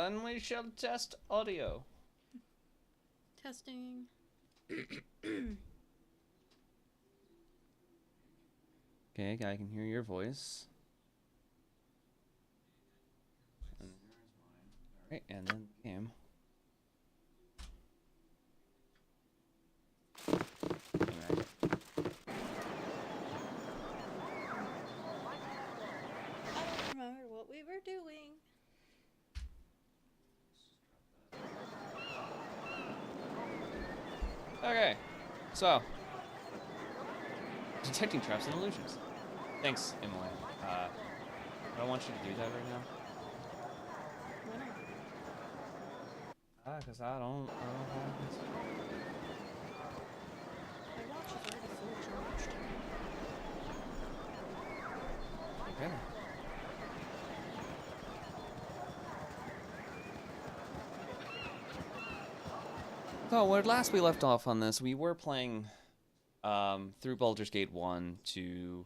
then we shall test audio. Testing. Okay, I can hear your voice. Alright, and then game. Alright. I don't remember what we were doing. Okay, so detecting traps and illusions. Thanks, Emily. I don't want you to do that right now. Why not? Cause I don't have this. My watch is already full charged. Okay. So, where last we left off on this, we were playing through Baldur's Gate 1 to...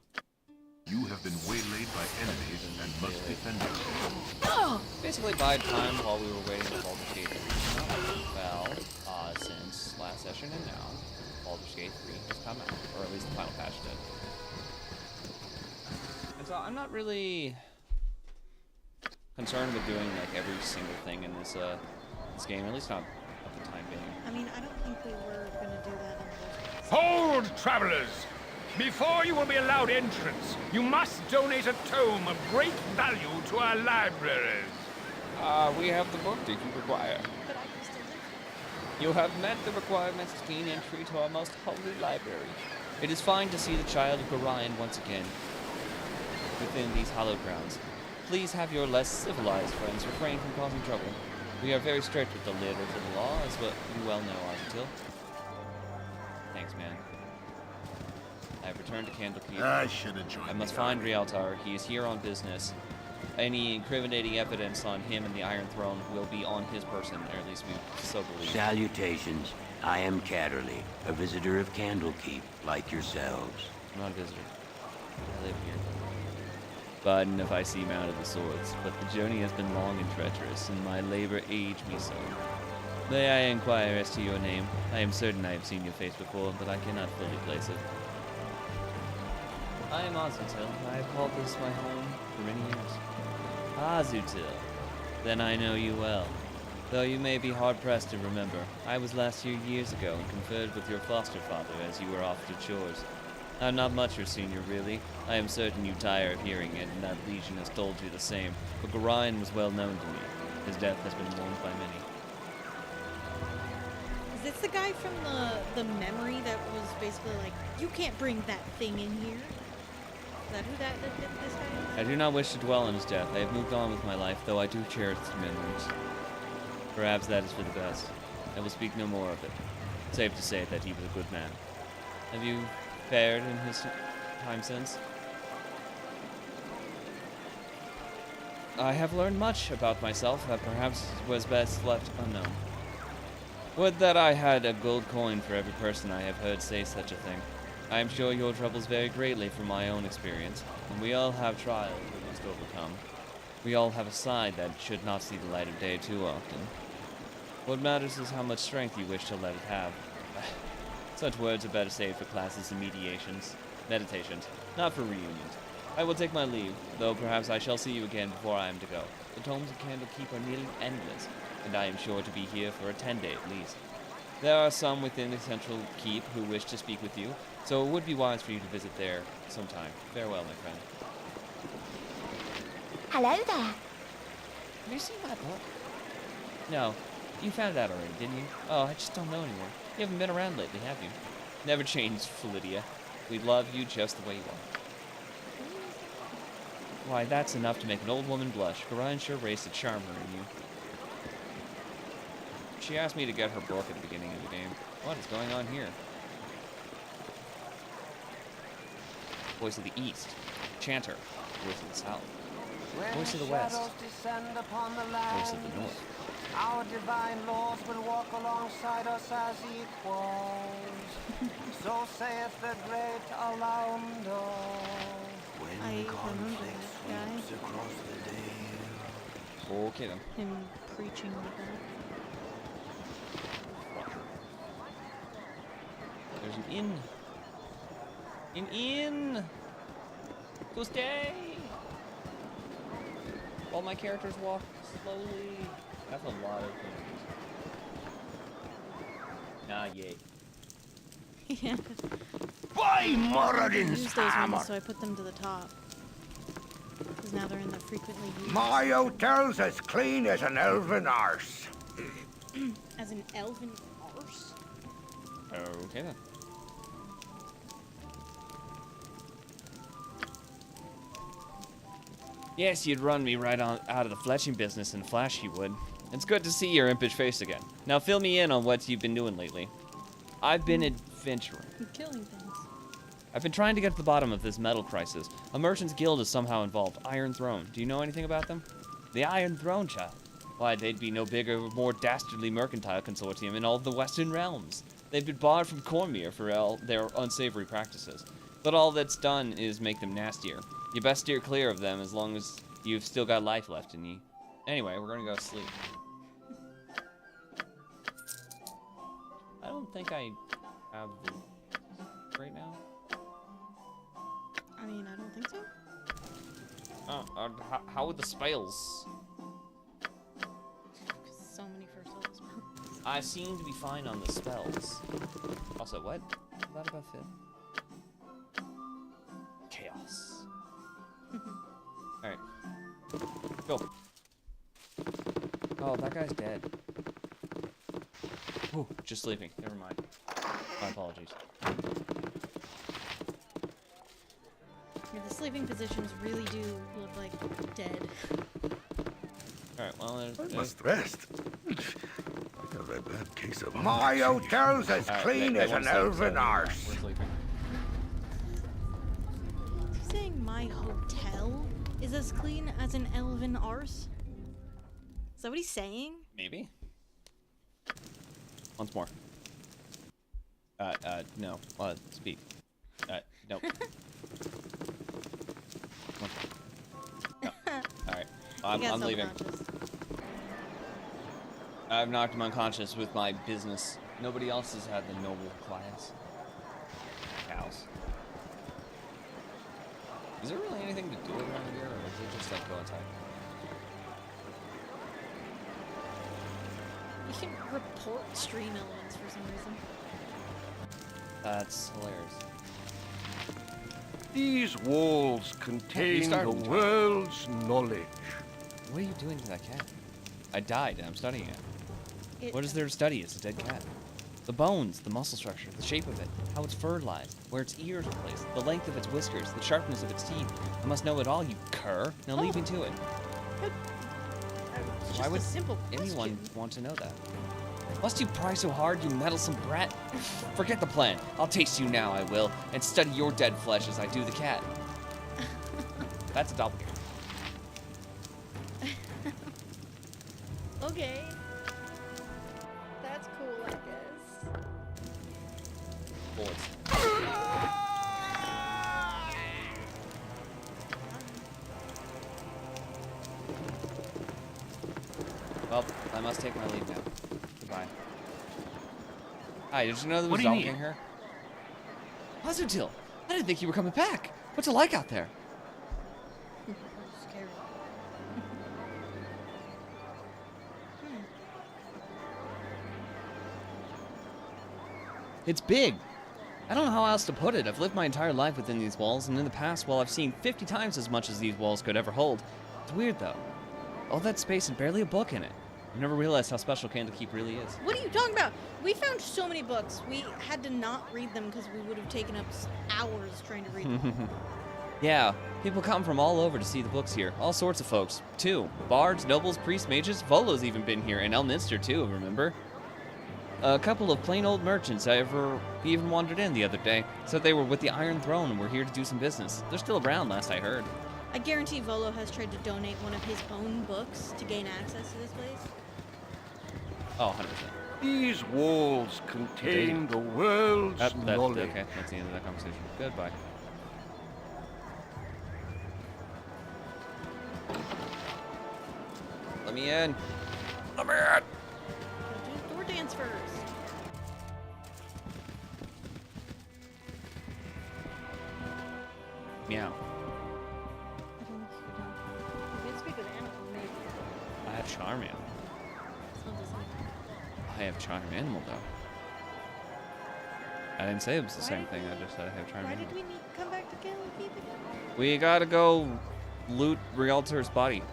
You have been waylaid by enemies and must defend yourself. basically buy time while we were waiting for Baldur's Gate 3 to come out. Well, since last session and now, Baldur's Gate 3 has come out, or at least the final patch did. And so I'm not really concerned with doing like every single thing in this this game, at least not at the time being. I mean, I don't think we were gonna do that in the first place. Hold, travelers! Before you will be allowed entrance, you must donate a tome of great value to our libraries. We have the book that you require. But I can still live. You have met the requirements to gain entry to our most holy library. It is fine to see the child of Orion once again within these hallowed grounds. Please have your less civilized friends refrain from causing trouble. We are very strict with the letters of the law, as well you well know, Azatil. Thanks, man. I have returned to Candlekeep. I should have joined. I must find Rieltar. He is here on business. Any incriminating evidence on him and the Iron Throne will be on his person, or at least we so believe. Salutations. I am Catterley, a visitor of Candlekeep, like yourselves. I'm not a visitor. I live here. Pardon if I see mounted with swords, but the journey has been long and treacherous, and my labor aged me so. May I inquire as to your name? I am certain I have seen your face before, but I cannot fully place it. I am Azutil. I have called this my home for many years. Azutil. Then I know you well. Though you may be hard-pressed to remember, I was last here years ago and conferred with your foster father as you were off to chores. I'm not much your senior, really. I am certain you tire of hearing it, and that Legion has told you the same. But Gorion was well known to me. His death has been mourned by many. Is this the guy from the memory that was basically like, you can't bring that thing in here? Is that who this guy is? I do not wish to dwell on his death. I have moved on with my life, though I do cherish the memories. Perhaps that is for the best. I will speak no more of it. Safe to say that he was a good man. Have you fared in his time since? I have learned much about myself that perhaps was best left unknown. Would that I had a gold coin for every person I have heard say such a thing. I am sure your troubles vary greatly from my own experience, and we all have trials we must overcome. We all have a side that should not see the light of day too often. What matters is how much strength you wish to let it have. Such words are better saved for classes and meditations, not for reunions. I will take my leave, though perhaps I shall see you again before I am to go. The tomes of Candlekeep are nearly endless, and I am sure to be here for a 10-day at least. There are some within the central keep who wish to speak with you, so it would be wise for you to visit there sometime. Farewell, my friend. Hello there. Have you seen my book? No. You found it out already, didn't you? Oh, I just don't know anymore. You haven't been around lately, have you? Never changed, Philidia. We love you just the way you are. Why, that's enough to make an old woman blush. Gorion sure raised a charmer in you. She asked me to get her book at the beginning of the game. What is going on here? Voice of the East. Chanter. Voice of the South. Voice of the West. Voice of the North. Our divine lords will walk alongside us as equals. So saith the great Alaundo. When I remember conflict that guy. sweeps across the day, Okay then. Him preaching like that. There's an inn. An inn! Go stay! While my characters walk slowly. That's a lot of things. Nah, yay. Yeah. By I Moradin's used those hammer! ones, so I put them to the top. Because now they're in the frequently used. My hotel's as clean as an elven arse. As an elven arse? Okay then. Yes, you'd run me right on out of the fletching business in a flash, you would. It's good to see your impish face again. Now fill me in on what you've been doing lately. I've been adventuring. I'm killing things. I've been trying to get to the bottom of this metal crisis. A merchant's guild is somehow involved. Iron Throne. Do you know anything about them? The Iron Throne, child. Why, they'd be no bigger, more dastardly mercantile consortium in all the Western realms. They've been barred from Cormyr for their unsavory practices. But all that's done is make them nastier. You best steer clear of them as long as you've still got life left in you. Anyway, we're gonna go sleep. I don't think I have the right now. I mean, I don't think so. How are the spells? Because so many first level spells. I seem to be fine on the spells. Also, what? Is that about fit? Chaos. Alright. Go. Oh, that guy's dead. Ooh, just sleeping. Never mind. My apologies. Yeah, the sleeping positions really do look like dead. Alright, well, I must rest. I have a bad case of my hotel's as clean as an elven arse. We're sleeping. Is he saying my hotel is as clean as an elven arse? Is that what he's saying? Maybe. Once more. No. Speak. Nope. No. Alright. He got I'm leaving. self-conscious. I've knocked him unconscious with my business. Nobody else has had the noble class. Cows. Is there really anything to do around here, or is it just like go inside? You can report stream elements for some reason. That's hilarious. These walls contain the started. world's knowledge. What are you doing to that cat? I died and I'm studying it. What is there to study? It's a dead cat. The bones, the muscle structure, the shape of it, how its fur lies, where its ears are placed, the length of its whiskers, the sharpness of its teeth. I must know it all, you cur. Now leave me to it. It's just Why would a simple anyone question. want to know that? Must you pry so hard, you meddlesome brat? Forget the plan. I'll taste you now, I will, and study your dead flesh as I do the cat. That's a doppelganger. Okay. That's cool, I guess. Bullets. Well, I must take my leave now. Goodbye. Hi, did you know there was What do you need? doppelganger? Azutil, I didn't think you were coming back. What's it like out there? Scary. It's big. I don't know how else to put it. I've lived my entire life within these walls, and in the past, well, I've seen 50 times as much as these walls could ever hold. It's weird, though. All that space and barely a book in it. I've never realized how special Candlekeep really is. What are you talking about? We found so many books. We had to not read them because we would have taken up hours trying to read them. Yeah, people come from all over to see the books here. All sorts of folks, too. Bards, nobles, priests, mages. Volo's even been here, and Elminster, too, remember? A couple of plain old merchants even wandered in the other day. Said they were with the Iron Throne and were here to do some business. They're still around, last I heard. I guarantee Volo has tried to donate one of his own books to gain access to this place. Oh, 100%. These walls contain the world's knowledge. Okay, that's the end of that conversation. Goodbye. Let me in. Let me in. Gotta do door dance first. Meow. I don't know if you don't. You can speak with animals, maybe. I have charm animal. It's not the same. I have charm animal though. I didn't say it was the Why same did thing. we- I just said I have charm Why animal. did we come back to Candlekeep again? We gotta go loot Rieltar's body.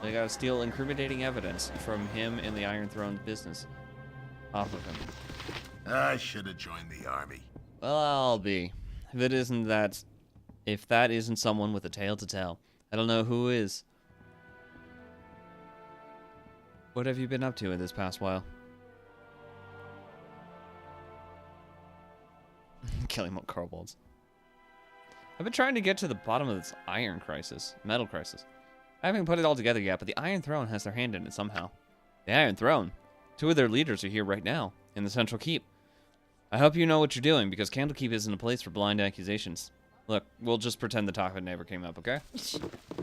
They gotta steal incriminating evidence from him and the Iron Throne business off of him. I should have joined the army. Well, I'll be. If that isn't someone with a tale to tell, I don't know who is. What have you been up to in this past while? Killing more kobolds. I've been trying to get to the bottom of this metal crisis. I haven't put it all together yet, but the Iron Throne has their hand in it somehow. The Iron Throne? 2 of their leaders are here right now, in the Central Keep. I hope you know what you're doing, because Candlekeep isn't a place for blind accusations. Look, we'll just pretend the topic never came up, okay?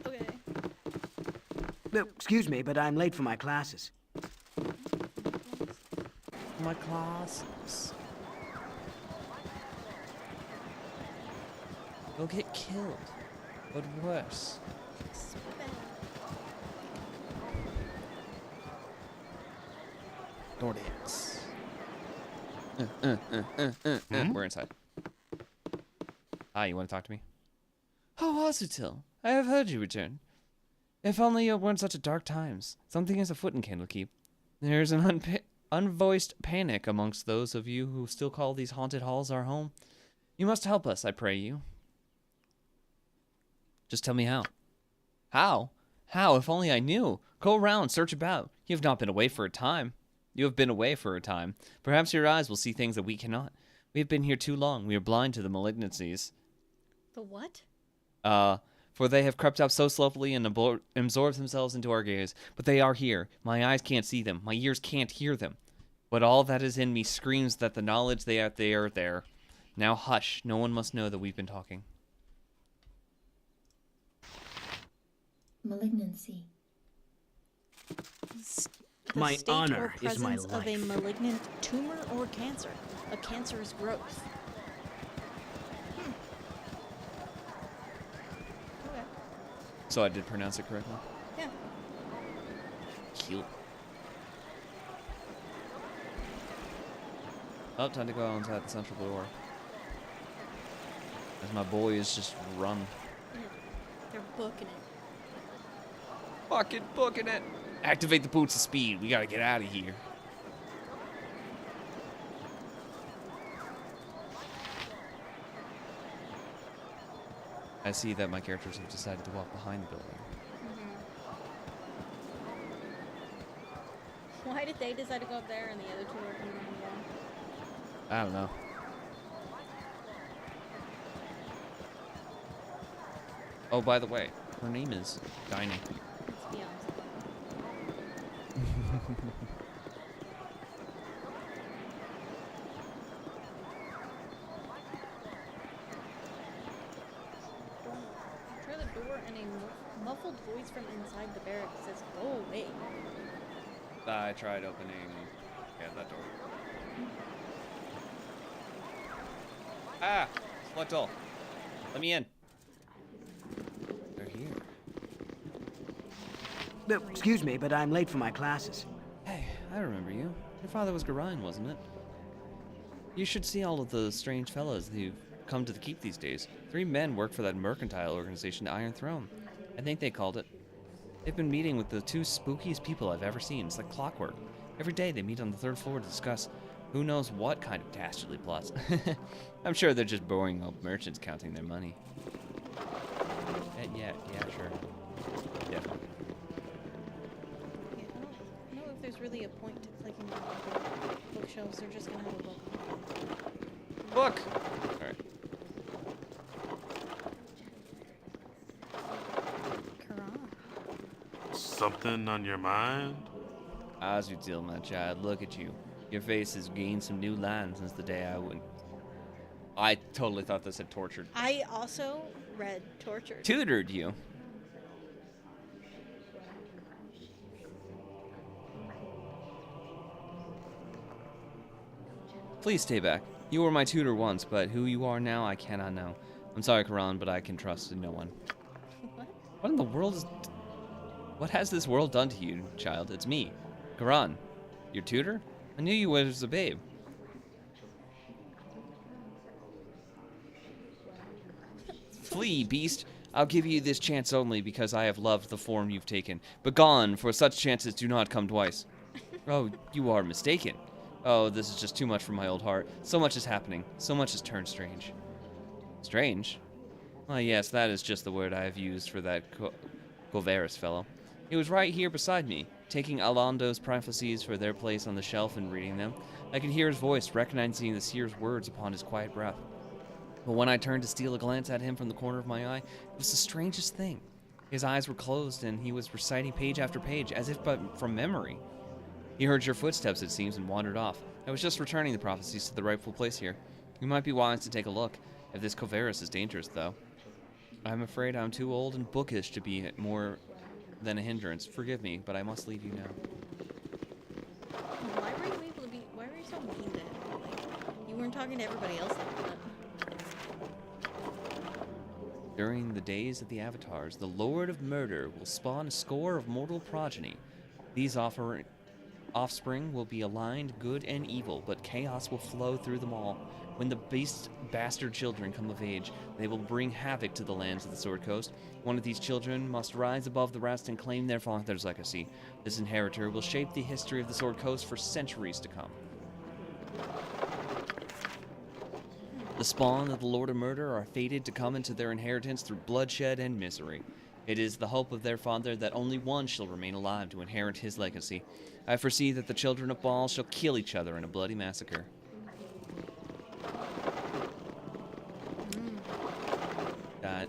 Okay. No, excuse me, but I'm late for my classes. My classes. You'll get killed. But worse. Door dance. We're inside. Hi, you want to talk to me? Oh, Azutil, I have heard you return. If only it weren't such a dark times. Something is afoot in Candlekeep. There is an unvoiced panic amongst those of you who still call these haunted halls our home. You must help us, I pray you. Just tell me how. How? How? If only I knew. Go around, search about. You have not been away for a time. You have been away for a time. Perhaps your eyes will see things that we cannot. We have been here too long. We are blind to the malignancies. The what? For they have crept up so slowly and absorbed themselves into our gaze. But they are here. My eyes can't see them. My ears can't hear them. But all that is in me screams that the knowledge they are there. Now hush. No one must know that we've been talking. Malignancy. The My state or honor is my presence of a life. malignant tumor or cancer. A cancerous growth. Okay. So I did pronounce it correctly? Yeah. Cute. Oh, time to go inside the central door. As my boys just run. Yeah. They're booking it. Fucking booking it. Activate the boots of speed. We gotta get out of here. I see that my characters have decided to walk behind the building. Why did they decide to go up there and the other two are coming on the wall? I don't know. Oh, by the way, her name is Dinah. Let's be honest. Try the door and a muffled voice from inside the barracks says, "Go away." I tried opening that door. Ah! Select all. Let me in. They're here. No, excuse me, but I'm late for my classes. Hey, I remember you. Your father was Garayan, wasn't it? You should see all of the strange fellows who've come to the keep these days. 3 men work for that mercantile organization, the Iron Throne. I think they called it. They've been meeting with the 2 spookiest people I've ever seen. It's like clockwork. Every day they meet on the 3rd floor to discuss who knows what kind of dastardly plots. I'm sure they're just boring old merchants counting their money. Yeah, sure. Definitely. Yeah, I don't know if there's really a point to clicking on the bookshelves. They're just gonna have a book. Book! Alright. Quran. Something on your mind? Azutil, my child, look at you. Your face has gained some new lines since the day I went. I totally thought this had tortured. I also read Tortured. Tutored you. Please stay back. You were my tutor once, but who you are now, I cannot know. I'm sorry, Karan, but I can trust in no one. What in the world is... What has this world done to you, child? It's me, Karan. Your tutor? I knew you as a babe. Flee, beast. I'll give you this chance only because I have loved the form you've taken. Begone, for such chances do not come twice. Oh, you are mistaken. Oh, this is just too much for my old heart. So much is happening. So much has turned strange. Strange? Why, yes, that is just the word I have used for that Covaris fellow. He was right here beside me, taking Alando's prophecies for their place on the shelf and reading them. I could hear his voice, recognizing the seer's words upon his quiet breath. But when I turned to steal a glance at him from the corner of my eye, it was the strangest thing. His eyes were closed, and he was reciting page after page, as if but from memory. He heard your footsteps, it seems, and wandered off. I was just returning the prophecies to the rightful place here. You might be wise to take a look, if this Covaris is dangerous, though. I'm afraid I'm too old and bookish to be more than a hindrance. Forgive me, but I must leave you now. Why were you able to be? Why were you so mean to him? Like, you weren't talking to everybody else like that. During the days of the Avatars, the Lord of Murder will spawn a score of mortal progeny. These offspring will be aligned good and evil, but chaos will flow through them all. When the beast bastard children come of age, they will bring havoc to the lands of the Sword Coast. One of these children must rise above the rest and claim their father's legacy. This inheritor will shape the history of the Sword Coast for centuries to come. The spawn of the Lord of Murder are fated to come into their inheritance through bloodshed and misery. It is the hope of their father that only one shall remain alive to inherit his legacy. I foresee that the children of Baal shall kill each other in a bloody massacre. Yeah.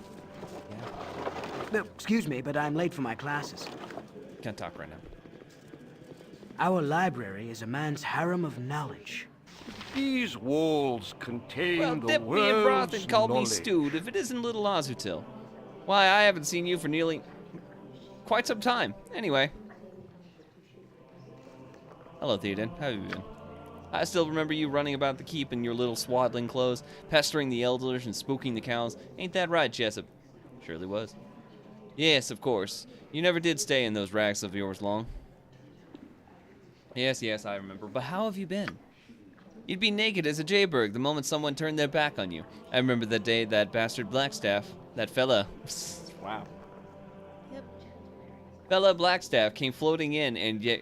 No, excuse me, but I'm late for my classes. Can't talk right now. Our library is a man's harem of knowledge. These walls contain Well, the dip me in broth and world's call me knowledge. stewed if it isn't little Azutil. Why, I haven't seen you for nearly quite some time. Anyway. Hello, Theoden. How have you been? I still remember you running about the keep in your little swaddling clothes, pestering the elders and spooking the cows. Ain't that right, Jessup? Surely was. Yes, of course. You never did stay in those rags of yours long. Yes, I remember. But how have you been? You'd be naked as a jayberg the moment someone turned their back on you. I remember the day that bastard Blackstaff, that fella... Wow. Yep. Fella Blackstaff came floating in, and yet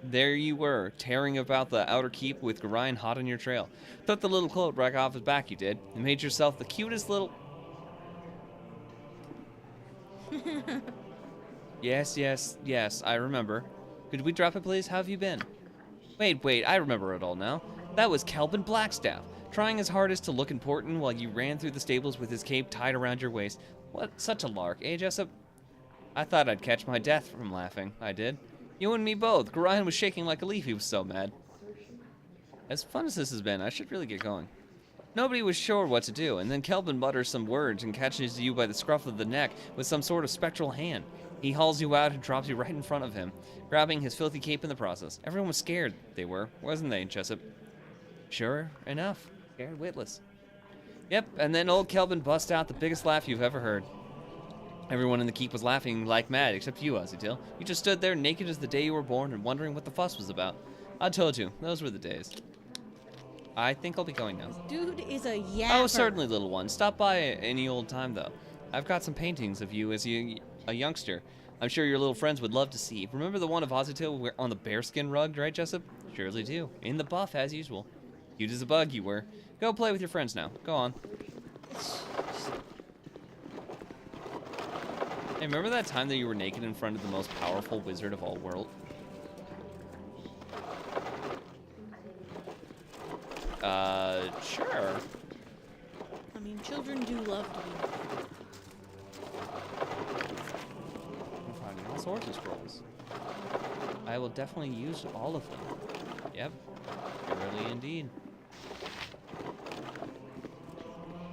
there you were, tearing about the outer keep with Gorion hot on your trail. Took the little cloak right off his back, you did, and made yourself the cutest little... Yes, I remember. Could we drop it, please? How have you been? Wait, I remember it all now. That was Kelvin Blackstaff, trying his hardest to look important while you ran through the stables with his cape tied around your waist. What such a lark, eh, Jessup? I thought I'd catch my death from laughing. I did. You and me both. Gorion was shaking like a leaf. He was so mad. As fun as this has been, I should really get going. Nobody was sure what to do, and then Kelvin mutters some words and catches you by the scruff of the neck with some sort of spectral hand. He hauls you out and drops you right in front of him, grabbing his filthy cape in the process. Everyone was scared. They were, wasn't they, Jessup? Sure enough. Scared witless. Yep, and then old Kelvin bust out the biggest laugh you've ever heard. Everyone in the keep was laughing like mad, except you, Azutil. You just stood there naked as the day you were born and wondering what the fuss was about. I told you, those were the days. I think I'll be going now. Dude is a yapper. Oh, certainly, little one. Stop by any old time, though. I've got some paintings of you as a youngster. I'm sure your little friends would love to see. Remember the one of Azutil on the bearskin rug, right, Jessup? Surely do. In the buff, as usual. Cute as a bug, you were. Go play with your friends now. Go on. Hey, remember that time that you were naked in front of the most powerful wizard of all world? Sure. I mean, children do love to be naked. I'm finding all sorts of scrolls. I will definitely use all of them. Yep. Really indeed.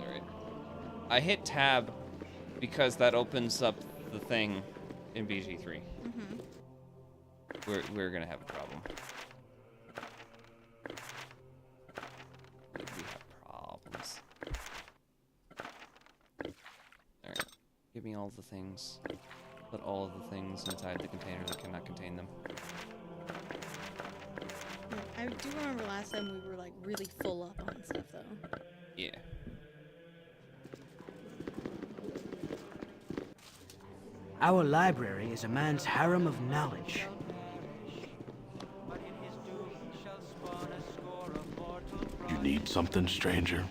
Alright. I hit tab because that opens up the thing in BG3. We're gonna have a problem. me all the things. Put all of the things inside the container that cannot contain them. Yeah, I do remember last time we were like really full up on stuff though. Yeah. Our library is a man's harem of knowledge. You need something, stranger?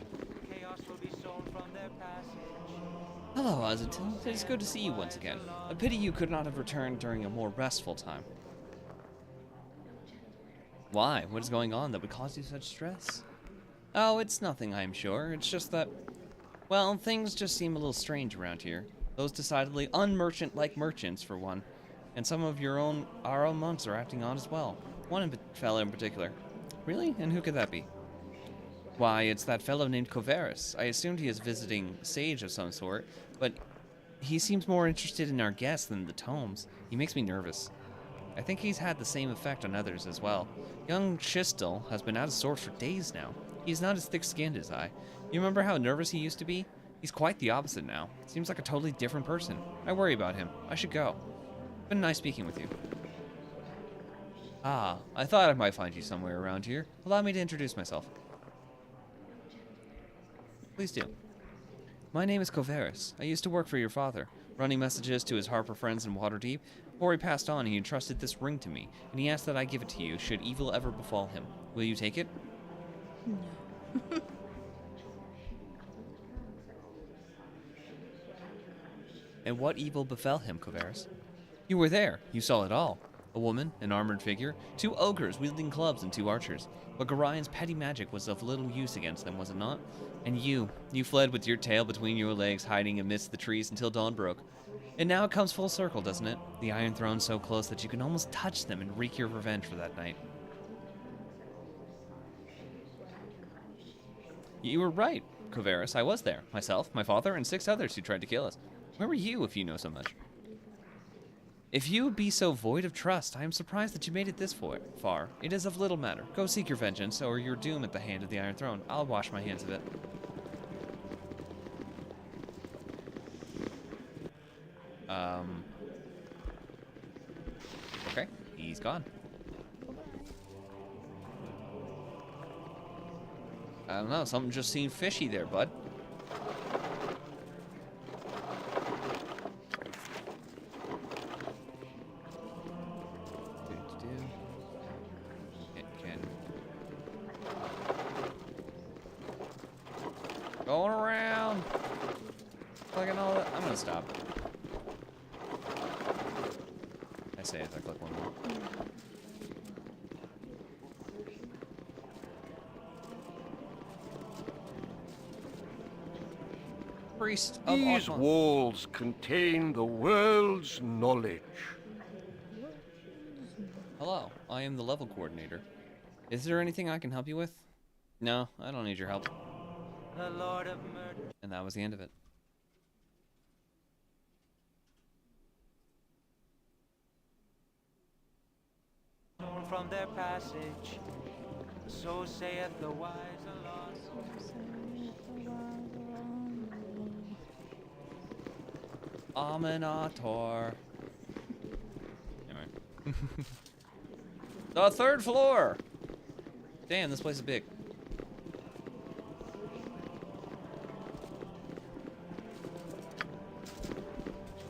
Hello, Azatil. It is good to see you once again. A pity you could not have returned during a more restful time. Why? What is going on that would cause you such stress? Oh, it's nothing, I'm sure. It's just that, well, things just seem a little strange around here. Those decidedly unmerchant-like merchants, for one. And some of our own monks are acting odd as well. One fellow in particular. Really? And who could that be? Why, it's that fellow named Coverus. I assumed he is visiting sage of some sort, but he seems more interested in our guests than the tomes. He makes me nervous. I think he's had the same effect on others as well. Young Chistel has been out of sorts for days now. He's not as thick-skinned as I. You remember how nervous he used to be? He's quite the opposite now. Seems like a totally different person. I worry about him. I should go. Been nice speaking with you. Ah, I thought I might find you somewhere around here. Allow me to introduce myself. Please do. My name is Coverus. I used to work for your father, running messages to his Harper friends in Waterdeep. Before he passed on, he entrusted this ring to me, and he asked that I give it to you should evil ever befall him. Will you take it? No. And what evil befell him, Coverus? You were there. You saw it all. A woman, an armored figure, 2 ogres wielding clubs and 2 archers. But Garion's petty magic was of little use against them, was it not? And you fled with your tail between your legs, hiding amidst the trees until dawn broke. And now it comes full circle, doesn't it? The Iron Throne so close that you can almost touch them and wreak your revenge for that night. You were right, Coverus. I was there. Myself, my father, and 6 others who tried to kill us. Where were you, if you know so much? If you be so void of trust, I am surprised that you made it this far. It is of little matter. Go seek your vengeance, or your doom at the hand of the Iron Throne. I'll wash my hands of it. Okay, he's gone. I don't know, something just seemed fishy there, bud. Going around. Clicking all that. I'm gonna stop. I say if I click one more. Priest of These Ogmont. walls contain the world's knowledge. Hello, I am the level coordinator. Is there anything I can help you with? No, I don't need your help. The Lord of Murder. And that was the end of it. From their passage, so saith the wise lost. Aminator. Anyway. The 3rd floor! Damn, this place is big.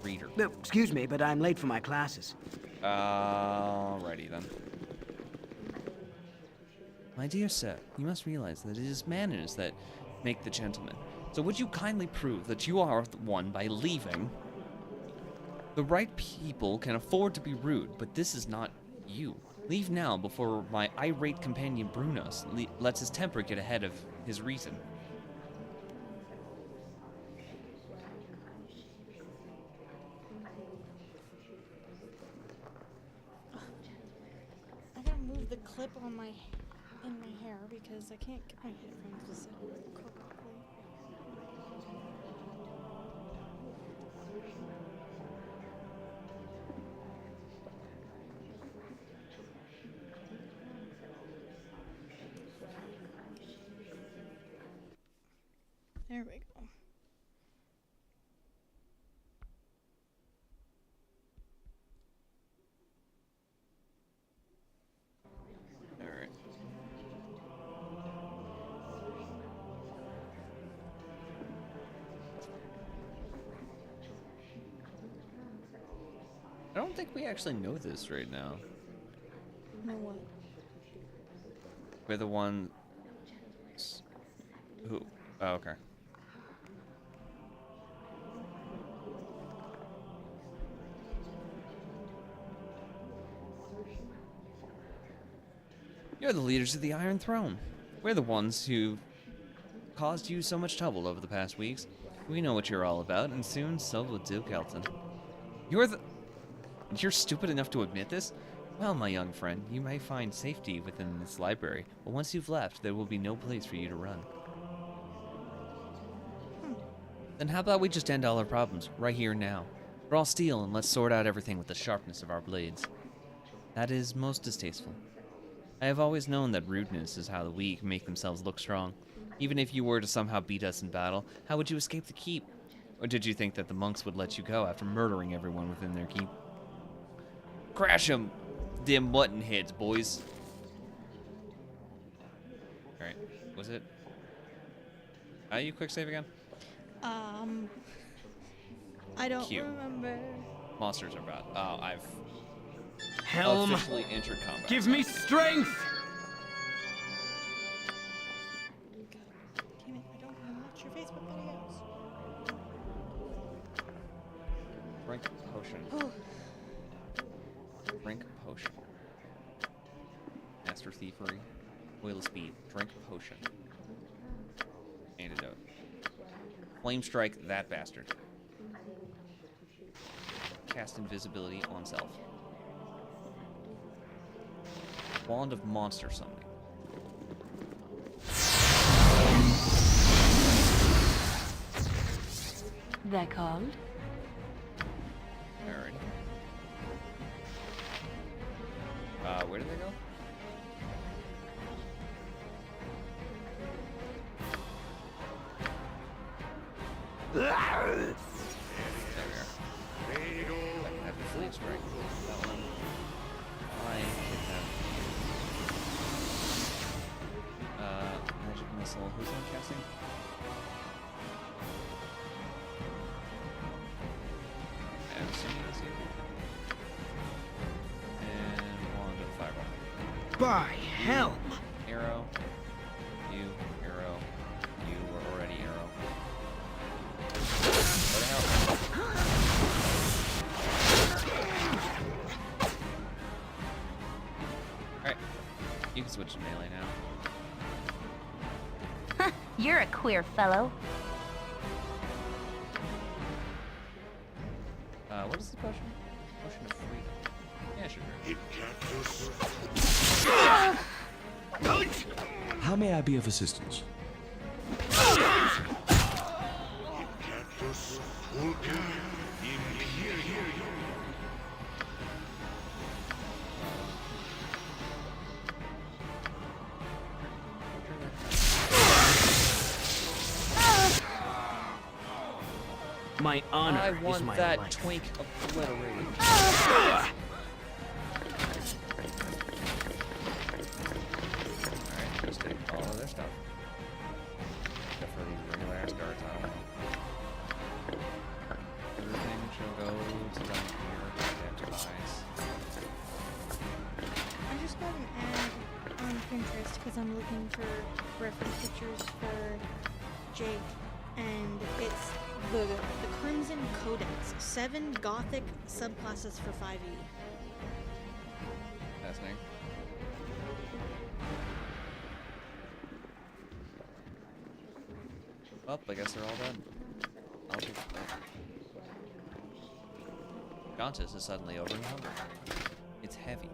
Reader. No, excuse me, but I'm late for my classes. Alrighty then. My dear sir, you must realize that it is manners that make the gentleman. So would you kindly prove that you are the one by leaving? The right people can afford to be rude, but this is not you. Leave now before my irate companion Brunos lets his temper get ahead of his reason. I gotta move the clip on my hair because I can't get my headphones to set correctly. There we go. don't think we actually know this right now. Know what? We're the ones who... Oh, okay. You're the leaders of the Iron Throne. We're the ones who caused you so much trouble over the past weeks. We know what you're all about, and soon so will Duke Elton. You're stupid enough to admit this? Well, my young friend, you may find safety within this library, but once you've left, there will be no place for you to run. Then how about we just end all our problems, right here now? Draw steel and let's sort out everything with the sharpness of our blades. That is most distasteful. I have always known that rudeness is how the weak make themselves look strong. Even if you were to somehow beat us in battle, how would you escape the keep? Or did you think that the monks would let you go after murdering everyone within their keep? Crash 'em, dim mutton heads, boys. Alright, was it? You quick save again? I don't Q. remember. Monsters are bad. Oh, I've Helm, officially entered combat. give me strength! Damn it, I don't watch your Facebook videos. Drink potion. Drink potion. Master Thievery. Wheel of Speed. Drink potion. Antidote. Flame Strike that bastard. Cast invisibility on self. Wand of monster summoning. They're called? Alright. Where did they go? There we are. I have the Fleet Strike. That one. I hit them. Magic Missile. Who's on casting? I'm assuming it's you. And Wand of Fireball. By Helm! Arrow. You. Arrow. You were already arrow. What the hell? Alright. You can switch to melee now. You're a queer fellow. What is the potion? Potion of freedom. Yeah, sure. How may I be of assistance? My honor I is want my that life. twink obliterated. Alright, just take all of their stuff. Except for these regular ass guards, I don't know. Everything shall go to down here. They have to buys. I just got an ad on Pinterest because I'm looking for reference pictures for Jake, and it's the Crimson Codex. 7 Gothic subclasses for 5e. Fascinating. Well, I guess they're all done. I'll take that. Gauntless is suddenly over-encumbered. It's heavy.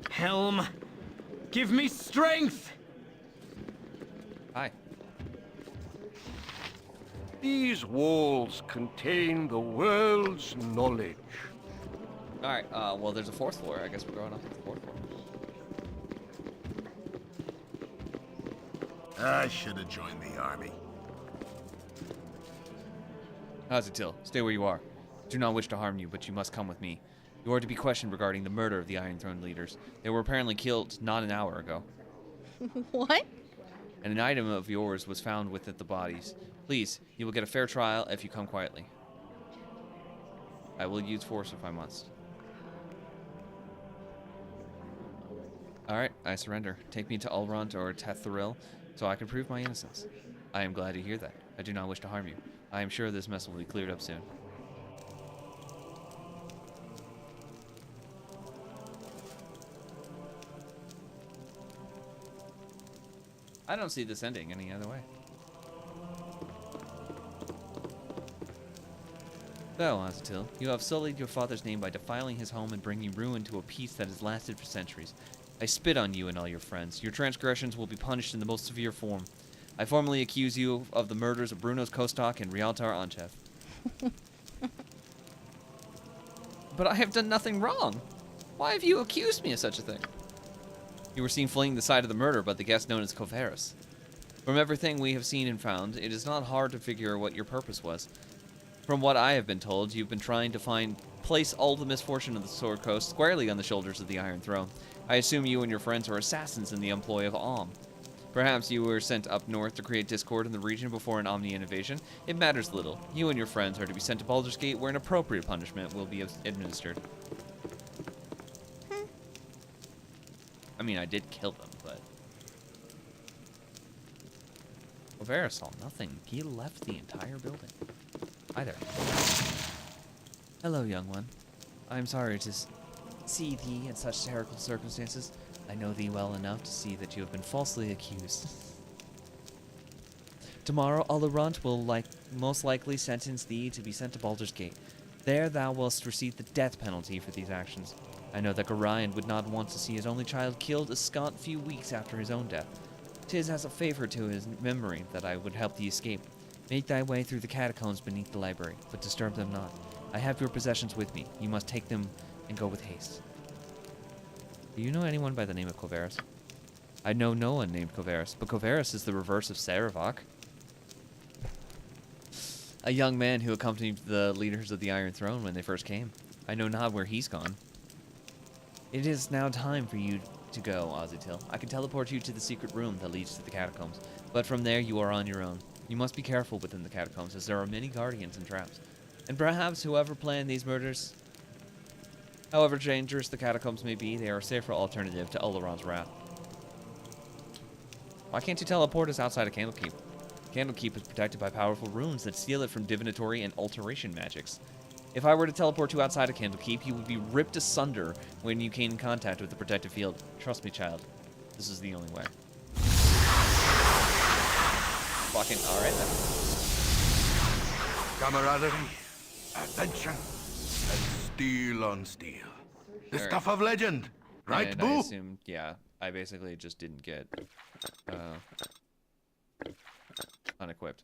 Helm, give me strength! Hi. These walls contain the world's knowledge. Alright, well, there's a 4th floor. I guess we're going up to the 4th floor. I should have joined the army. How's it, Till? Stay where you are. Do not wish to harm you, but you must come with me. You are to be questioned regarding the murder of the Iron Throne leaders. They were apparently killed not an hour ago. What? And an item of yours was found with the bodies. Please, you will get a fair trial if you come quietly. I will use force if I must. Alright, I surrender. Take me to Ulront or Tethril so I can prove my innocence. I am glad to hear that. I do not wish to harm you. I am sure this mess will be cleared up soon. I don't see this ending any other way. So, Azatil, you have sullied your father's name by defiling his home and bringing ruin to a peace that has lasted for centuries. I spit on you and all your friends. Your transgressions will be punished in the most severe form. I formally accuse you of the murders of Brunos Kostok and Rieltar Anchev. But I have done nothing wrong. Why have you accused me of such a thing? You were seen fleeing the site of the murder by the guest known as Koveris. From everything we have seen and found, it is not hard to figure what your purpose was. From what I have been told, you've been trying to place all the misfortune of the Sword Coast squarely on the shoulders of the Iron Throne. I assume you and your friends are assassins in the employ of Alm. Perhaps you were sent up north to create discord in the region before an Omnian invasion. It matters little. You and your friends are to be sent to Baldur's Gate, where an appropriate punishment will be administered. I mean, I did kill them, but... Koveris saw nothing. He left the entire building. Hi there. Hello, young one. I am sorry to see thee in such terrible circumstances. I know thee well enough to see that you have been falsely accused. Tomorrow, Ulront will most likely sentence thee to be sent to Baldur's Gate. There thou wilt receive the death penalty for these actions. I know that Gorion would not want to see his only child killed a scant few weeks after his own death. 'Tis as a favor to his memory that I would help thee escape. Make thy way through the catacombs beneath the library, but disturb them not. I have your possessions with me. You must take them and go with haste. Do you know anyone by the name of Koveris? I know no one named Koveris, but Koveris is the reverse of Saravok. A young man who accompanied the leaders of the Iron Throne when they first came. I know not where he's gone. It is now time for you to go, Azatil. I can teleport you to the secret room that leads to the catacombs, but from there you are on your own. You must be careful within the catacombs, as there are many guardians and traps. And perhaps whoever planned these murders, however dangerous the catacombs may be, they are a safer alternative to Ulrond's wrath. Why can't you teleport us outside of Candlekeep? Candlekeep is protected by powerful runes that seal it from divinatory and alteration magics. If I were to teleport you outside of Candlekeep, you would be ripped asunder when you came in contact with the protective field. Trust me, child. This is the only way. Fucking alright then. Camaraderie, adventure, and steel on steel. The stuff of legend, right, and Boo? I assumed, yeah, I basically just didn't get unequipped.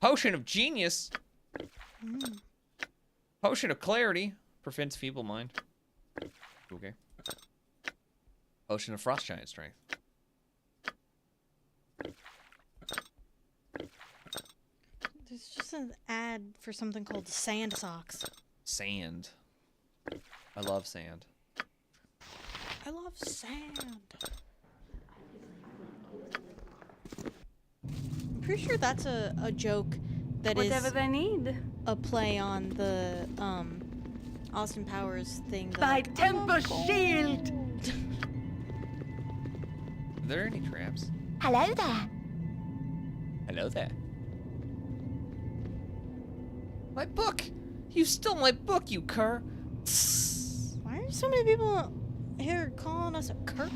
Potion of Genius! Potion of Clarity prevents feeble mind. Okay. Potion of Frost Giant Strength. There's just an ad for something called Sand Socks. Sand. I love sand. I love sand. I'm pretty sure that's a joke that Whatever is they need. a play on the Austin Powers thing. By Temper Shield! Are there any traps? Hello there. Hello there. My book! You stole my book, you cur! Why are so many people here calling us a cur?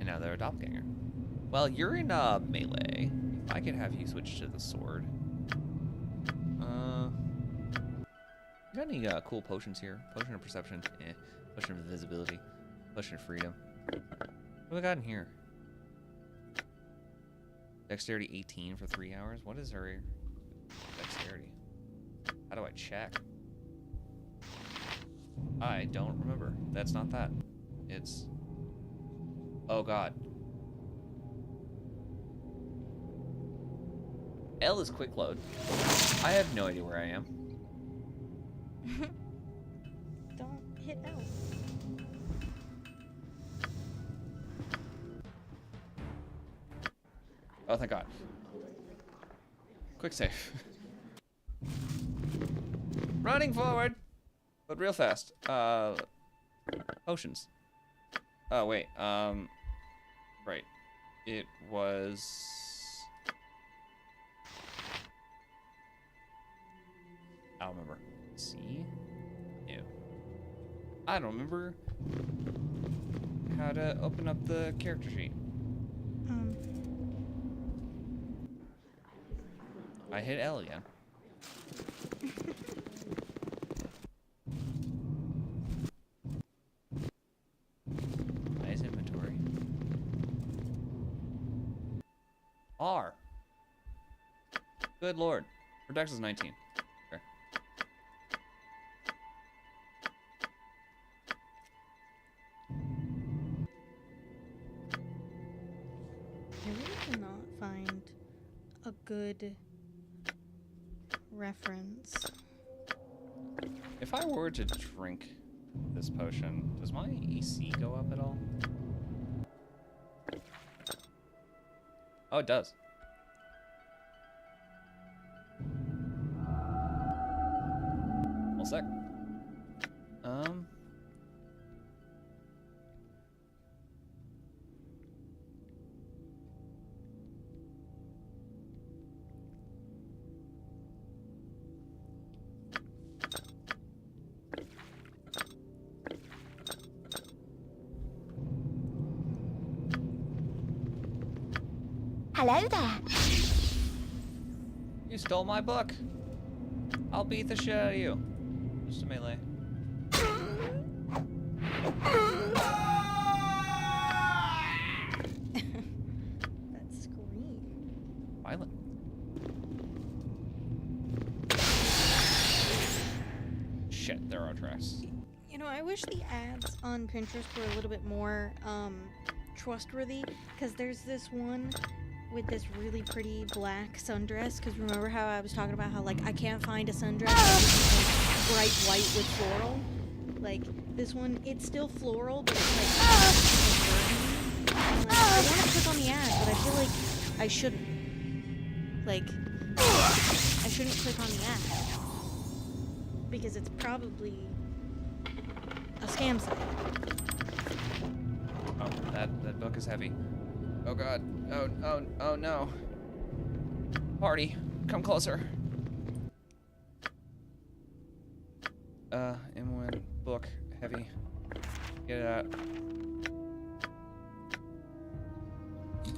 And now they're a doppelganger. Well, you're in melee. If I could have you switch to the sword. Got any cool potions here? Potion of perception, eh. Potion of invisibility. Potion of freedom. What have I got in here? Dexterity 18 for 3 hours? What is our dexterity? How do I check? I don't remember. That's not that. It's... Oh god. L is quick load. I have no idea where I am. Don't hit L. Oh, thank god. Quick save. Running forward, but real fast. Potions. Oh wait. Right. It was. I don't remember. See? Ew. I don't remember how to open up the character sheet. I hit L again. Nice inventory. R. Good lord. Protects is 19. Okay. I really cannot find a good reference. If I were to drink this potion, does my EC go up at all? Oh, it does. One sec. Hello there. You stole my book. I'll beat the shit out of you. Just a melee. That scream. Violent. Shit, there are tracks. You know, I wish the ads on Pinterest were a little bit more trustworthy, because there's this one with this really pretty black sundress, because remember how I was talking about how, like, I can't find a sundress that's like bright white with floral? Like, this one, it's still floral, but it's like, I want to click on the ad, but I feel like I shouldn't. Like, I shouldn't click on the ad, because it's probably a scam site. Oh, that book is heavy. Oh god. Oh no. Party, come closer. M1 book, heavy. Get it out.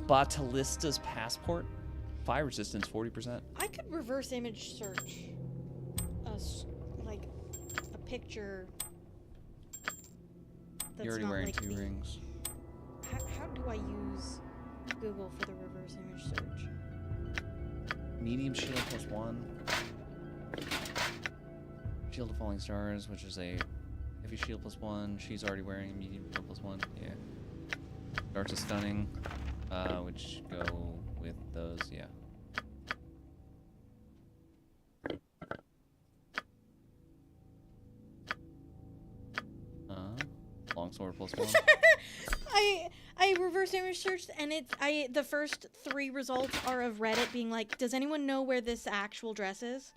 Batalista's passport? Fire resistance 40%. I could reverse image search like a picture that's You're already not wearing like 2 the- rings. How do I use Google for the reverse image search? Medium shield +1. Shield of Falling Stars, which is a heavy shield +1. She's already wearing a medium shield +1. Yeah. Darts of Stunning, which go with those, yeah. Longsword +1. I reverse image searched, and the first 3 results are of Reddit being like, does anyone know where this actual dress is?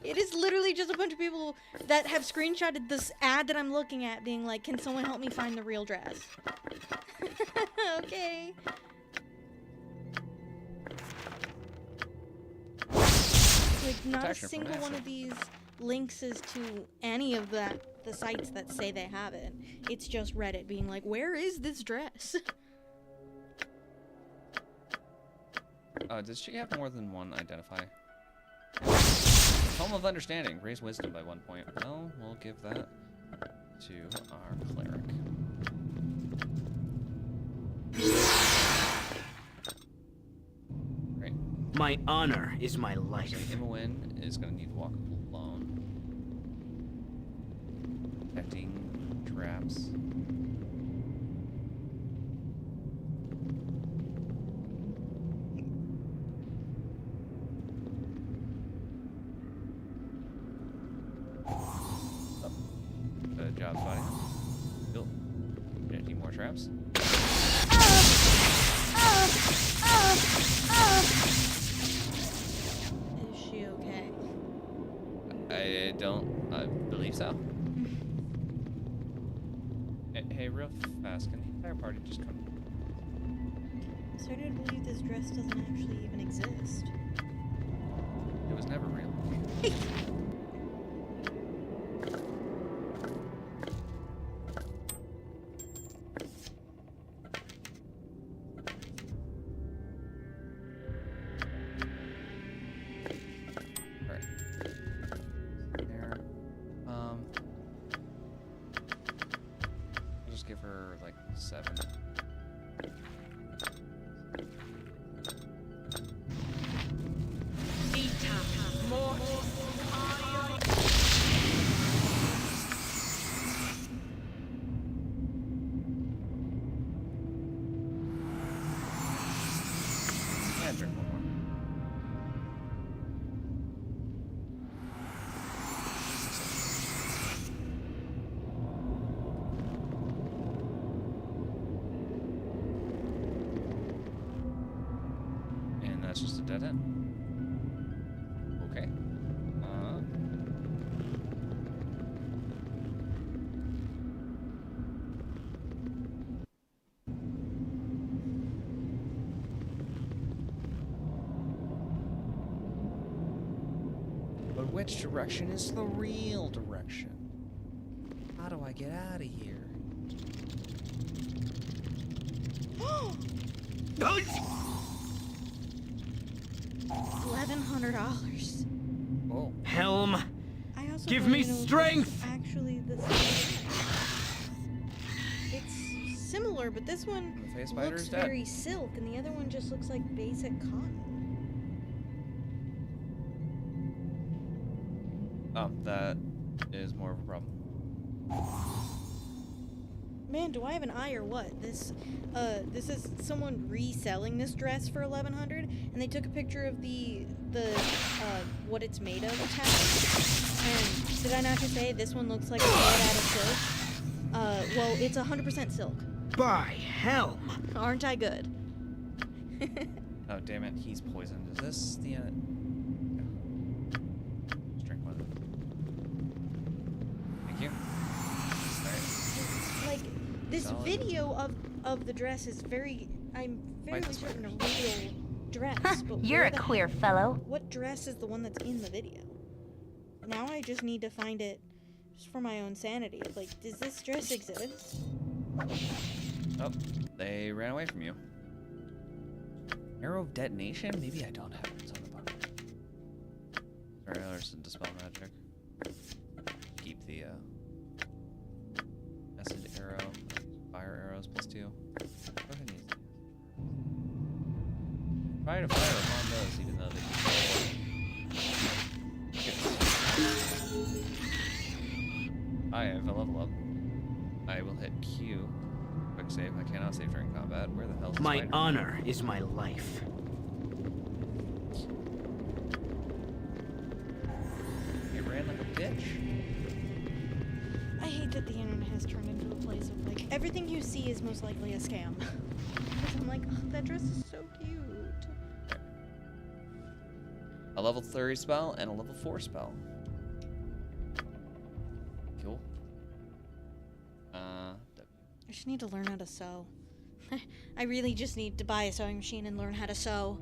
It is literally just a bunch of people that have screenshotted this ad that I'm looking at being like, can someone help me find the real dress? Okay. Like, not a Protection from single one acid. of these links is to any of the sites that say they have it. It's just Reddit being like, where is this dress? Does she have more than one identifier? Home of Understanding. Raise wisdom by 1 point. Well, we'll give that to our cleric. Great. My honor is my life. Imowin is going to need to walk alone. Detecting traps. Good job spotting. Cool. Detecting more traps. Is she okay? I don't believe so. Hey, real fast, can the entire party just come? I'm starting to believe this dress doesn't actually even exist. It was never real. Give her like 7. And drink one more. That's just a dead end. Okay. But which direction is the real direction? How do I get out of here? $1,100. Oh. Helm, I also give don't me know if strength! it's actually the same. It's similar, but this one The face spider looks is dead. very silk, and the other one just looks like basic cotton. Oh, that is more of a problem. Man, do I have an eye or what? This is someone reselling this dress for $1,100, and they took a picture of the what it's made of tag. And did I not just say this one looks like it's made out of silk? Well, it's 100% silk. By Helm! Aren't I good? Oh, damn it, he's poisoned. Is this the end? Let's drink one of them. Thank you. Alright. Like, this Solid. video of the dress is I'm fairly certain a real dress, but You're where a the queer fellow. What dress is the one that's in the video? Now I just need to find it just for my own sanity. Like, does this dress exist? Oh, they ran away from you. Arrow of detonation? Maybe I don't have it. It's on the bottom. Sorry, there's some dispel magic. Keep the acid arrow, fire arrows +2. Go ahead and use these. Try to fire upon those, even though they I have a level up. I will hit Q. Quick save. I cannot save during combat. Where the hell is My spider? honor is my life. It ran like a bitch. I hate that the internet has turned into a place of, like, everything you see is most likely a scam. Because I'm like, oh, that dress is so cute. A level 30 spell and a level 4 spell. Cool. I just need to learn how to sew. I really just need to buy a sewing machine and learn how to sew.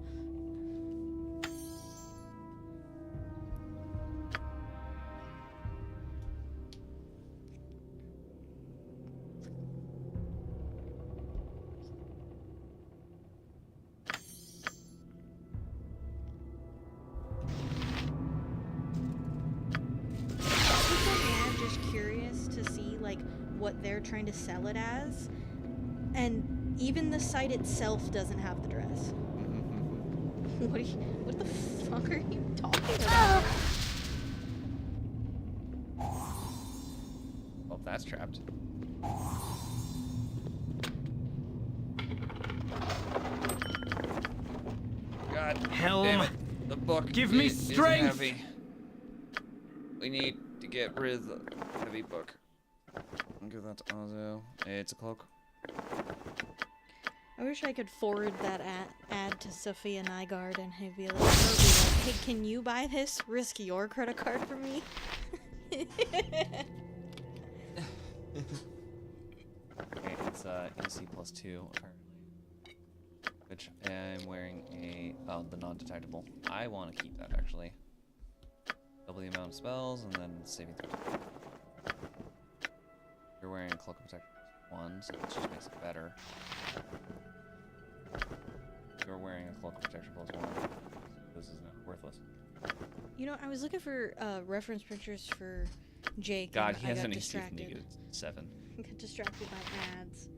I'm just curious to see, like, what they're trying to sell it as, and even the site itself doesn't have the dress. What the fuck are you talking about? Oh, that's trapped. God Helm, damn it. The book give me is strength! heavy. We need to get rid of the heavy book. I'll give that to Ozzo. It's a cloak. I wish I could forward that ad to Sophia Nygaard and he'd be like, Hey, can you buy this? Risk your credit card for me? Okay, it's AC +2 apparently. Which I'm wearing the non-detectable. I want to keep that actually. Double the amount of spells and then saving throw. You're wearing a cloak of protection +1, so that just makes it better. You're wearing a cloak of protection +1. So this is worthless. You know, I was looking for reference pictures for Jake. God, and he I has got an AC distracted. of -7. I got distracted by ads.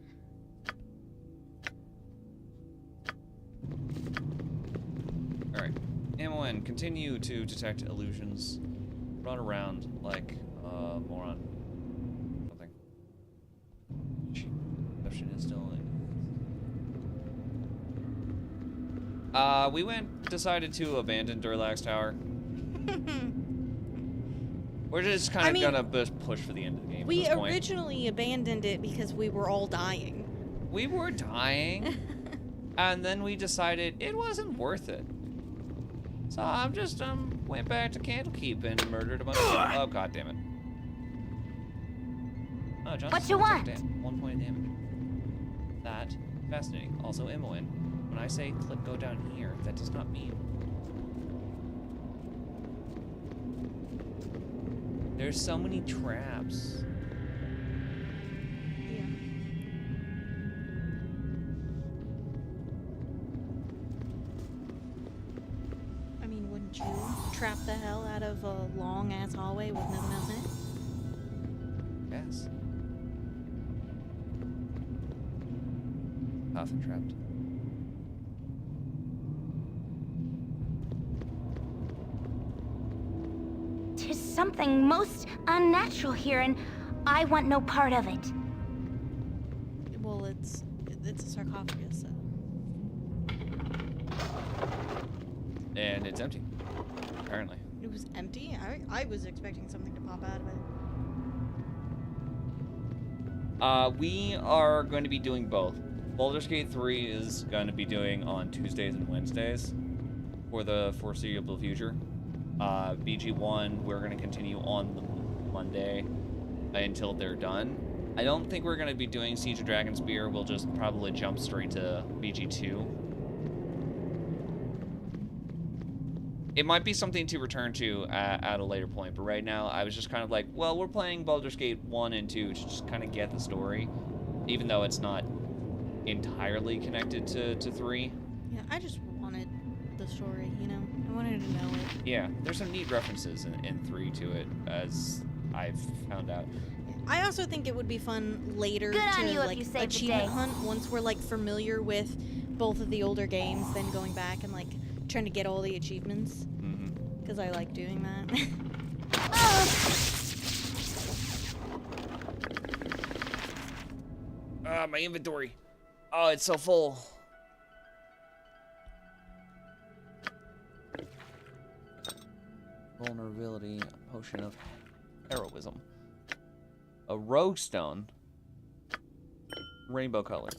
Alright. Ammo in. Continue to detect illusions. Run around like a moron. Something. Perception is still in. We decided to abandon Durlax Tower. We're just kind of gonna push for the end of the game. We at this point. originally abandoned it because we were all dying. We were dying, and then we decided it wasn't worth it. So I'm just went back to Candlekeep and murdered a bunch of people. Oh god damn it! Oh, John. What you want? 1 point of damage. That fascinating. Also, Imoen. When I say click go down here, that does not mean. There's so many traps. Yeah. I mean, wouldn't you trap the hell out of a long-ass hallway with nothing else in it? Yes. Often trapped. Tis something most unnatural here, and I want no part of it. Well, it's a sarcophagus, so. And it's empty. Apparently. It was empty? I was expecting something to pop out of it. We are going to be doing both. Baldur's Gate 3 is going to be doing on Tuesdays and Wednesdays for the foreseeable future. BG1, we're going to continue on the Monday until they're done. I don't think we're going to be doing Siege of Dragonspear. We'll just probably jump straight to BG2. It might be something to return to at a later point, but right now I was just kind of like, well, we're playing Baldur's Gate 1 and 2 to just kind of get the story, even though it's not entirely connected to 3. Yeah, I just wanted the story, you know? I wanted to know it. Yeah, there's some neat references in 3 to it, as I've found out. I also think it would be fun later Good on to you if like you saved the achievement day. hunt once we're like familiar with both of the older games, then going back and like trying to get all the achievements. Because I like doing that. My inventory. Oh, it's so full. Vulnerability, a potion of heroism. A rogue stone. Rainbow color.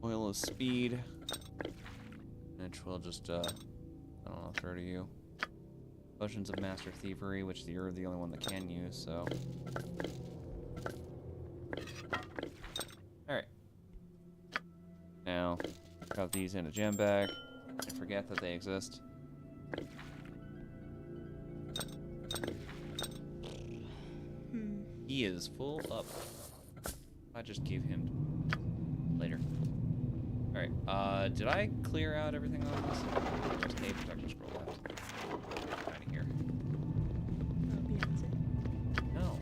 Oil of speed. Which we'll just, I don't know, throw to you. Potions of master thievery, which you're the only one that can use, so. Alright. Now, got these in a gem bag. And forget that they exist. He is full up. I just gave him later. Alright, did I clear out everything on this? There's a protection scroll left. Out of here. No.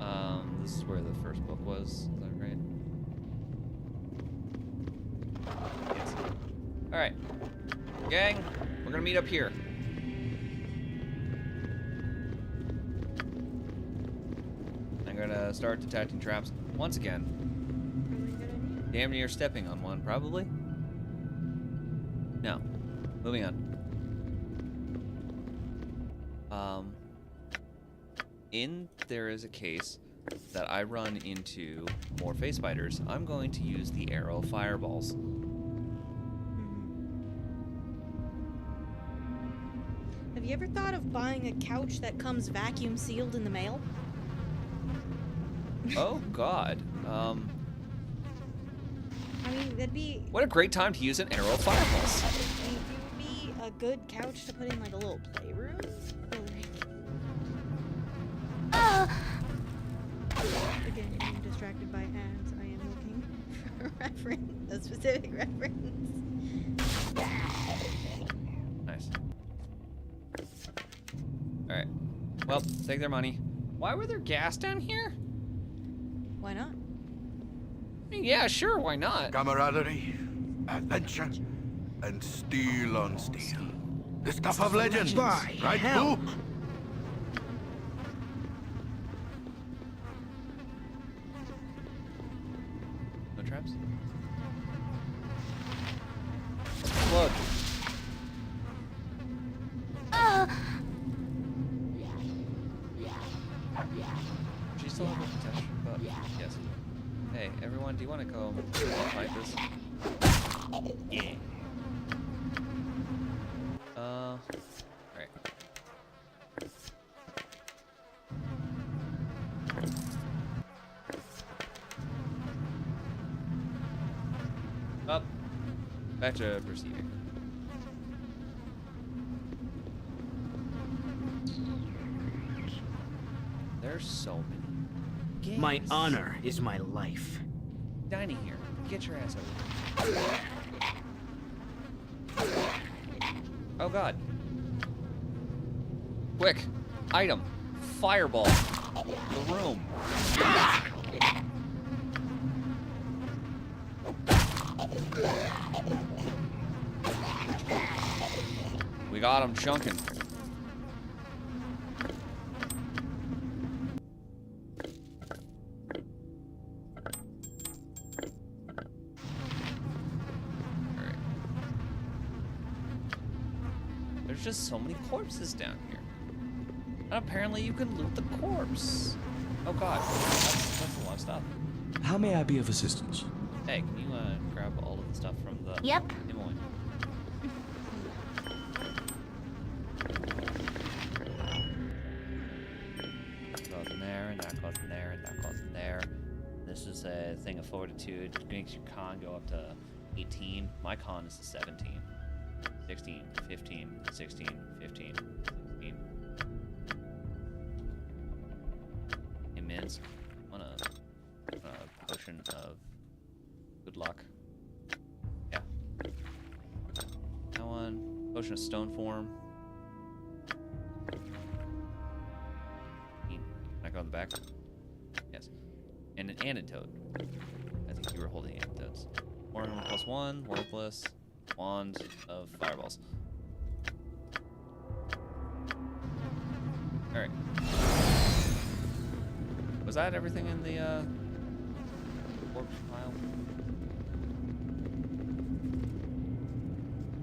No. This is where the first book was, is that right? Yes. Alright. Gang, we're gonna meet up here. I'm gonna start detecting traps once again. Damn near stepping on one, probably. No. Moving on. there is a case that I run into more face spiders, I'm going to use the arrow fireballs. Have you ever thought of buying a couch that comes vacuum sealed in the mail? Oh God. I mean, that'd be. What a great time to use an arrow fireballs. I mean, it would be a good couch to put in like a little playroom. Again, being distracted by ads, I am looking for a reference, a specific reference. Nice. Alright. Well, take their money. Why were there gas down here? Why not? I mean, yeah, sure, why not? Camaraderie, adventure, and steel on steel. The stuff of legend, right, Boo? No traps? Look. She's still have a potential. Yes. Hey, everyone, do you want to go fight this? Yeah. Alright. Up. Back to proceeding. There's so many games. My honor is my life. Dining here. Get your ass over here. Oh God. Quick. Item. Fireball. The room. We got him chunking. There's just so many corpses down here. And apparently you can loot the corpse. Oh God, that's a lot of stuff. How may I be of assistance? Hey, can you grab all of the stuff from the Yep. inventory? Goes in there, and that goes in there, and that goes in there. This is a thing of fortitude. It makes your con go up to 18. My con is a 17. 16, 15, 16, 15, 16. Immense. On a potion of good luck. Yeah. That one. Potion of stone form. Can I go in the back? Yes. And an antidote. I think you were holding antidotes. 4+1, worthless. Wand of fireballs. Alright. Was that everything in the corpse pile?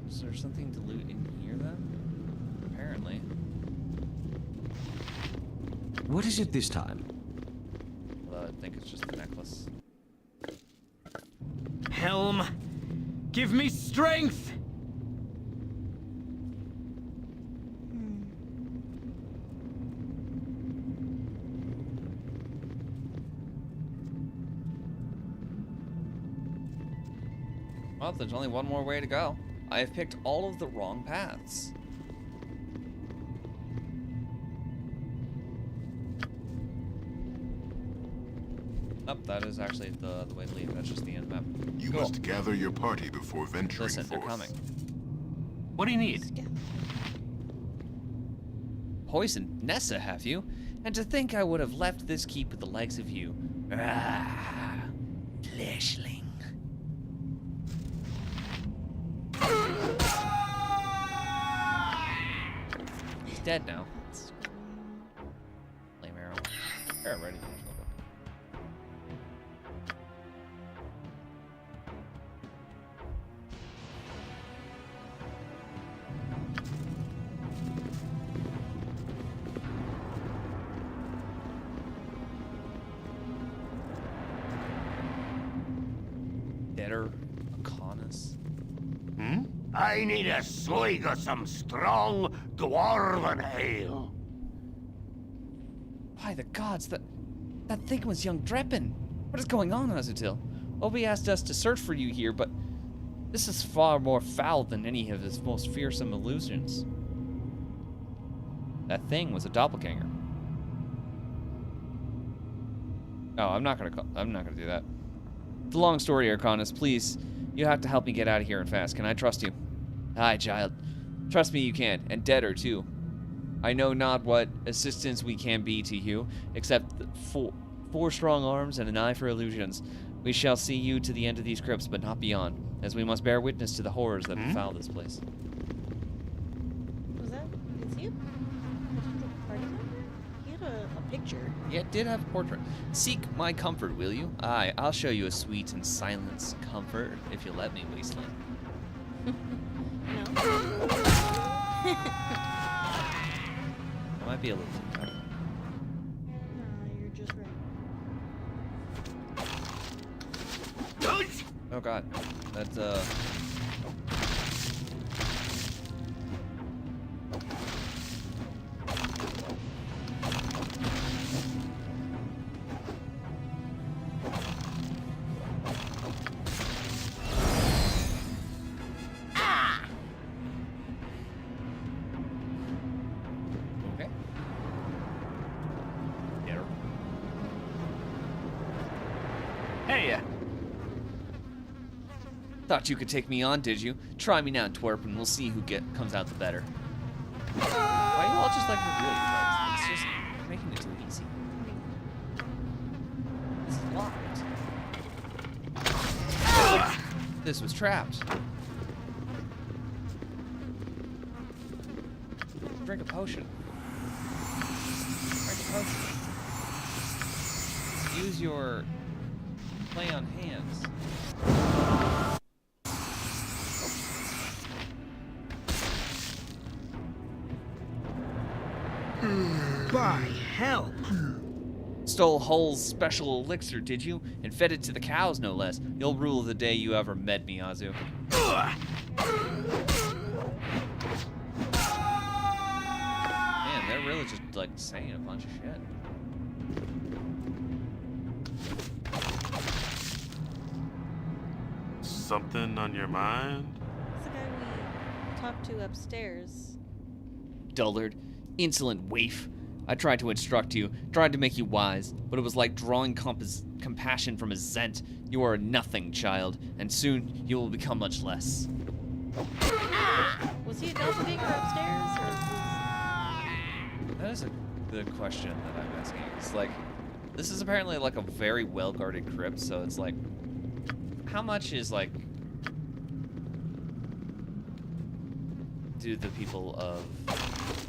Is there something to loot in here then? Apparently. What is it this time? Well, I think it's just the necklace. Helm, give me strength! Well, there's only one more way to go. I have picked all of the wrong paths. Nope, that is actually the way to leave. That's just the end map. You Cool. must gather your party before venturing Listen, they're forth. coming. What do you need? Poisoned Nessa, have you? And to think I would have left this keep with the likes of you. Ah, fleshling. He's dead now. Flame arrow. Arrow ready. Getter, Aconus. I need a swig of some strong dwarven ale. By the gods, that thing was young Dreppen. What is going on, Azutil? Obi asked us to search for you here, but this is far more foul than any of his most fearsome illusions. That thing was a doppelganger. Oh, I'm not gonna do that. It's a long story, Arcanus. Please, you have to help me get out of here and fast. Can I trust you? Aye, child. Trust me you can, and Debtor too. I know not what assistance we can be to you, except four strong arms and an eye for illusions. We shall see you to the end of these crypts, but not beyond, as we must bear witness to the horrors that befoul this place. Was that? Is he a party member? He had a picture. Yeah, it did have a portrait. Seek my comfort, will you? Aye, I'll show you a sweet and silent comfort, if you let me, Wasteland. No. That might be a little too tough. No, you're just right. Oh god. That's okay. Yeah. Hey, Thought you could take me on, did you? Try me now, twerp, and we'll see who comes out the better. Why you all just like reveal your cards? It's just making it too easy. This is locked. This was trapped. Drink a potion. Drink a potion. Use your play on hands. By hell! Stole Hull's special elixir, did you? And fed it to the cows, no less. You'll rule the day you ever met me, Azu. Man, they're really just, like, saying a bunch of shit. Something on your mind? That's the guy we talked to upstairs. Dullard. Insolent waif. I tried to instruct you, tried to make you wise, but it was like drawing compassion from a Zent. You are a nothing, child, and soon you will become much less. Was he a doppelganger upstairs, or That is a good question that I'm asking. It's like, this is apparently like a very well-guarded crypt, so it's like, how much is like, do the people of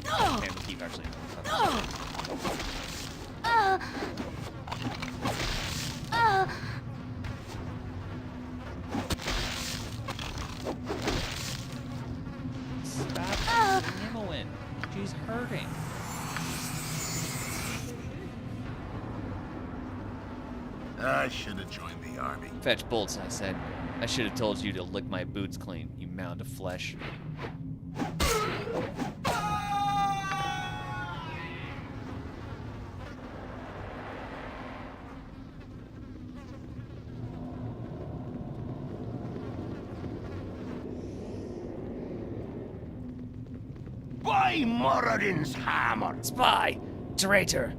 Candlekeep actually know? Stop Nimmoin. She's hurting. I should have joined the army. Fetch bolts, I said. I should have told you to lick my boots clean, you mound of flesh. By Moradin's hammer! Spy! Traitor!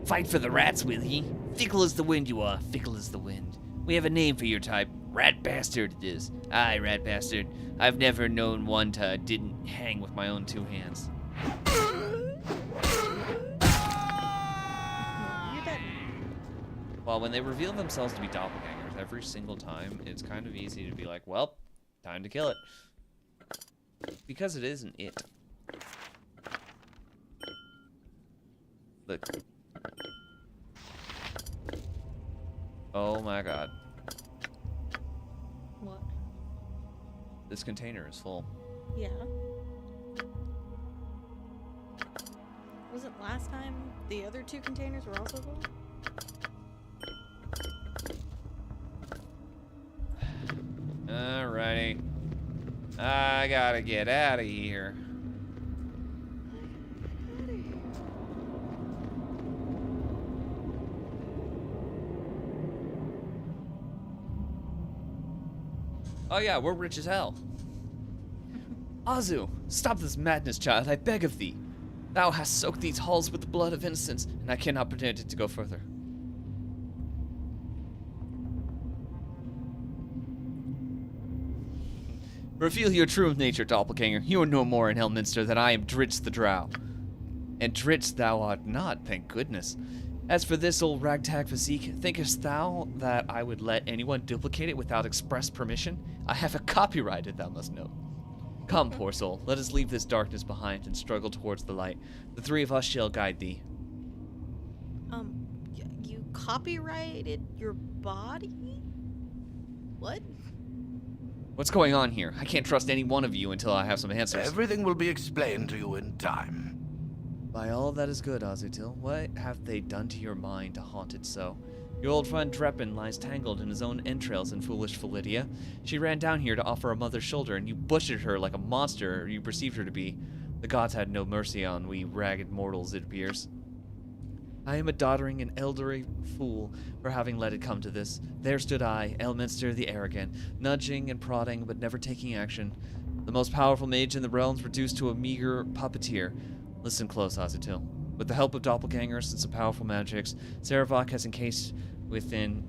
Fight for the rats, will ye? Fickle as the wind you are, fickle as the wind. We have a name for your type. Rat bastard it is. Aye, rat bastard. I've never known one to didn't hang with my own two hands. Well, when they reveal themselves to be doppelgangers every single time, it's kind of easy to be like, well, time to kill it. Because it isn't it. Look. Oh my god. what? This container is full. Yeah. Wasn't last time the other two containers were also full? I gotta get out of here. Oh yeah, we're rich as hell. Azu, stop this madness, child, I beg of thee. Thou hast soaked these halls with the blood of innocence, and I cannot permit it to go further. Reveal your true nature, doppelganger. You are no more in Elminster than I am Dritz the Drow. And Dritz thou art not, thank goodness. As for this old ragtag physique, thinkest thou that I would let anyone duplicate it without express permission? I have it copyrighted, thou must know. Come, poor soul, let us leave this darkness behind and struggle towards the light. The three of us shall guide thee. You copyrighted your body? What? What's going on here? I can't trust any one of you until I have some answers. Everything will be explained to you in time. By all that is good, Azutil, what have they done to your mind to haunt it so? Your old friend Dreppen lies tangled in his own entrails in foolish Philidia. She ran down here to offer a mother's shoulder, and you butchered her like a monster you perceived her to be. The gods had no mercy on we ragged mortals, it appears. I am a doddering and elderly fool for having let it come to this. There stood I, Elminster the arrogant, nudging and prodding but never taking action. The most powerful mage in the realms reduced to a meager puppeteer. Listen close, Azutil. With the help of doppelgangers and some powerful magics, Saravok has encased within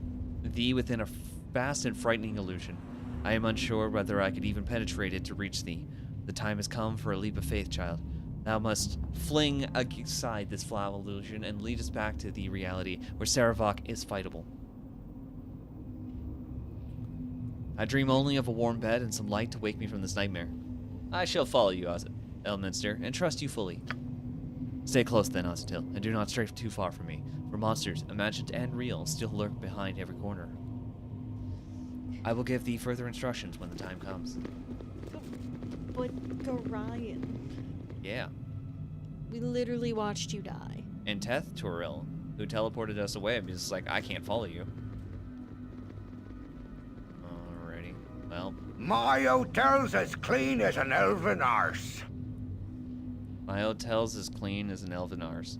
a vast and frightening illusion. I am unsure whether I could even penetrate it to reach thee. The time has come for a leap of faith, child. Thou must fling aside this foul illusion and lead us back to the reality where Saravok is fightable. I dream only of a warm bed and some light to wake me from this nightmare. I shall follow you, Elminster, and trust you fully. Stay close then, Azutil, and do not stray too far from me, for monsters, imagined and real, still lurk behind every corner. I will give thee further instructions when the time comes. But Gorion, Yeah. we literally watched you die. And Teth Turil, who teleported us away, because like, I can't follow you. Alrighty. Well. My hotel's as clean as an elven arse. My hotel's as clean as an elven arse.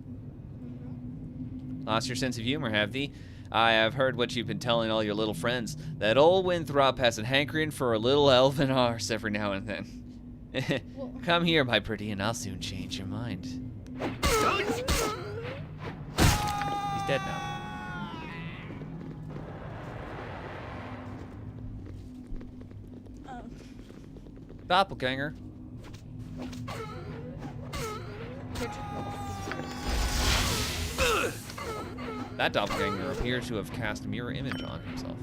Lost your sense of humor, have thee? I have heard what you've been telling all your little friends, that old Winthrop has a hankering for a little elven arse every now and then. Come here, my pretty, and I'll soon change your mind. He's dead now. Doppelganger. That doppelganger appears to have cast a mirror image on himself.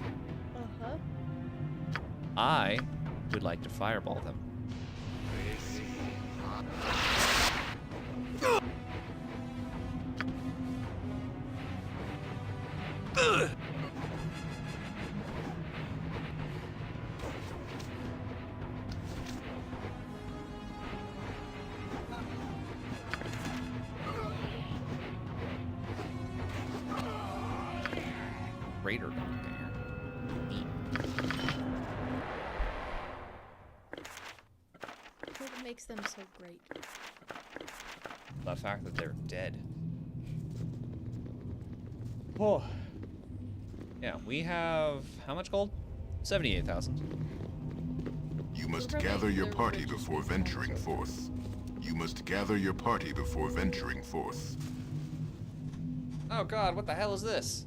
I would like to fireball them. Raider doppelganger. What makes them so great? The fact that they're dead. Oh. Yeah, we have how much gold? 78,000. You must gather your party before venturing forth. You must gather your party before venturing forth. Oh god, what the hell is this?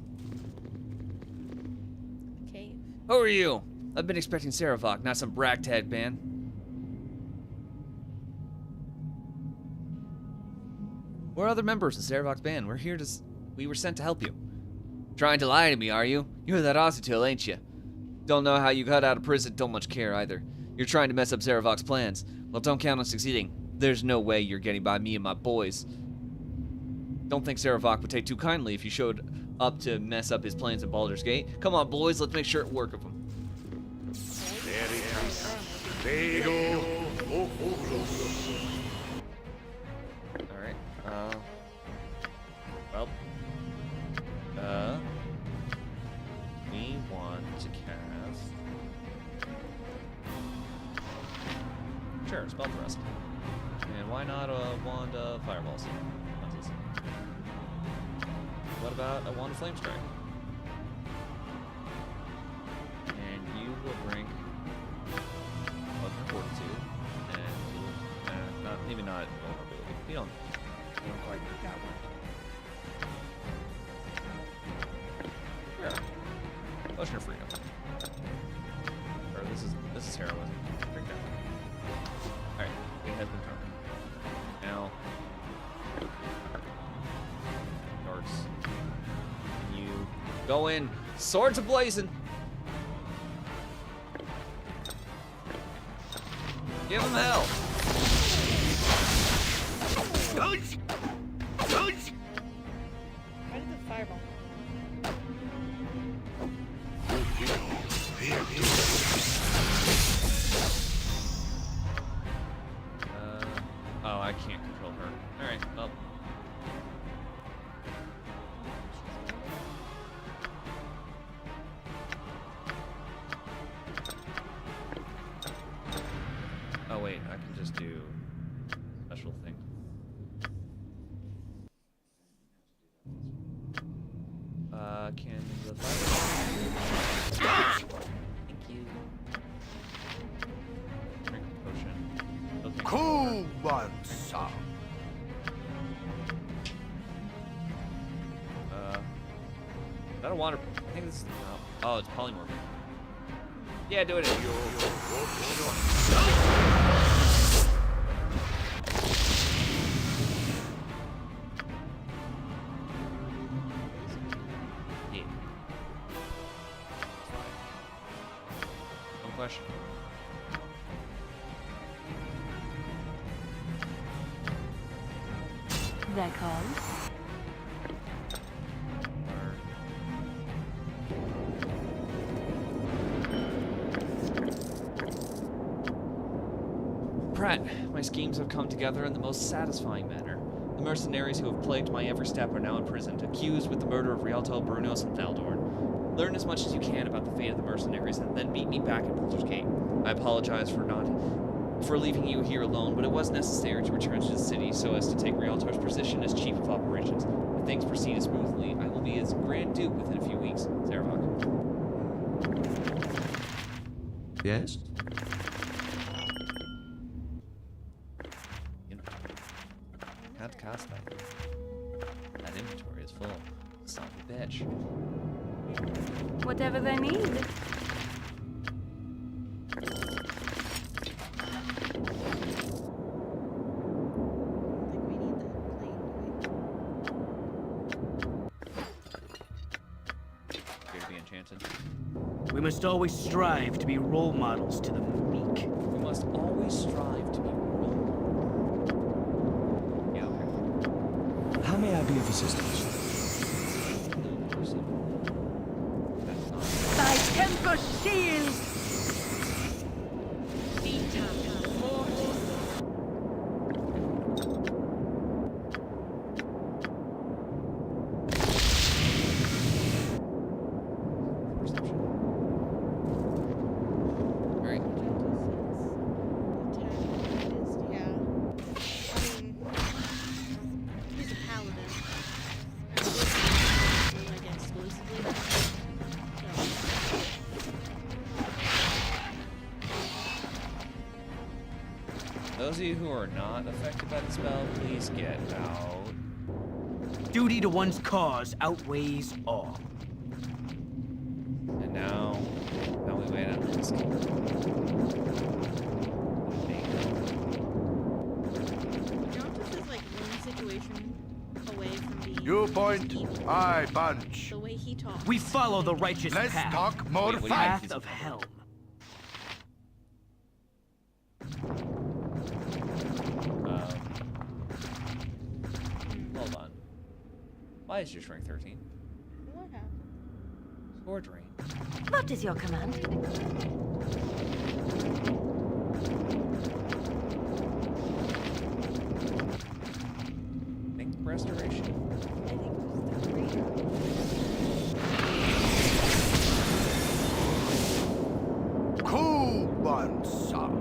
A cave. Who are you? I've been expecting Saravok, not some ragtag band. We're other members of Saravok's band. We were sent to help you. Trying to lie to me, are you? You're that Azutil, ain't you? Don't know how you got out of prison, don't much care either. You're trying to mess up Saravok's plans. Well, don't count on succeeding. There's no way you're getting by me and my boys. Don't think Saravok would take too kindly if you showed up to mess up his plans at Baldur's Gate. Come on, boys, let's make sure it works with him. Alright, well, we want to cast Sure, spell thrust. And why not a wand of fireballs? What about a wand of flame strike? And you will drink fortitude and maybe not vulnerability. You don't quite need that one. Sure. Potion of freedom. Or this is heroism. Drink that one. Alright, it has been thrown. Now darts. You go in, swords ablazing. Give him hell. How did the fireball? Oh, I can't control her. Alright, well. Oh wait, I can just do special thing. Can the fire? Thank you. Drink a potion. Okay. Cool one, son. Is that a water? I think this is. Oh, it's polymorph. Yeah, do it. Yeah. No question. That calls. Pratt, my schemes have come together in the most satisfying manner. The mercenaries who have plagued my every step are now imprisoned, accused with the murder of Rieltar, Brunos, and Baldur. Learn as much as you can about the fate of the mercenaries, and then meet me back at Baldur's Gate. I apologize for leaving you here alone, but it was necessary to return to the city so as to take Rieltar's position as Chief of Operations. If things proceed smoothly, I will be his Grand Duke within a few weeks. Zarevok. Yes? Can't cast that. That inventory is full. Son of a bitch. Whatever they need. Here to be enchanted. We must always strive to be role models to the meek. We must always strive to be role. Yeah, okay. How may I be of assistance? Thy temper shield! Those of you who are not affected by the spell, please get out. Duty to one's cause outweighs all. And now we wait on this. Jontas is like one situation away from being. You point, I punch. The way he talks. We follow the righteous Let's path. talk more Wait, fight. Path of Helm. Hold on. Why is your strength 13? What happened? Sword drain. What is your command? Think restoration. I think it was the greater. Cool one, son.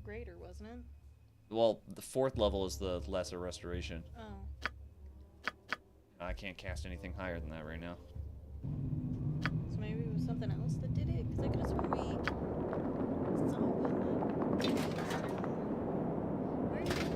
greater, wasn't it? Well, the 4th level is the lesser restoration. Oh. I can't cast anything higher than that right now. So maybe it was something else that did it? Because I could have sworn we saw one. Where did it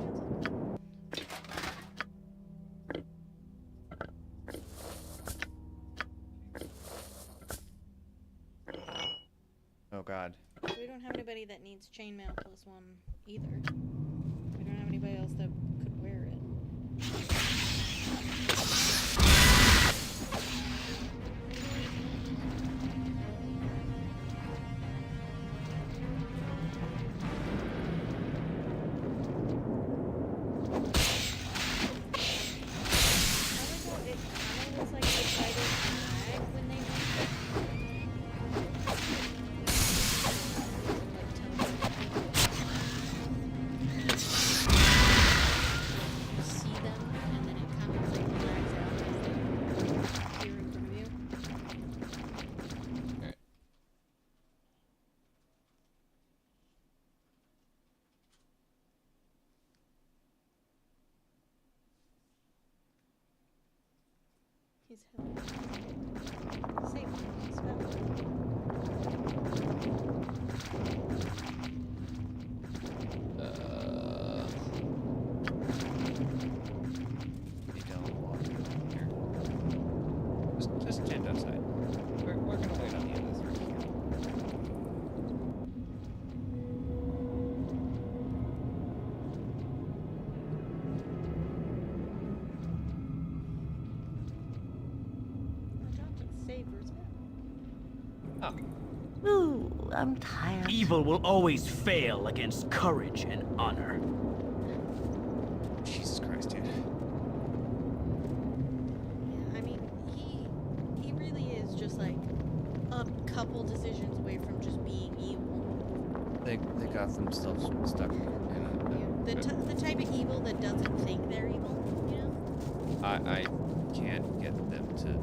Oh god. We don't have anybody that needs chainmail +1 either. We don't have anybody else that could wear it. He's held. Save spell. You don't walk here. Just stand outside. We're gonna wait on the other 3 here. Ooh, I'm tired. Evil will always fail against courage and honor. Jesus Christ, dude. Yeah, I mean, he really is just like a couple decisions away from just being evil. They got themselves stuck in The type of evil that doesn't think they're evil, you know? I can't get them to.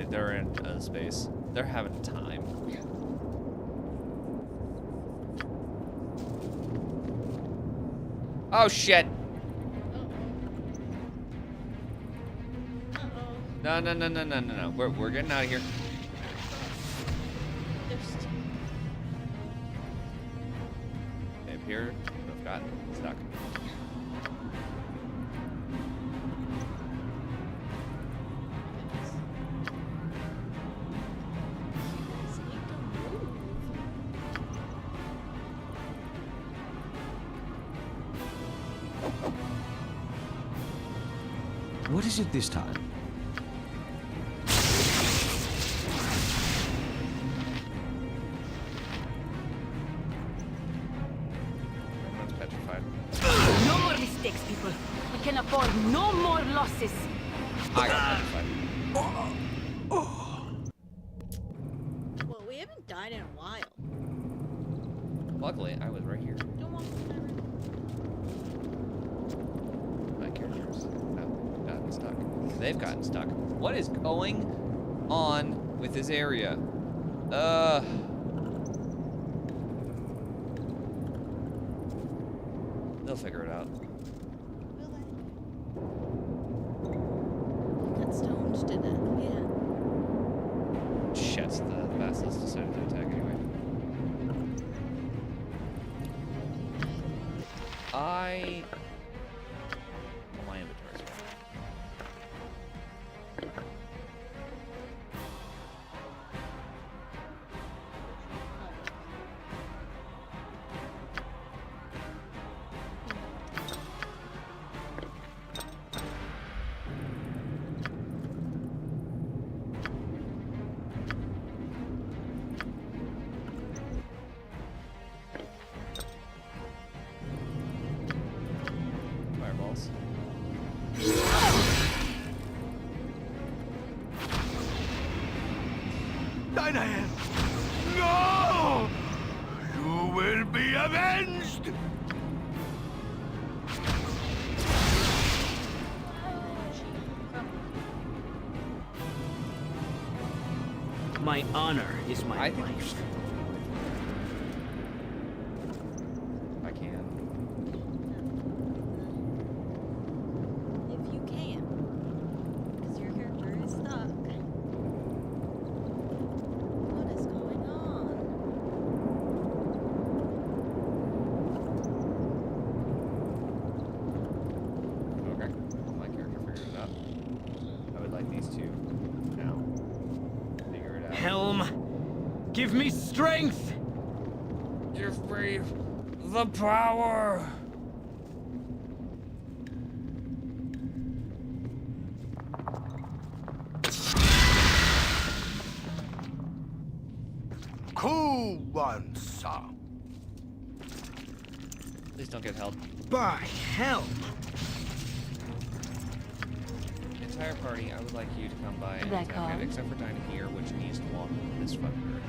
They're in space. They're having time. Oh shit! No. We're getting out of here. Okay, up here, we've gotten stuck. What is it this time? Everyone's petrified. No more mistakes, people. We can afford no more losses. I got petrified. Well, we haven't died in a while. Luckily, I was right here. Don't walk in my room. My characters have gotten stuck. They've gotten stuck. What is going on with this area? They'll figure it out. Will they? Got stoned to death, yeah. Shit, the basilisk decided to attack anyway. Oh, my inventory's full. Fireballs. Diane! No! You will be avenged! My honor is my I think life. I can't realm. Give me strength. Give me the power. Cool one, sir. Please don't get held. By hell. Entire party, I would like you to come by and That attack it, calm? except for Dinah here, which needs to walk this fucking road.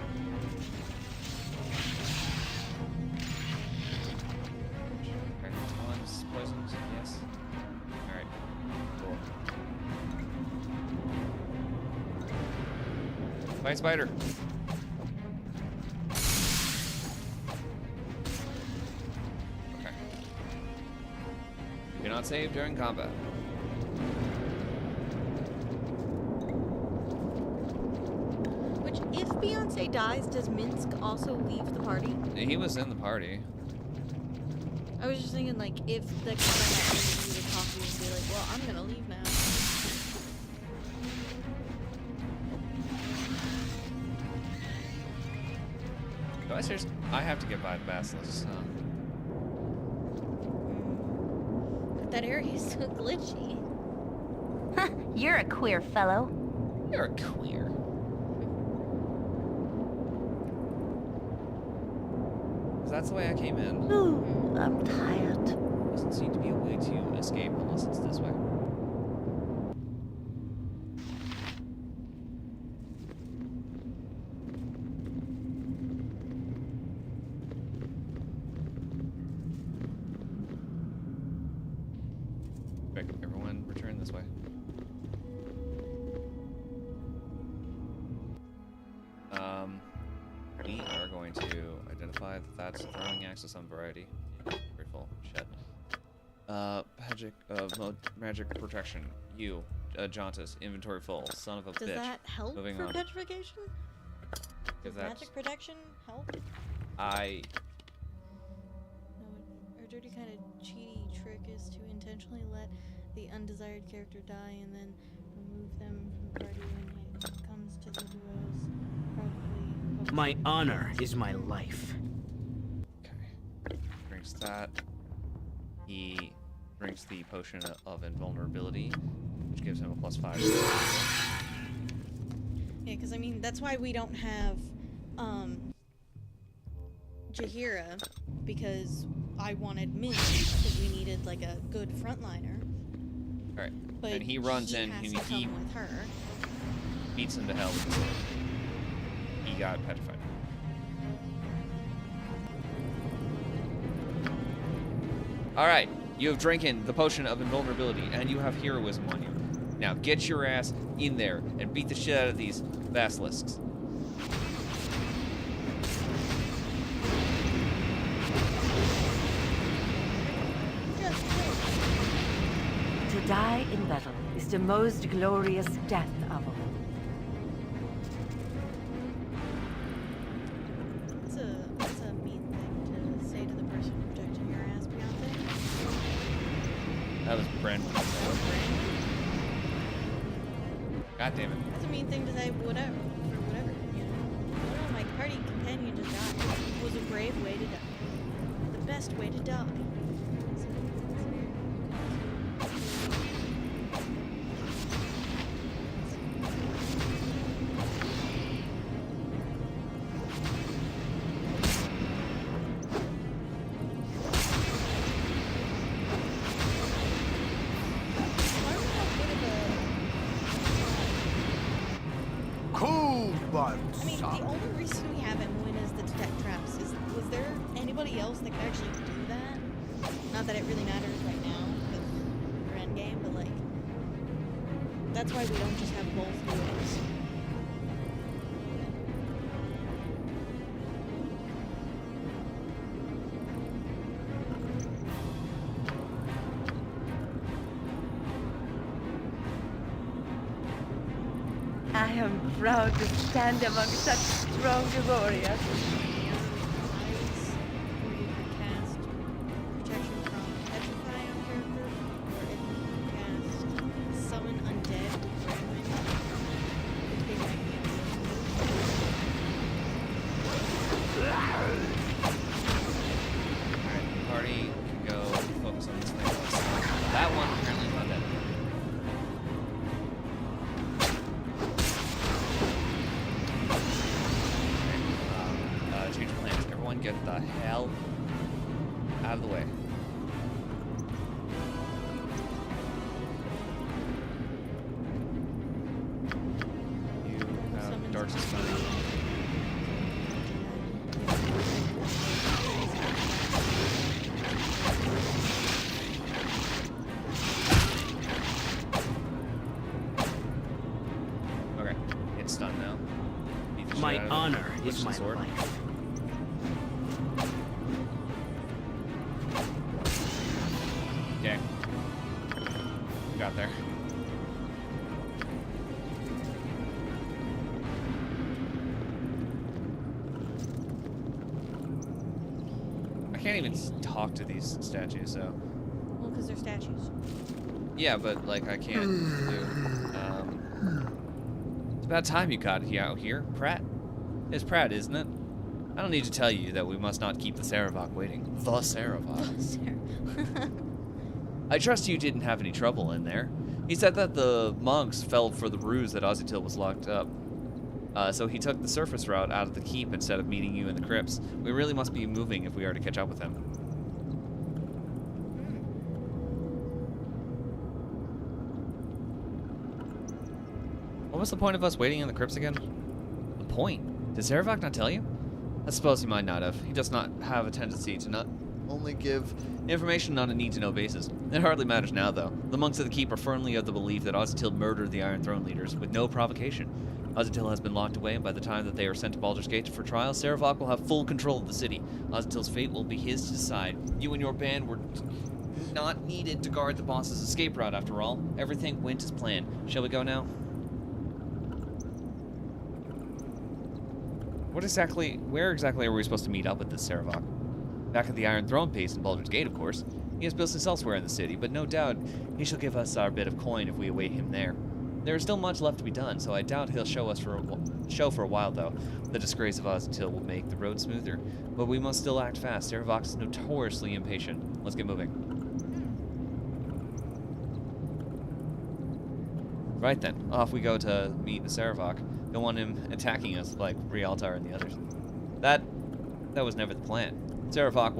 Alright, Tom's poisoned, yes. Alright, cool. Fight spider. Okay. Do not save during combat. Which, if Beyonce dies, does Minsk also leave the party? He was in the party. I was just thinking, like, if the combat ended, you would talk to you and be like, well, I'm gonna leave now. Do I seriously? I have to get by the basilisks, huh? That area is so glitchy. Huh, you're a queer fellow. You're a queer. That's the way I came in. Ooh, I'm tired. Doesn't seem to be a way to escape unless it's this way. Quick, everyone return this way. We are going to identify that that's a throwing axe of some variety. Very full. Shit. Magic protection. You, Jauntus, inventory full. Son of a bitch. Does that help Moving for on. petrification? Does magic protection help? No, Our dirty kind of cheaty trick is to intentionally let the undesired character die and then remove them from the party when it comes to the duos. Probably. My honor is my life. Okay. Drinks that. He drinks the potion of invulnerability, which gives him a +5. Yeah, because I mean, that's why we don't have Jaheira, because I wanted Min, because we needed like a good frontliner. Alright. But And he runs in has and to he come with her. beats him to hell with his sword. He got petrified. Alright, you have drinking the potion of invulnerability, and you have heroism on you. Now get your ass in there and beat the shit out of these basilisks. To die in battle is the most glorious death of all. That's a mean thing to say to the person projecting your ass, Beyonce. That was Brandon. God damn it. That's a mean thing to say, whatever, for whatever, you know. Oh, my party companion just died. It was a brave way to die. The best way to die. I mean, the only reason we haven't win is the detect traps. Was there anybody else that could actually do that? Not that it really matters right now, because we're endgame, but like, that's why we don't just have both duos. I am proud to stand among such strong warriors. Cast protection from petrify on character, or if you cast summon undead with Gremlin, which they might be able to do. get the hell out of the way. You have dark suspension. Okay, it's done now. My honor is my sword. life. Okay. Got there. I can't even talk to these statues, so. Well, because they're statues. Yeah, but like I can't do. It's about time you got it out here, Pratt. It's Pratt, isn't it? I don't need to tell you that we must not keep the Saravak waiting. The Saravak. I trust you didn't have any trouble in there. He said that the monks fell for the ruse that Ozytil was locked up. So he took the surface route out of the keep instead of meeting you in the crypts. We really must be moving if we are to catch up with him. What was the point of us waiting in the crypts again? The point? Did Saravak not tell you? I suppose he might not have. He does not have a tendency to not only give information on a need-to-know basis. It hardly matters now, though. The monks of the keep are firmly of the belief that Ozytil murdered the Iron Throne leaders with no provocation. Ozytil has been locked away, and by the time that they are sent to Baldur's Gate for trial, Saravak will have full control of the city. Ozytil's fate will be his to decide. You and your band were not needed to guard the boss's escape route, after all. Everything went as planned. Shall we go now? Where exactly are we supposed to meet up with this Saravak? Back at the Iron Throne base in Baldur's Gate, of course. He has business elsewhere in the city, but no doubt he shall give us our bit of coin if we await him there. There is still much left to be done, so I doubt he'll show for a while, though. The disgrace of Ozytil will make the road smoother, but we must still act fast. Saravak is notoriously impatient. Let's get moving. Right then, off we go to meet the Saravak. Don't want him attacking us like Rieltar and the others. That was never the plan. Saravak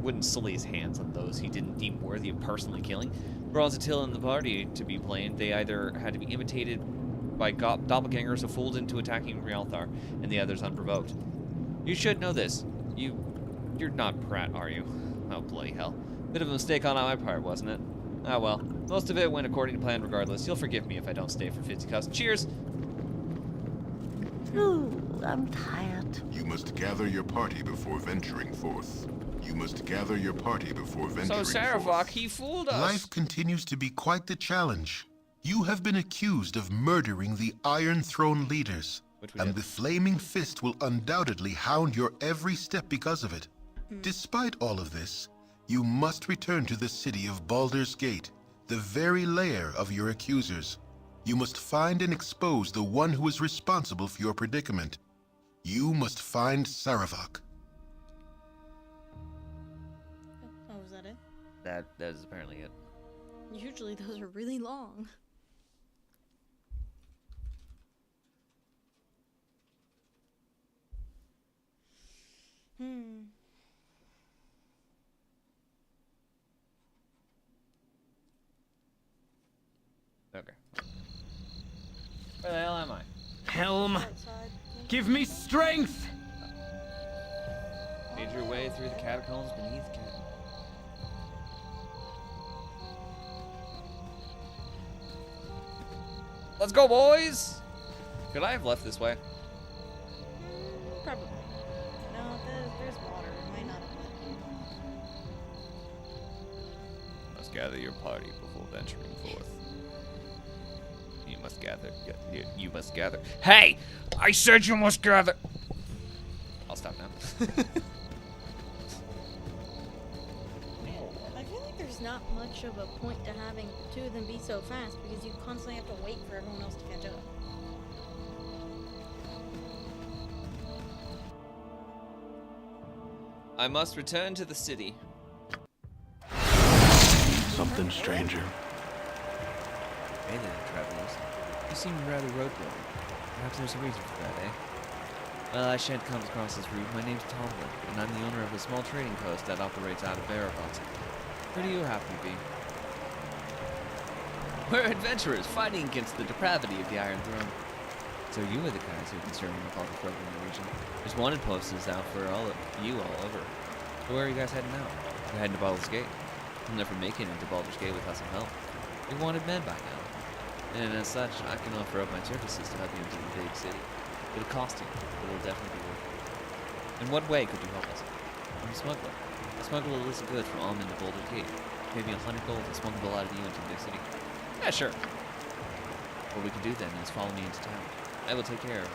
wouldn't sully his hands on those he didn't deem worthy of personally killing. For Ozytil and the party to be plain, they either had to be imitated by doppelgangers who fooled into attacking Rieltar and the others unprovoked. You should know this. You're not Pratt, are you? Oh, bloody hell. Bit of a mistake on my part, wasn't it? Ah well, most of it went according to plan regardless. You'll forgive me if I don't stay for fisticuffs. Cheers! Ooh, I'm tired. You must gather your party before venturing forth. You must gather your party before venturing So Saravak, forth. he fooled us. Life continues to be quite the challenge. You have been accused of murdering the Iron Throne leaders, and the Flaming Fist will undoubtedly hound your every step because of it. Despite all of this, you must return to the city of Baldur's Gate, the very lair of your accusers. You must find and expose the one who is responsible for your predicament. You must find Saravak. Oh, was that it? That is apparently it. Usually those are really long. Okay. Where the hell am I? Helm, give me strength! Made your way through the catacombs beneath Canton. Let's go, boys! Could I have left this way? Probably. No, there's water. It might not have been. Must gather your party before venturing forth. You must gather. You must gather. Hey! I said you must gather! I'll stop now. I feel like there's not much of a point to having two of them be so fast because you constantly have to wait for everyone else to catch up. I must return to the city. Something stranger. Hey there, travelers. You seem rather road-worn. Perhaps there's a reason for that, eh? Well, I shan't come across as rude. My name's Tomlin, and I'm the owner of a small trading post that operates out of Barabot. Where do you happen to be? We're adventurers fighting against the depravity of the Iron Throne. So you are the guys who are concerned with all the trouble in the region. There's wanted posters out for all over. So where are you guys heading out? We're heading to Baldur's Gate. You'll never make it into Baldur's Gate without some help. You're wanted men by now. And as such, I can offer up my services to help you into the big city. It'll cost you, but it'll definitely be worth it. In what way could you help us? I'm a smuggler. I smuggle illicit goods from Almond to Baldur's Gate. Pay me 100 gold to smuggle a lot of you into the big city. Yeah, sure. What we can do then is follow me into town. I will take care of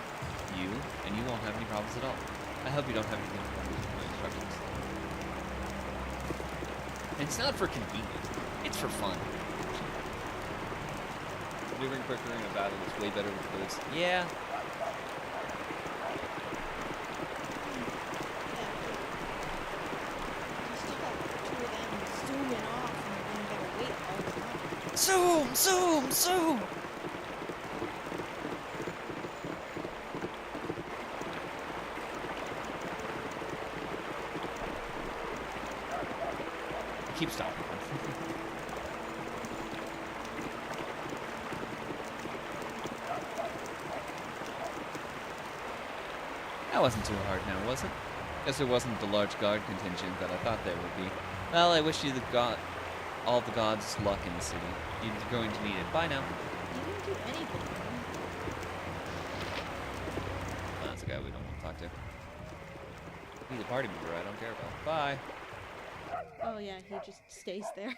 you, and you won't have any problems at all. I hope you don't have anything to do with my instructions. It's not for convenience. It's for fun. Maneuvering quicker in a battle is way better with bullets. Yeah. Zoom! Zoom! Zoom! Keep stopping. That wasn't too hard now, was it? Guess it wasn't the large guard contingent that I thought there would be. Well, I wish you all the gods luck in the city. You're going to need it. Bye now. You didn't do anything. Oh, that's a guy we don't want to talk to. He's a party member I don't care about. Bye. Oh yeah, he just stays there.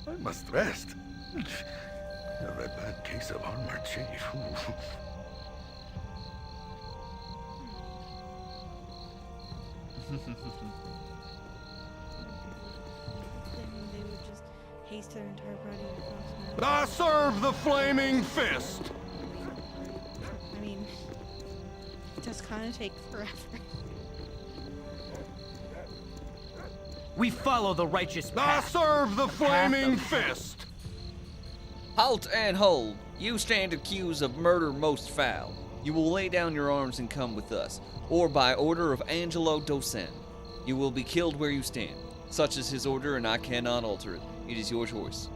I must rest. Have a bad case of armor, chief. They would just haste their entire party across I serve the flaming fist! I mean, it does kind of take forever. We follow the righteous path. I serve the flaming fist! Halt and hold. You stand accused of murder most foul. You will lay down your arms and come with us, or by order of Angelo Docen. You will be killed where you stand. Such is his order, and I cannot alter it. It is your choice.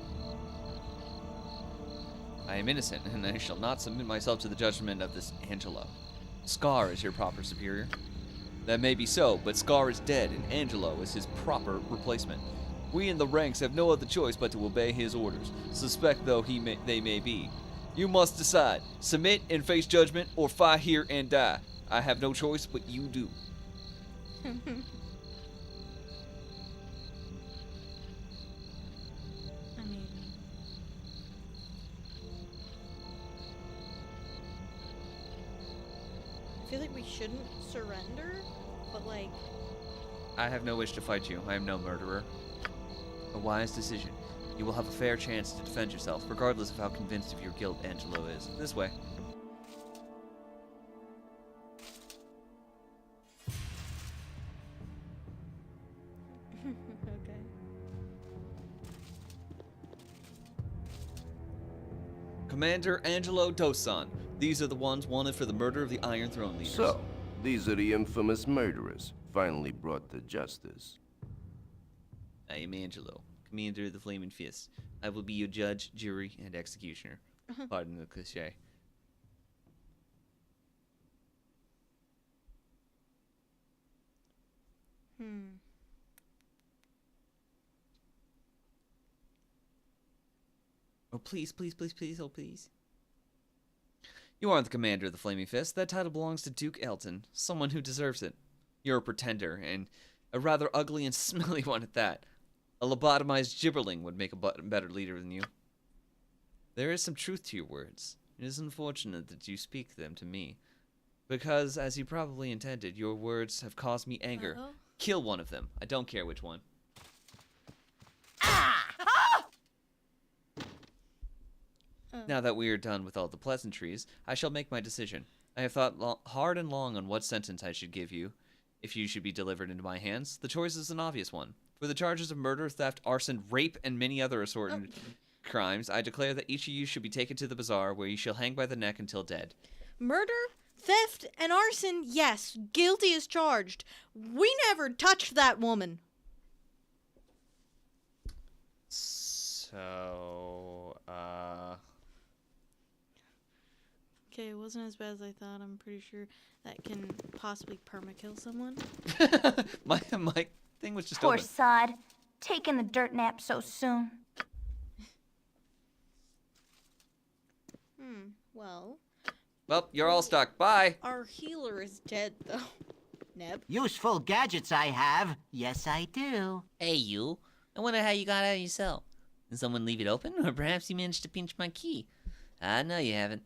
I am innocent, and I shall not submit myself to the judgment of this Angelo. Scar is your proper superior. That may be so, but Scar is dead, and Angelo is his proper replacement. We in the ranks have no other choice but to obey his orders, suspect though they may be. You must decide, submit and face judgment, or fight here and die. I have no choice, but you do. I mean, I feel like we shouldn't surrender, but like... I have no wish to fight you. I am no murderer. A wise decision. You will have a fair chance to defend yourself, regardless of how convinced of your guilt Angelo is. This way. Okay. Commander Angelo Dosan. These are the ones wanted for the murder of the Iron Throne leaders. So, these are the infamous murderers, finally brought to justice. I am Angelo, Commander of the Flaming Fist. I will be your judge, jury, and executioner. Pardon the cliché. Oh, please, please, please, please, oh, please. You aren't the commander of the Flaming Fist. That title belongs to Duke Elton, someone who deserves it. You're a pretender, and a rather ugly and smelly one at that. A lobotomized gibberling would make a better leader than you. There is some truth to your words. It is unfortunate that you speak them to me. Because, as you probably intended, your words have caused me anger. Kill one of them. I don't care which one. Now that we are done with all the pleasantries, I shall make my decision. I have thought hard and long on what sentence I should give you. If you should be delivered into my hands, the choice is an obvious one. For the charges of murder, theft, arson, rape, and many other assorted crimes, I declare that each of you should be taken to the bazaar, where you shall hang by the neck until dead. Murder, theft, and arson, yes, guilty as charged. We never touched that woman. So, Okay, it wasn't as bad as I thought. I'm pretty sure that can possibly perma-kill someone. my thing was just Poor open. sod. Taking the dirt nap so soon. Well, you're all stuck. Bye. our healer is dead, though. Neb? Useful gadgets I have. Yes, I do. Hey, you. I wonder how you got out yourself. Did someone leave it open? Or perhaps you managed to pinch my key? No, you haven't.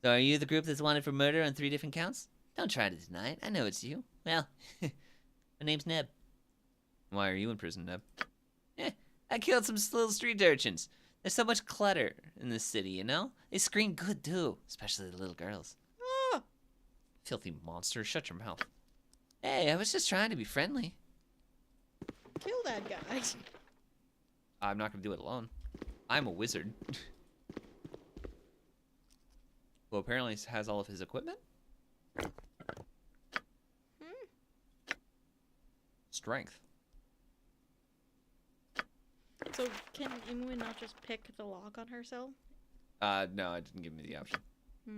So are you the group that's wanted for murder on 3 different counts? Don't try to deny it. I know it's you. Well, my name's Neb. Why are you in prison, Neb? I killed some little street urchins. There's so much clutter in this city, you know? They scream good, too. Especially the little girls. Filthy monster. Shut your mouth. Hey, I was just trying to be friendly. Kill that guy. I'm not going to do it alone. I'm a wizard. Who apparently has all of his equipment? Strength. So can Imoen not just pick the lock on herself? No, it didn't give me the option.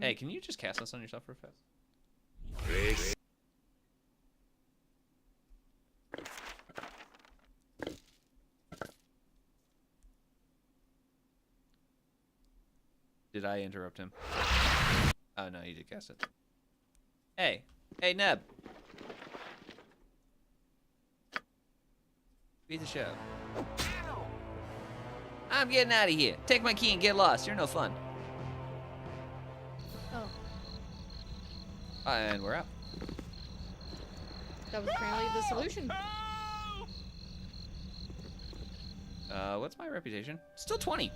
Hey, can you just cast this on yourself real fast? Did I interrupt him? Oh, no, you did cast it. Hey, Neb. Be the show. I'm getting out of here. Take my key and get lost. You're no fun. Oh, And we're out. that was apparently the solution. What's my reputation? Still 20.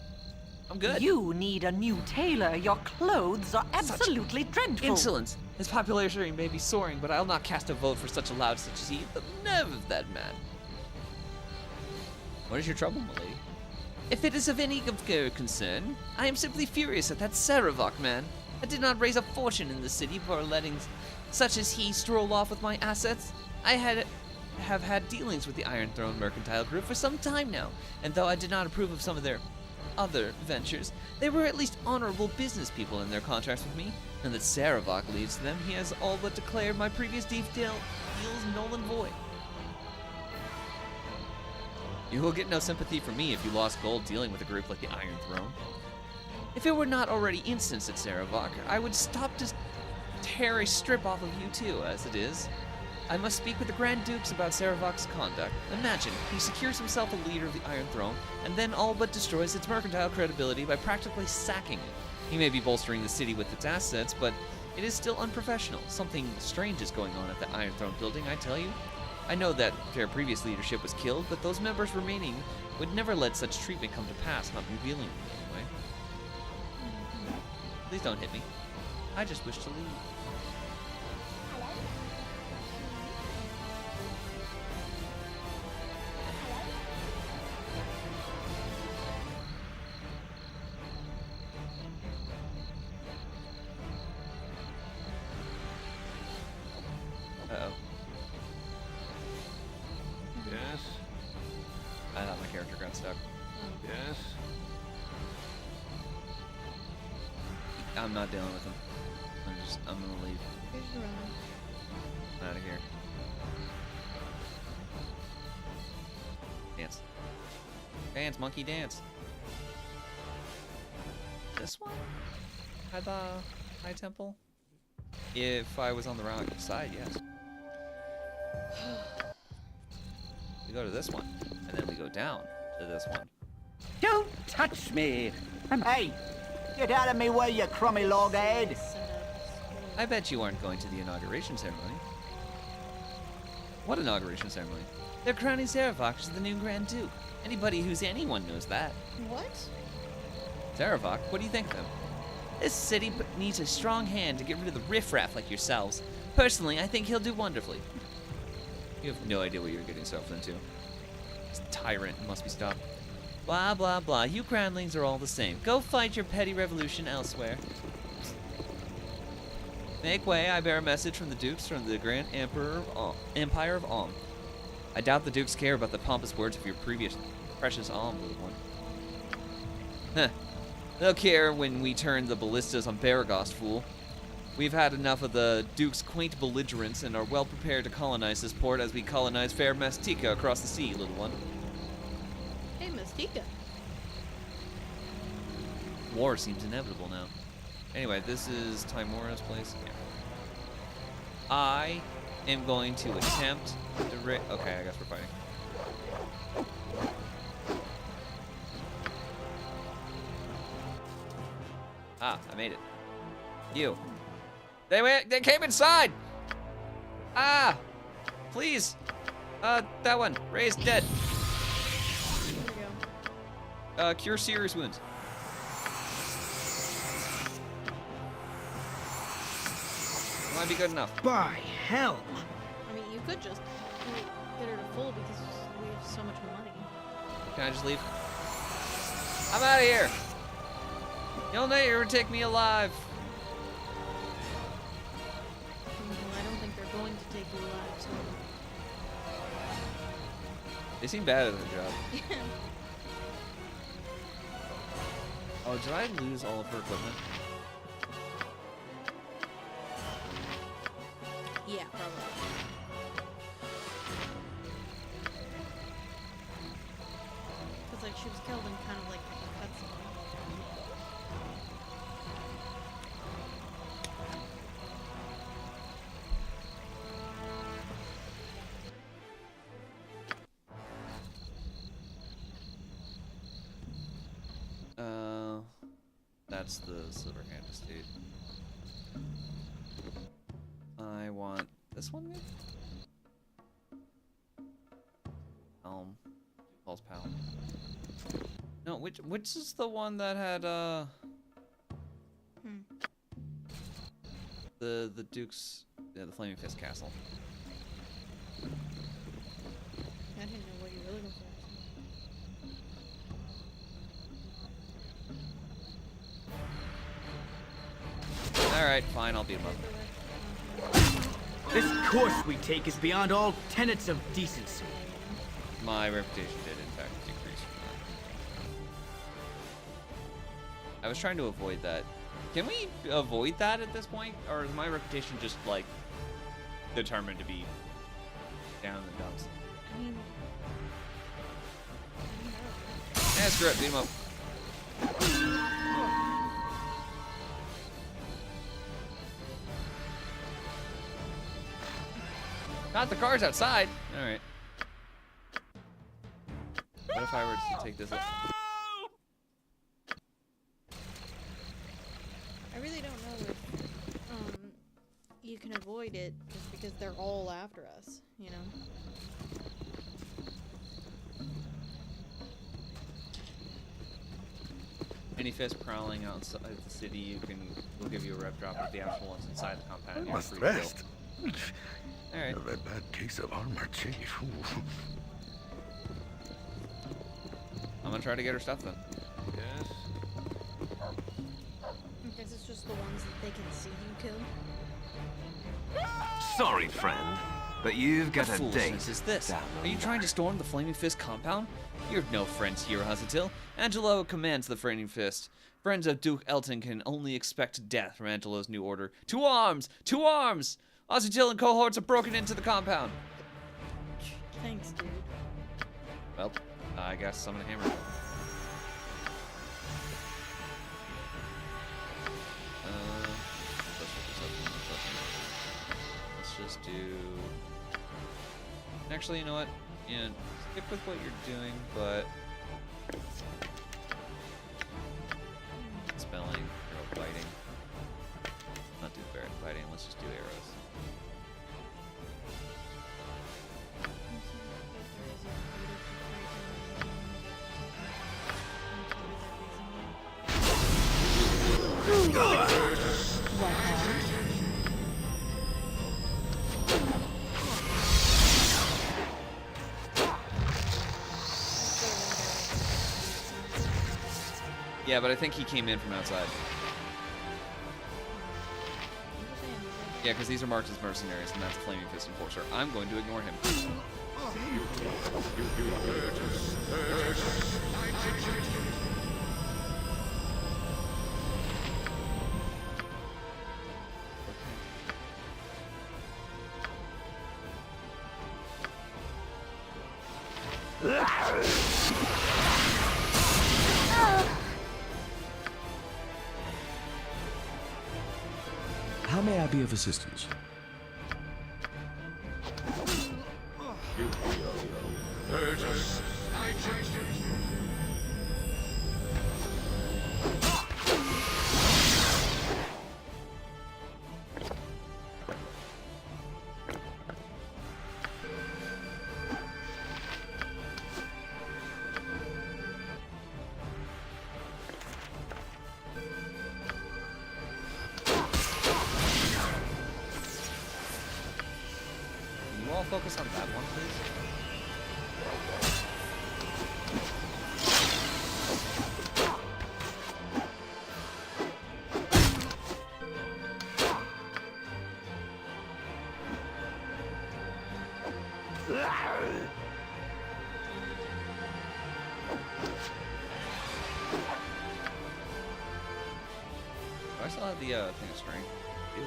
I'm good. You need a new tailor. Your clothes are absolutely dreadful. Insolence. His popularity may be soaring, but I'll not cast a vote for such a loud such as he. The nerve of that man. What is your trouble, my lady? If it is of any concern, I am simply furious at that Saravok man. I did not raise a fortune in the city for letting such as he stroll off with my assets. I have had dealings with the Iron Throne Mercantile Group for some time now, and though I did not approve of some of their other ventures, they were at least honorable business people in their contracts with me, and that Saravok leads to them, he has all but declared my previous deals null and void. You will get no sympathy from me if you lost gold dealing with a group like the Iron Throne. If it were not already incensed at Saravok, I would stop to tear a strip off of you too, as it is. I must speak with the Grand Dukes about Saravok's conduct. Imagine, he secures himself a leader of the Iron Throne, and then all but destroys its mercantile credibility by practically sacking it. He may be bolstering the city with its assets, but it is still unprofessional. Something strange is going on at the Iron Throne building, I tell you. I know that their previous leadership was killed, but those members remaining would never let such treatment come to pass, not revealing me anyway. Please don't hit me. I just wish to leave. Uh-oh. Yes? I thought my character got stuck. Yes? I'm not dealing with him. I'm gonna leave. Here's the run. I'm out of here. Dance. Dance, monkey, dance. This one? At the High Temple? If I was on the wrong side, yes. We go to this one, and then we go down to this one. Don't touch me! Hey! Get out of me way, you crummy loghead! I bet you aren't going to the inauguration ceremony. What inauguration ceremony? They're crowning Saravok as the new Grand Duke. Anybody who's anyone knows that. What? Saravok, what do you think of him? This city needs a strong hand to get rid of the riffraff like yourselves. Personally, I think he'll do wonderfully. You have no idea what you're getting yourself into. This tyrant must be stopped. Blah, blah, blah. You groundlings are all the same. Go fight your petty revolution elsewhere. Make way. I bear a message from the Dukes from the Grand Emperor of Empire of Alm. I doubt the Dukes care about the pompous words of your previous precious Alm, little one. Huh. They'll care when we turn the ballistas on Baragost, fool. We've had enough of the Duke's quaint belligerence and are well prepared to colonize this port as we colonize fair Mestika across the sea, little one. Hey, Mestika. War seems inevitable now. Anyway, this is Timora's place. Yeah. I am going to attempt to okay, I guess we're fighting. Ah, I made it. You. They came inside! Ah! Please! That one. Ray's dead. There we go. Cure serious wounds. Might be good enough. By hell! I mean, you could just get her to full because we have so much money. Can I just leave? I'm out of here! You'll never take me alive. Well, I don't think they're going to take you alive, so... They seem bad at their job. Yeah. Oh, did I lose all of her equipment? Yeah, probably. Because, like, she was killed in kind of like a cutscene. That's the Silver Hand Estate. I want this one, maybe? Paul's Pal. No, which is the one that had the Duke's, yeah, the Flaming Fist Castle. I didn't know what you were looking for. Alright, fine, I'll beat him up. This course we take is beyond all tenets of decency. My reputation did, in fact, decrease from that. I was trying to avoid that. Can we avoid that at this point? Or is my reputation just, like, determined to be down in the dumps? I mean... Yeah, screw it, beat him up. Not the cars outside. All right. What if I were to take this up? I really don't know if you can avoid it just because they're all after us, you know? Any fish prowling outside the city, we'll give you a rep drop of the actual ones inside the compound. I must rest. All right. A bad case of armor, chief. I'm gonna try to get her stuff then. Yes. I guess it's just the ones that they can see you kill. Sorry, friend, but you've got What a foolishness date. is this? down Are you trying to storm the Flaming Fist compound? You have no friends here, Husatil. Angelo commands the Flaming Fist. Friends of Duke Elton can only expect death from Angelo's new order. To arms! To arms! Husatil and cohorts have broken into the compound. Thanks, dude. Well, I guess I'm gonna hammer it. Let's just do... Actually, you know what? Yeah, stick with what you're doing, but... Spelling, arrow fighting. Not do barret fighting, let's just do arrows. Yeah, but I think he came in from outside. Yeah, because these are marked as mercenaries, and that's Flaming Fist Enforcer. I'm going to ignore him. How may I be of assistance? Focus on that one, please. I still have the thing of strength. Ew.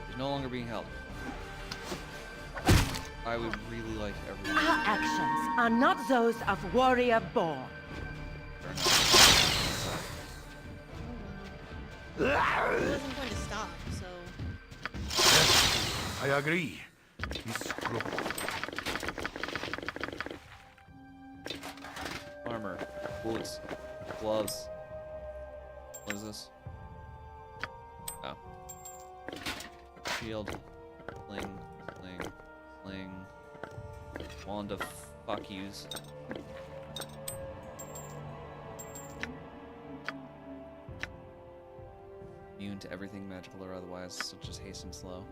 He's no longer being held. I would really like everyone. Our actions are not those of warrior born. He wasn't going to stop, so. Yes, I agree. He's Armor, boots, gloves. What is this? Oh. Shield, sling, sling, sling. Wand of fuck yous. Immune to everything magical or otherwise, such as haste and slow.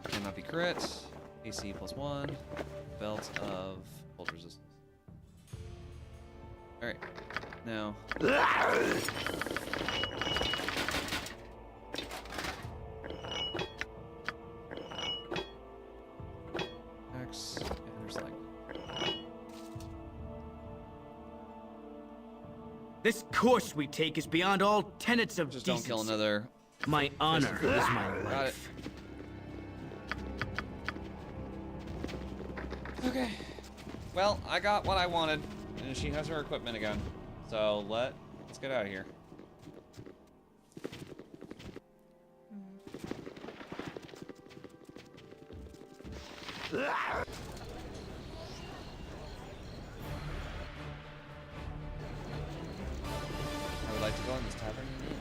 Cannot be crit. AC +1. Belt of cold resistance. Alright. Now. X. And there's like. This course we take is beyond all tenets of Just decency. don't kill another. My honor is my Got it. life. Okay. Well, I got what I wanted, and she has her equipment again. So let's get out of here. I would like to go in this tavern and inn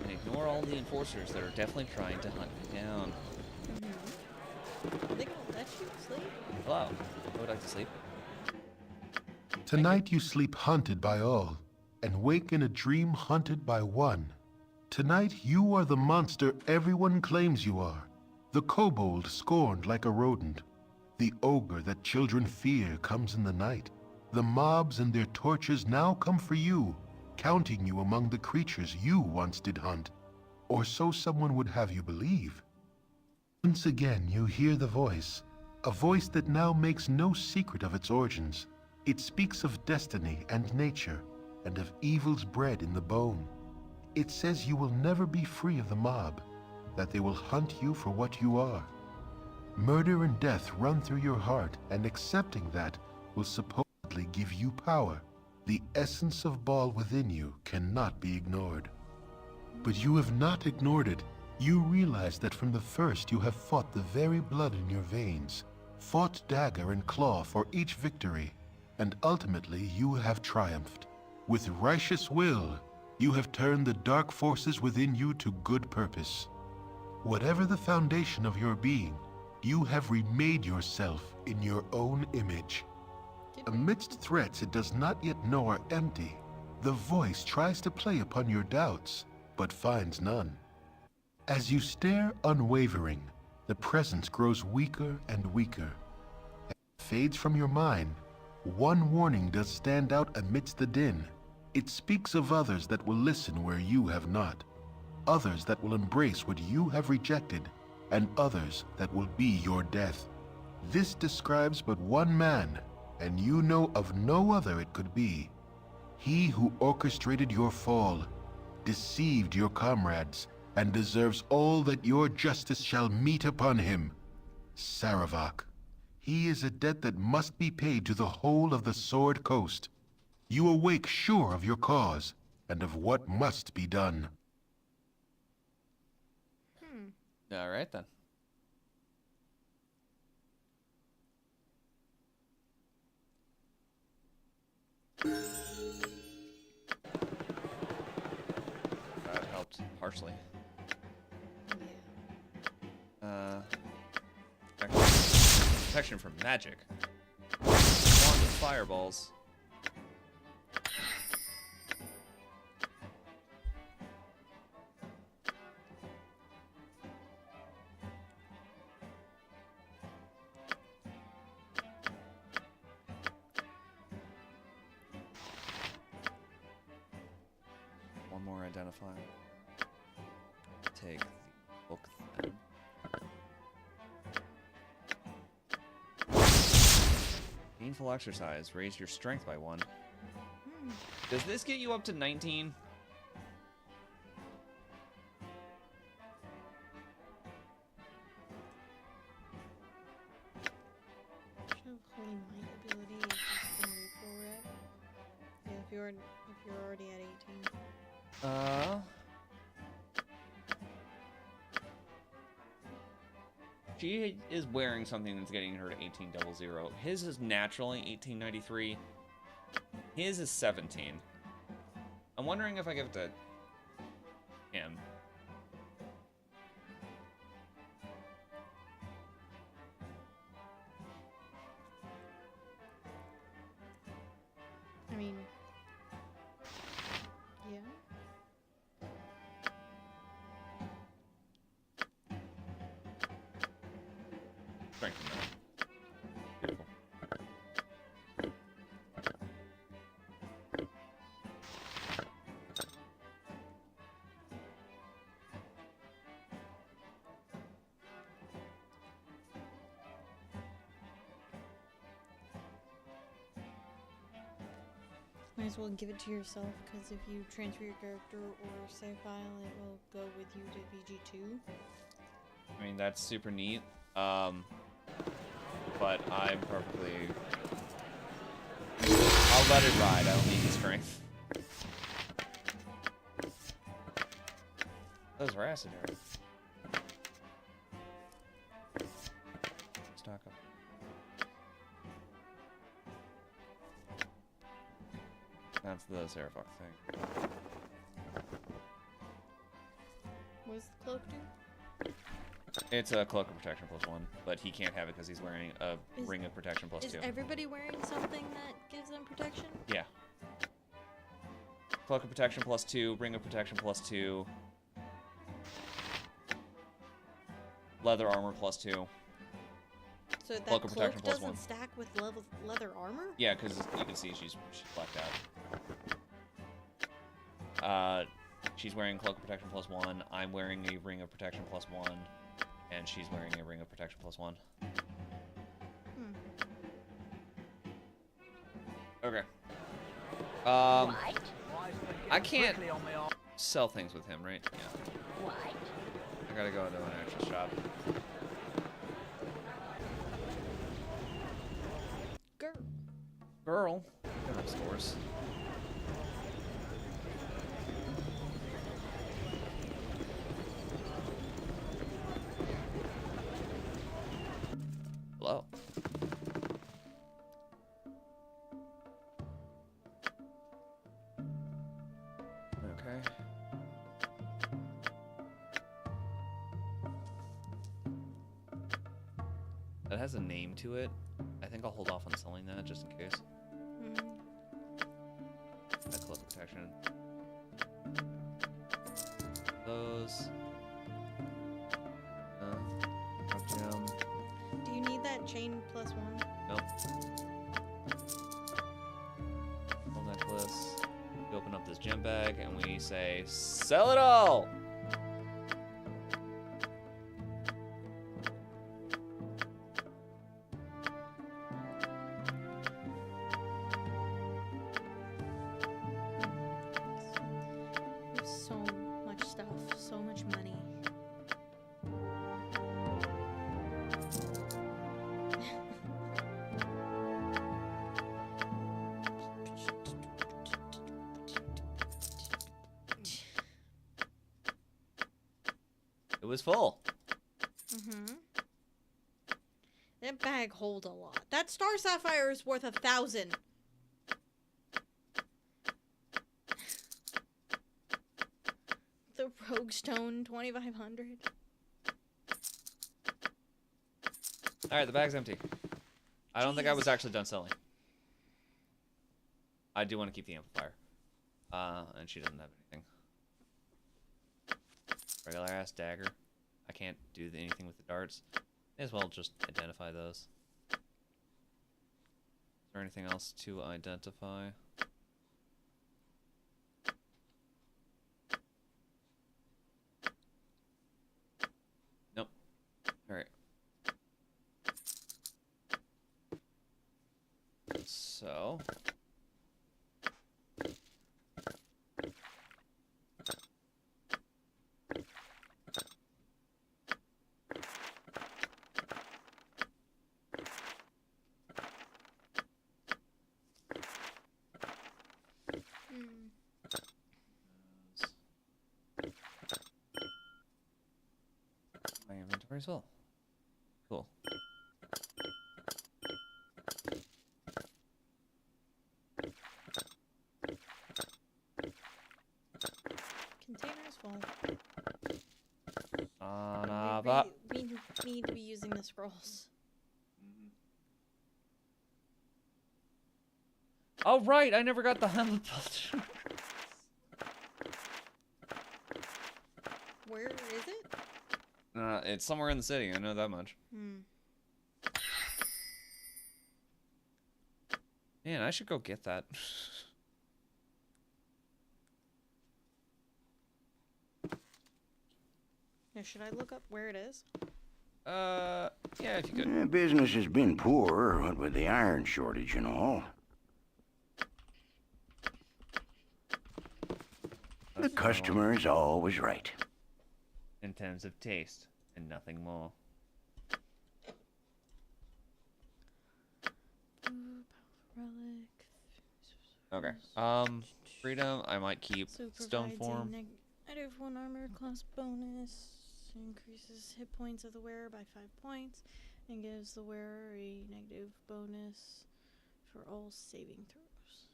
and ignore all the enforcers that are definitely trying to hunt me down. Are they gonna let you sleep? Hello. I would like to sleep. Tonight you sleep hunted by all, and wake in a dream hunted by one. Tonight you are the monster everyone claims you are, the kobold scorned like a rodent. The ogre that children fear comes in the night. The mobs and their torches now come for you, counting you among the creatures you once did hunt. Or so someone would have you believe. Once again you hear the voice, a voice that now makes no secret of its origins. It speaks of destiny and nature, and of evils bred in the bone. It says you will never be free of the mob, that they will hunt you for what you are. Murder and death run through your heart, and accepting that will supposedly give you power. The essence of Baal within you cannot be ignored. But you have not ignored it. You realize that from the first you have fought the very blood in your veins, fought dagger and claw for each victory, and ultimately you have triumphed. With righteous will, you have turned the dark forces within you to good purpose. Whatever the foundation of your being, you have remade yourself in your own image. Amidst threats it does not yet know are empty, the voice tries to play upon your doubts, but finds none. As you stare unwavering, the presence grows weaker and weaker. As it fades from your mind, one warning does stand out amidst the din. It speaks of others that will listen where you have not, others that will embrace what you have rejected, and others that will be your death. This describes but one man, and you know of no other it could be. He who orchestrated your fall, deceived your comrades, and deserves all that your justice shall meet upon him. Sarevok. He is a debt that must be paid to the whole of the Sword Coast. You awake sure of your cause, and of what must be done. All right, then. That helped partially. Protection from magic. Wand of fireballs. One more identifier. Take the book then. Painful exercise. Raise your strength by 1. Does this get you up to 19? Show Holy Might ability if it's in neutral rep. Yeah, if you're already at 18. She is wearing something that's getting her to 1800. His is naturally 1893. His is 17. I'm wondering if I give it to him. I mean, yeah. Strengthen that. Beautiful. Might as well give it to yourself, because if you transfer your character or save file, it will go with you to VG2. I mean, that's super neat. But I'm perfectly... I'll let it ride. I don't need the strength. Those are acid arrows. Stock up. That's the Sarevok thing. What does the cloak do? It's a cloak of protection +1, but he can't have it because he's wearing a ring of protection +2. Is everybody wearing something that gives them protection? Yeah. Cloak of protection +2, ring of protection +2, leather armor +2. So that cloak of protection doesn't +1. stack with leather armor? Yeah, because you can see she's blacked out. She's wearing cloak of protection +1. I'm wearing a ring of protection +1. And she's wearing a ring of protection +1. Okay. I can't sell things with him, right? Yeah. I gotta go into an actual shop. Girl. Stores. Hello. Okay. That has a name to it. I think I'll hold off on selling that just in case. That cloak protection. Those. Rock gem. Do you need that chain +1? Nope. Full necklace. We open up this gem bag and we say, sell it all! So much stuff, so much money. It was full. That bag holds a lot. That star sapphire is worth 1,000. The rogue stone, 2,500. Alright, the bag's empty. I don't think I was actually done selling. I do want to keep the amplifier. And she doesn't have anything. Regular ass dagger. I can't do anything with the darts. May as well just identify those. Is there anything else to identify? Nope. Alright. So... my inventory's full. Cool. Container's full. We need to be using the scrolls. Oh, right! I never got the helmet belt. Where is it? It's somewhere in the city, I know that much. Man, I should go get that. Now, should I look up where it is? Yeah, if you could. Business has been poor, what with the iron shortage and all. The customer is always right. In terms of taste, and nothing more. Okay. Freedom, I might keep. So Stone form. -1 armor class bonus. Increases hit points of the wearer by 5 points. And gives the wearer a negative bonus for all saving throws.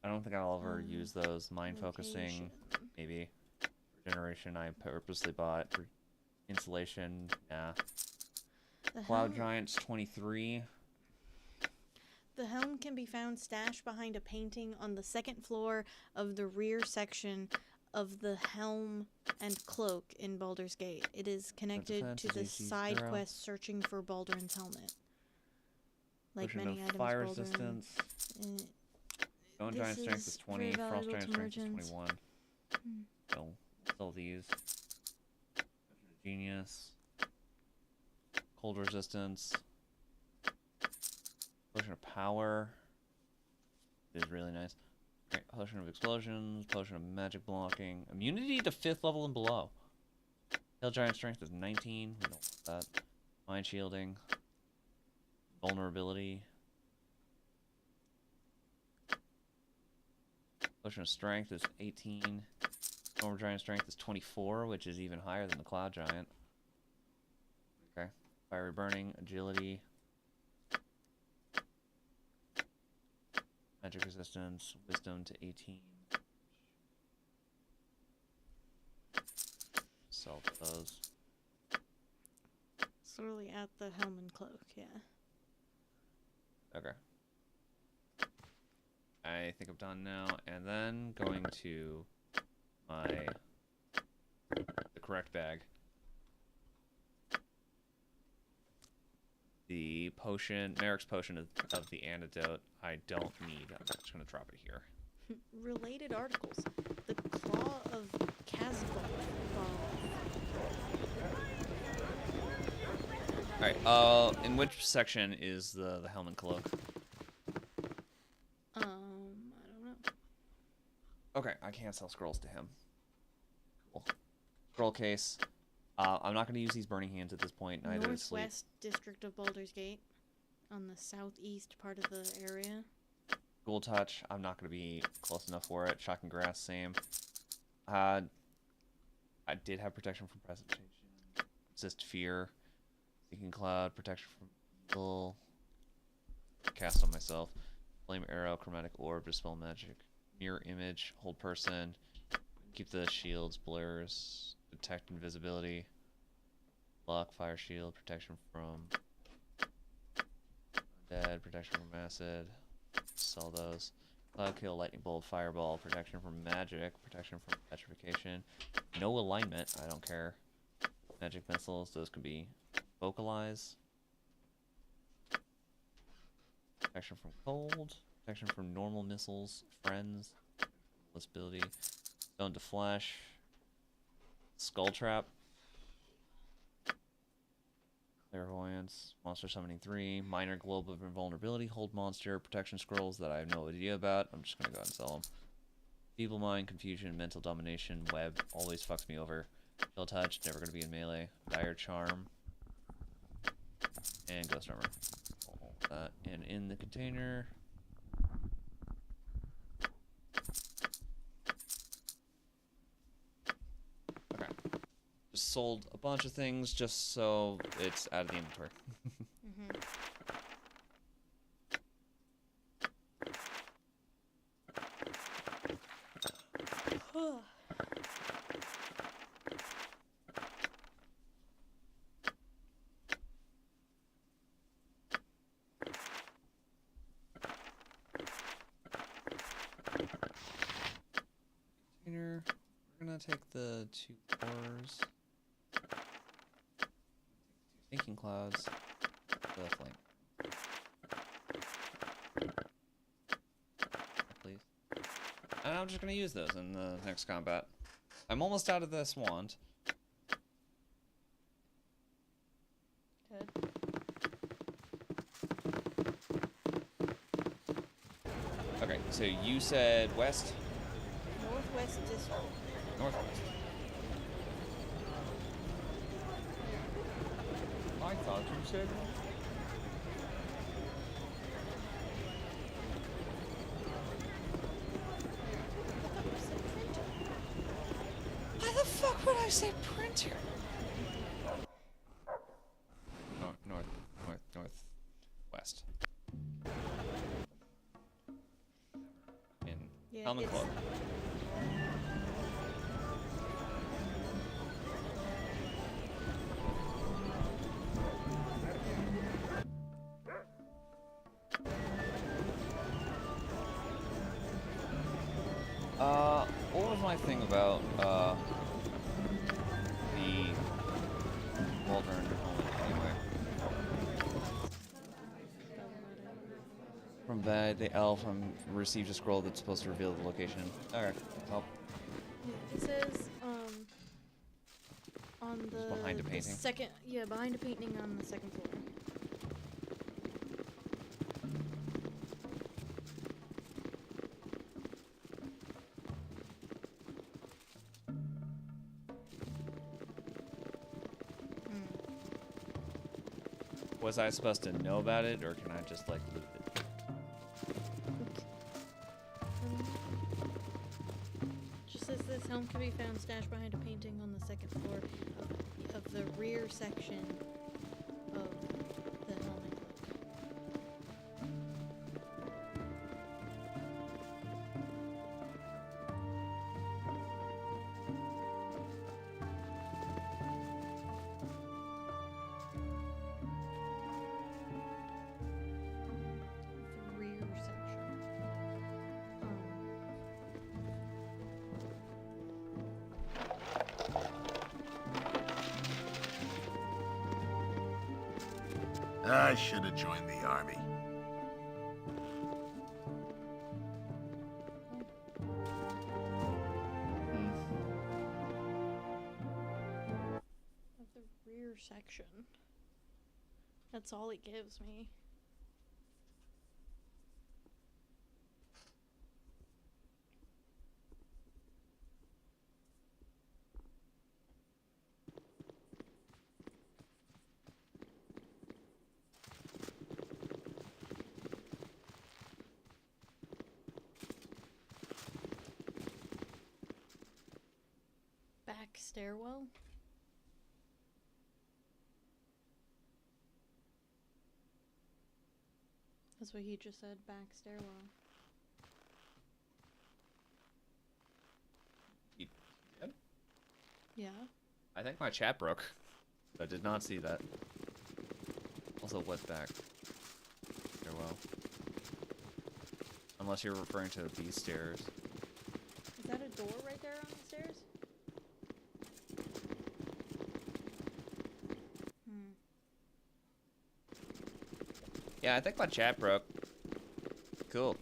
I don't think I'll ever use those. Mind focusing, maybe. Regeneration, I purposely bought. Insulation, yeah. Cloud Giants, 23. The helm can be found stashed behind a painting on the second floor of the rear section of the helm and cloak in Baldur's Gate. It is connected to the side quest searching for Baldur's helmet. Like many items, fire Baldur. resistance. Stone Giant Strength is 20. Frost Giant Strength is 21. So, sell these. Genius. Cold resistance. Potion of power is really nice. Right, potion of explosions, potion of magic blocking, immunity to 5th level and below. Hill Giant Strength is 19. We don't want that. Mind shielding, vulnerability. Potion of Strength is 18. Storm Giant Strength is 24, which is even higher than the Cloud Giant. Okay. fiery burning, agility, magic resistance, wisdom to 18. Sell those. Slowly at the helm and cloak, yeah. Okay. I think I'm done now, and then going to the correct bag. The potion, Merrick's potion of the antidote, I don't need. I'm just gonna drop it here. Related articles. The Claw of Casbah. Alright, in which section is the helmet cloak? I don't know. Okay, I can't sell scrolls to him. Cool. Scroll case. I'm not going to use these burning hands at this point. Neither is sleep. Northwest district of Baldur's Gate, on the southeast part of the area. Ghoul touch. I'm not going to be close enough for it. Shocking grass. Same. I did have protection from presentation. Resist fear. Seeking cloud. Protection from evil. Cast on myself. Flame arrow. Chromatic orb. Dispel magic. Mirror image. Hold person. Keep the shields. Blurs. Detect invisibility. Lock. Fire shield. Protection from dead. Protection from acid. Sell those. Cloud kill. Lightning bolt. Fireball. Protection from magic. Protection from petrification. No alignment. I don't care. Magic missiles. Those can be vocalize. Protection from cold. Protection from normal missiles. Friends. Invisibility. Stone to flash. Skull trap. Clairvoyance. Monster summoning 3. Minor globe of invulnerability. Hold monster. Protection scrolls that I have no idea about. I'm just gonna go ahead and sell them. Feeble mind. Confusion. Mental domination. Web. Always fucks me over. Chill touch. Never gonna be in melee. Dire charm. And ghost armor. All that. And in the container. Okay. Just sold a bunch of things just so it's out of the inventory. Container. We're gonna take the 2 ores. Thinking clouds. The flame. Please. And I'm just gonna use those in the next combat. I'm almost out of this wand. Good. Okay, so you said west? Northwest district. Northwest. I thought you said Why the fuck would I say printer? Northwest. In Yeah, Helmet Club. What was my thing about, the Baldur helmet anyway? From bed, the elf received a scroll that's supposed to reveal the location. Okay, well. It says, on the behind a painting? second, yeah, behind a painting on the second floor. Was I supposed to know about it, or can I just, like, loot it? Just says this helm can be found stashed behind a painting on the second floor of the rear section of I should have joined the army. Of the rear section. That's all it gives me. Back stairwell? That's what he just said, back stairwell. He did? Yeah. I think my chat broke. I did not see that. Also, what's back? Stairwell. Unless you're referring to these stairs. Is that a door right there on the stairs? Yeah, I think my chat broke. Cool.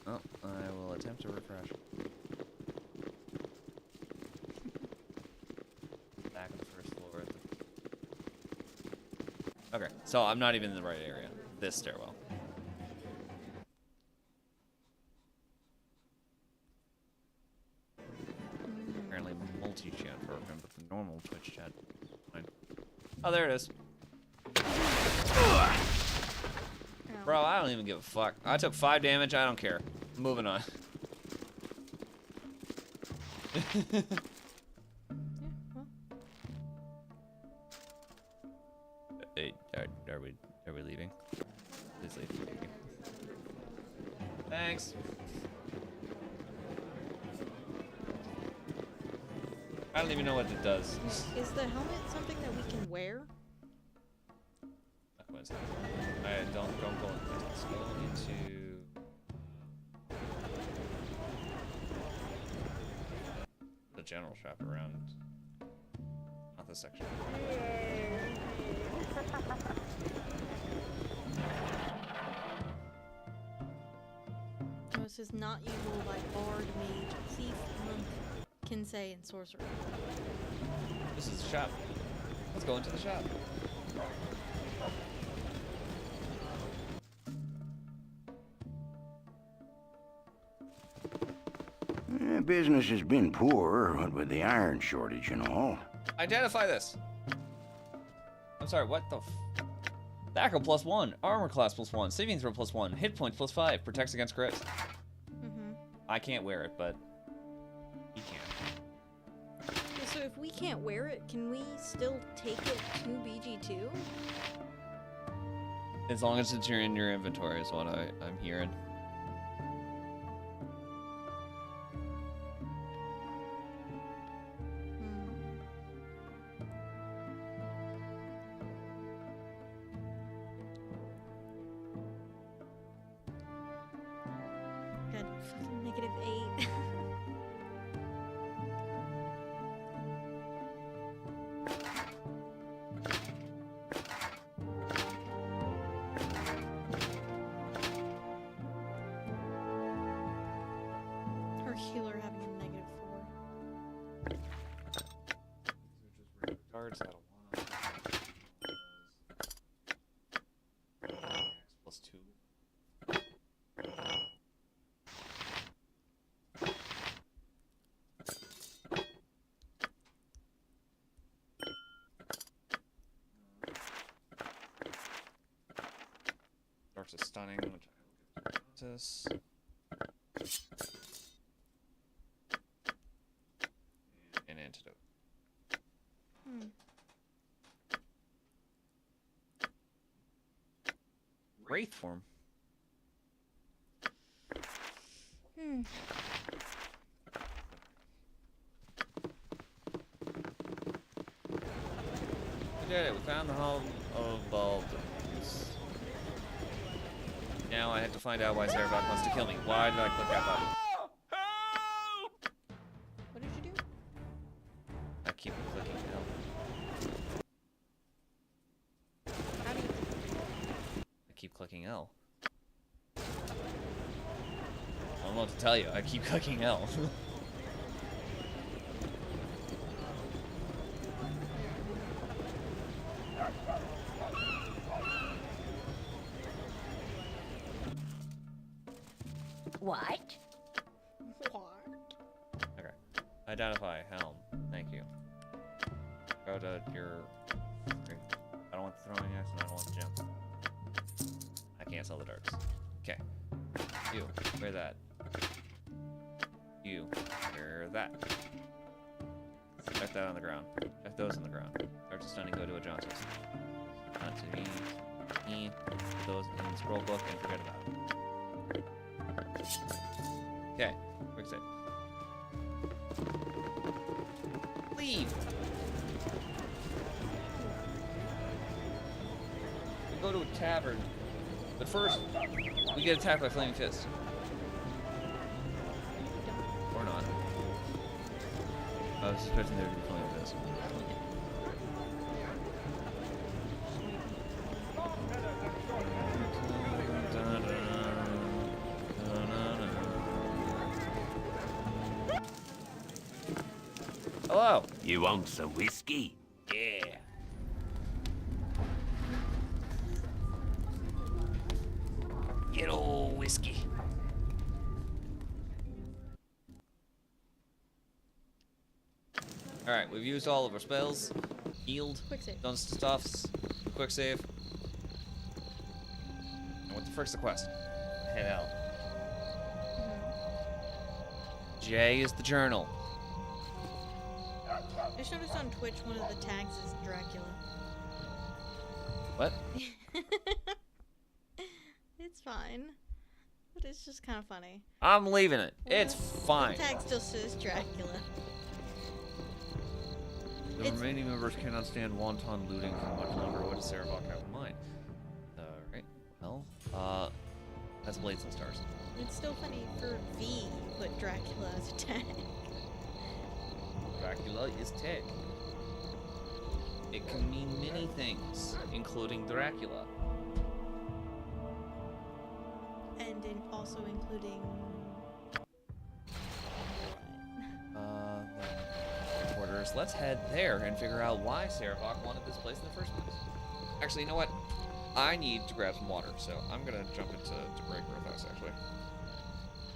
Oh, I will attempt to refresh. Back on the first floor. Okay, so I'm not even in the right area. This stairwell. Apparently multi-chat broken, but the normal Twitch chat is fine. Oh, there it is. Bro, I don't even give a fuck. I took 5 damage, I don't care. Moving on. Hey, are we leaving? Please leave. Thanks. I don't even know what it does. Is the helmet something that we can wear? I don't go into this. Go into the general shop around, not this section. No, this is not usual by bard, mage, thief, monk, kinsey, and sorcerer. This is the shop. Let's go into the shop. Business has been poor, what with the iron shortage and all. Identify this. I'm sorry, what the Thacker +1, armor class +1, saving throw +1, hit points +5, protects against crits. I can't wear it, but he can. So if we can't wear it, can we still take it to BG2? As long as it's in your inventory is what I'm hearing. God, fucking -8. Our healer having a -4. Cards out of one. +2. Starts a stunning, which I will give to this. And an antidote. Wraith form. We did it. We found the home of Baldur. Now I have to find out why Sarabak wants to kill me. Why did I click that button? What did you do? I keep clicking help. clicking L. I don't know what to tell you. I keep clicking L. What? What? Okay. Identify helm. Thank you. Go to your. I don't want the throwing axe and I don't want the jump. I can't sell the darts. Okay. You, wear that. You, wear that. Check that on the ground. Check those on the ground. Darts of stunning go to a Johnson. Not to me. Put those in the scroll book and forget about it. Okay, quick save. Leave! We go to a tavern, but first, we get attacked by Flaming Fist. Or not. I was expecting there to be Flaming Fist. Hello. You want some whiskey? Yeah. Get old whiskey. Alright, we've used all of our spells. Healed. Quick save. Done stuffs. Quick save. And what the frick's the quest? Head out. J is the journal. I just noticed on Twitch one of the tags is Dracula. What? It's fine. But it's just kind of funny. I'm leaving it. It's fine. The tag still says Dracula. The remaining members cannot stand wanton looting for much longer. What does Sarabok have in mind? Alright, well, that's Blades and Stars. It's still funny for V, you put Dracula as a tag. Dracula is tech. It can mean many things, including Dracula. And also including... The quarters. Let's head there and figure out why Sarabok wanted this place in the first place. Actually, you know what? I need to grab some water, so I'm gonna jump into break real fast, actually.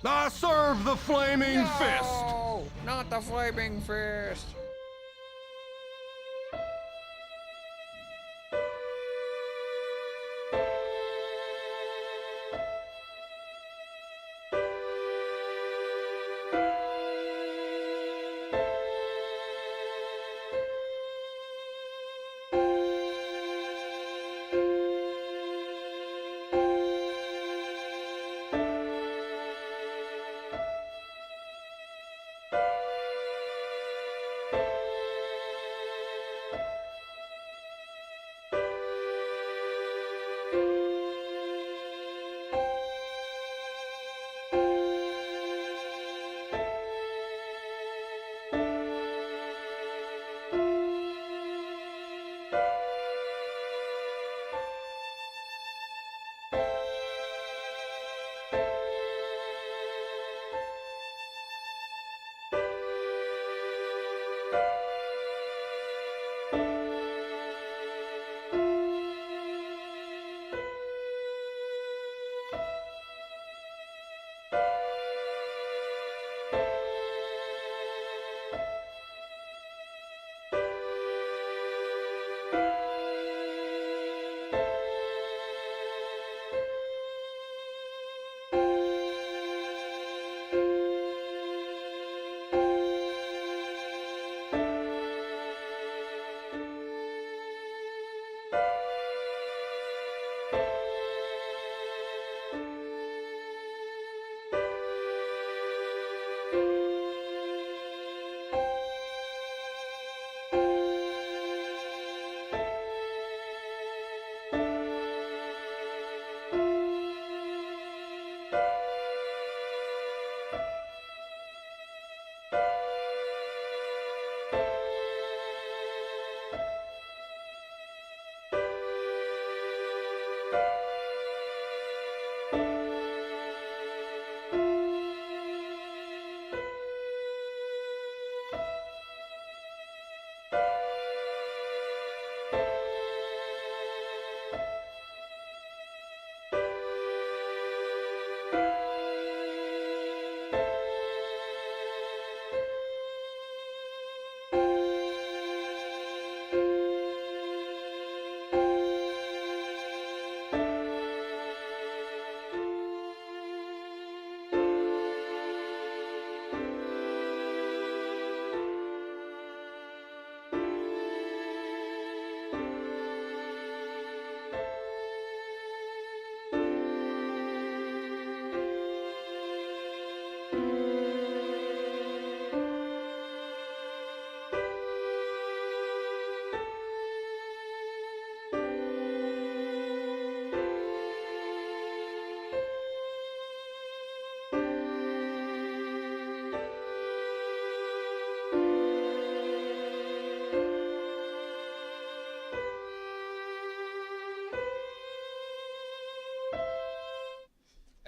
I serve the flaming fist! No, not the flaming fist!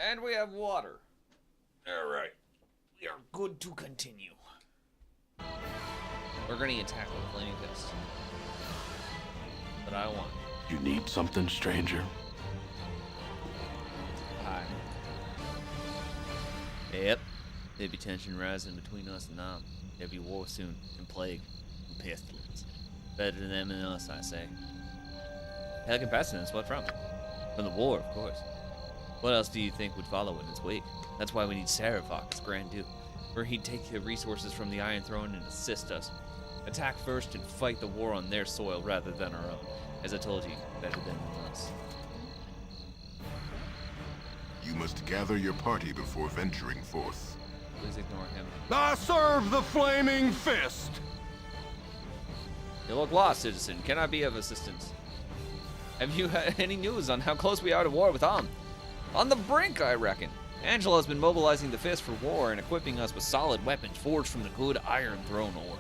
And we have water. All right. We are good to continue. We're gonna attack with Flaming Fist. But I want. You need something, stranger? Hi. Yep. There'd be tension rising between us and them. There'd be war soon, and plague, and pestilence. Better than them and us, I say. Heck and pestilence, what from? From the war, of course. What else do you think would follow in its wake? That's why we need Sarevok as Grand Duke, where he'd take the resources from the Iron Throne and assist us. Attack first and fight the war on their soil rather than our own. As I told you, better than us. You must gather your party before venturing forth. Please ignore him. I serve the Flaming Fist! You look lost, citizen. Can I be of assistance? Have you had any news on how close we are to war with Om? On the brink, I reckon. Angelo's been mobilizing the Fist for war and equipping us with solid weapons forged from the good Iron Throne ore.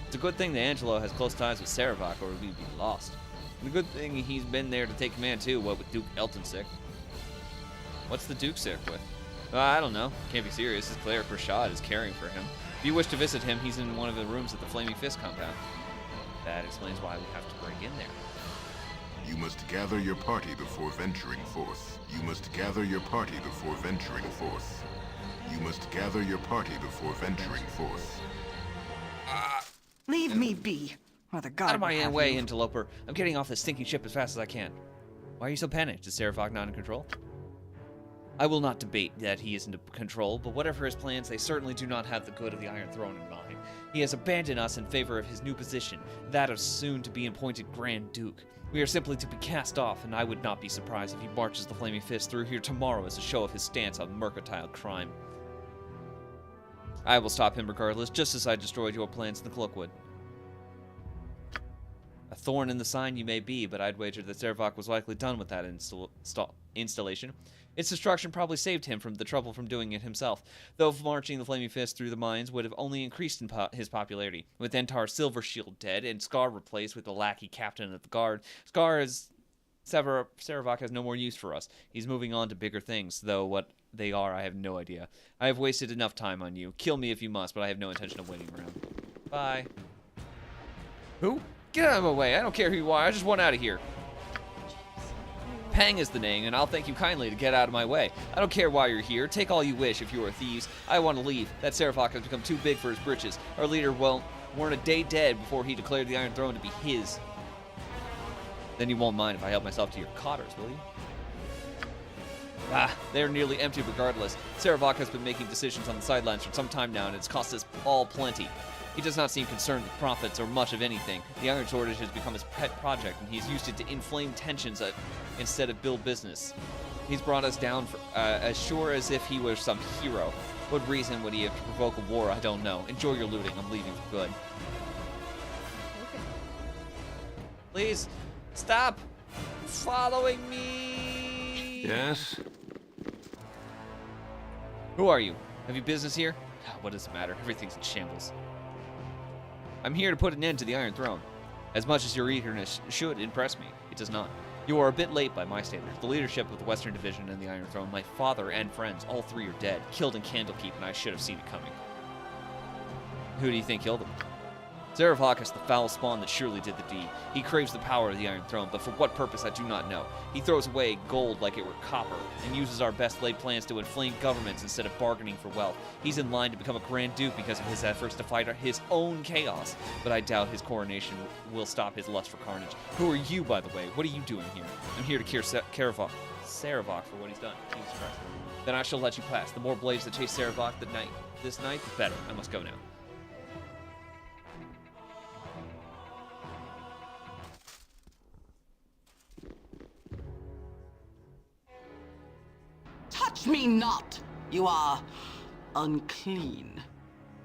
It's a good thing that Angelo has close ties with Sarevok, or we'd be lost. And a good thing he's been there to take command too, what with Duke Elton sick. What's the Duke sick with? I don't know. Can't be serious. His cleric Rashad is caring for him. If you wish to visit him, he's in one of the rooms at the Flaming Fist compound. That explains why we have to break in there. You must gather your party before venturing forth. You must gather your party before venturing forth. You must gather your party before venturing forth. Leave me be, or the guard Out of my will have way, you. interloper. I'm getting off this stinking ship as fast as I can. Why are you so panicked? Is Sarevok not in control? I will not debate that he isn't in control, but whatever his plans, they certainly do not have the good of the Iron Throne in mind. He has abandoned us in favor of his new position, that of soon-to-be appointed Grand Duke. We are simply to be cast off, and I would not be surprised if he marches the Flaming Fist through here tomorrow as a show of his stance on mercantile crime. I will stop him regardless, just as I destroyed your plans in the Cloakwood. A thorn in the sign you may be, but I'd wager that Sarevok was likely done with that installation. Its destruction probably saved him from the trouble from doing it himself, though marching the Flaming Fist through the mines would have only increased in his popularity. With Entar Silvershield dead and Scar replaced with the lackey captain of the guard, Sarevok has no more use for us. He's moving on to bigger things, though what they are I have no idea. I have wasted enough time on you. Kill me if you must, but I have no intention of waiting around. Bye. Who? Get out of my way. I don't care who you are. I just want out of here. Pang is the name, and I'll thank you kindly to get out of my way. I don't care why you're here. Take all you wish if you are thieves. I want to leave. That Sarevok has become too big for his britches. Our leader weren't a day dead before he declared the Iron Throne to be his. Then you won't mind if I help myself to your cotters, will you? They're nearly empty regardless. Sarevok has been making decisions on the sidelines for some time now, and it's cost us all plenty. He does not seem concerned with profits or much of anything. The iron shortage has become his pet project, and he's used it to inflame tensions instead of build business. He's brought us down as sure as if he were some hero. What reason would he have to provoke a war? I don't know. Enjoy your looting. I'm leaving for good. Okay. Please, stop following me. Yes? Who are you? Have you business here? What does it matter? Everything's in shambles. I'm here to put an end to the Iron Throne. As much as your eagerness should impress me, it does not. You are a bit late by my standards. The leadership of the Western Division and the Iron Throne, my father and friends, all three are dead, killed in Candlekeep, and I should have seen it coming. Who do you think killed them? Sarevok is the foul spawn that surely did the deed. He craves the power of the Iron Throne, but for what purpose I do not know. He throws away gold like it were copper, and uses our best laid plans to inflame governments instead of bargaining for wealth. He's in line to become a Grand Duke because of his efforts to fight his own chaos, but I doubt his coronation will stop his lust for carnage. Who are you, by the way? What are you doing here? I'm here to cure Sarevok for what he's done. Jesus Christ. Then I shall let you pass. The more blades that chase Sarevok this night, the better. I must go now. Touch me not! You are unclean.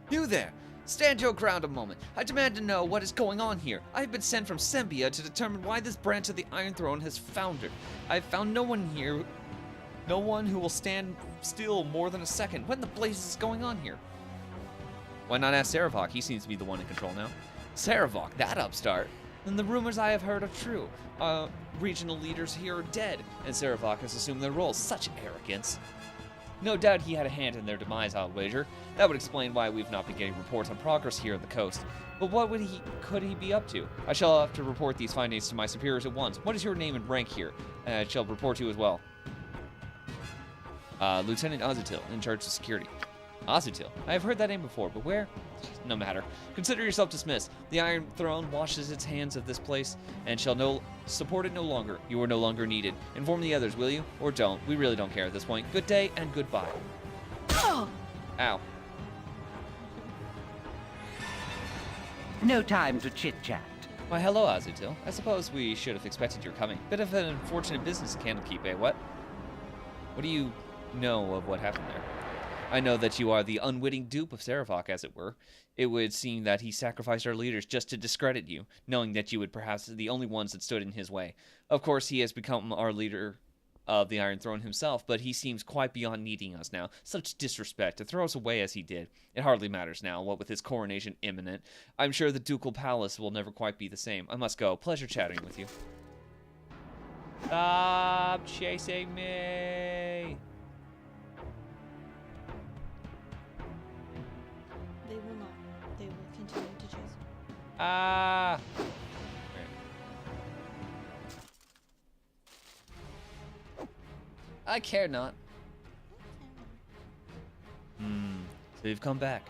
You there! Stand your ground a moment. I demand to know what is going on here. I have been sent from Sembia to determine why this branch of the Iron Throne has foundered. I have found no one here, no one who will stand still more than a second. What in the blazes is going on here? Why not ask Sarevok? He seems to be the one in control now. Sarevok, that upstart? Then the rumors I have heard are true. Regional leaders here are dead, and Sarevok has assumed their roles. Such arrogance. No doubt he had a hand in their demise, I'll wager. That would explain why we've not been getting reports on progress here on the coast. But what could he be up to? I shall have to report these findings to my superiors at once. What is your name and rank here? I shall report to you as well. Lieutenant Azutil, in charge of security. Azutil? I have heard that name before, but where? No matter. Consider yourself dismissed. The Iron Throne washes its hands of this place and shall support it no longer. You are no longer needed. Inform the others, will you? Or don't. We really don't care at this point. Good day and goodbye. Ow. No time to chit-chat. Why, hello, Azutil. I suppose we should have expected your coming. Bit of an unfortunate business at Candlekeep, eh? What? What do you know of what happened there? I know that you are the unwitting dupe of Sarevok, as it were. It would seem that he sacrificed our leaders just to discredit you, knowing that you would perhaps be the only ones that stood in his way. Of course, he has become our leader of the Iron Throne himself, but he seems quite beyond needing us now. Such disrespect, to throw us away as he did. It hardly matters now, what with his coronation imminent. I'm sure the ducal palace will never quite be the same. I must go. Pleasure chatting with you. Stop chasing me! They will not. They will continue to chase. Ah! I care not. So you've come back.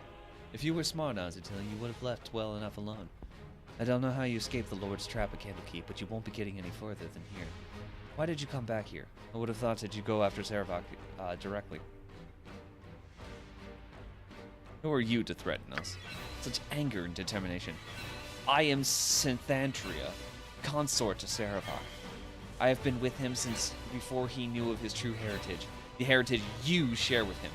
If you were smart, Azutil, you would have left well enough alone. I don't know how you escaped the Lord's trap at Candlekeep, but you won't be getting any further than here. Why did you come back here? I would have thought that you'd go after Sarevok directly. Who are you to threaten us? Such anger and determination. I am Synthantria, consort to Sarevok. I have been with him since before he knew of his true heritage, the heritage you share with him.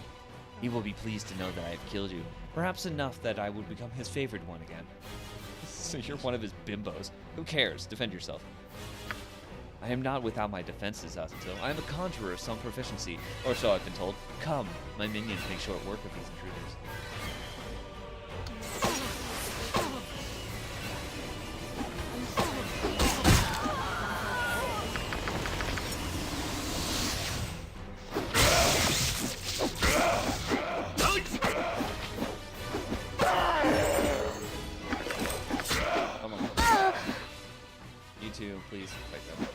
He will be pleased to know that I have killed you, perhaps enough that I would become his favored one again. So you're one of his bimbos. Who cares? Defend yourself. I am not without my defenses, Azutil. I am a conjurer of some proficiency, or so I've been told. Come, my minions make short work of these intruders. Please fight them.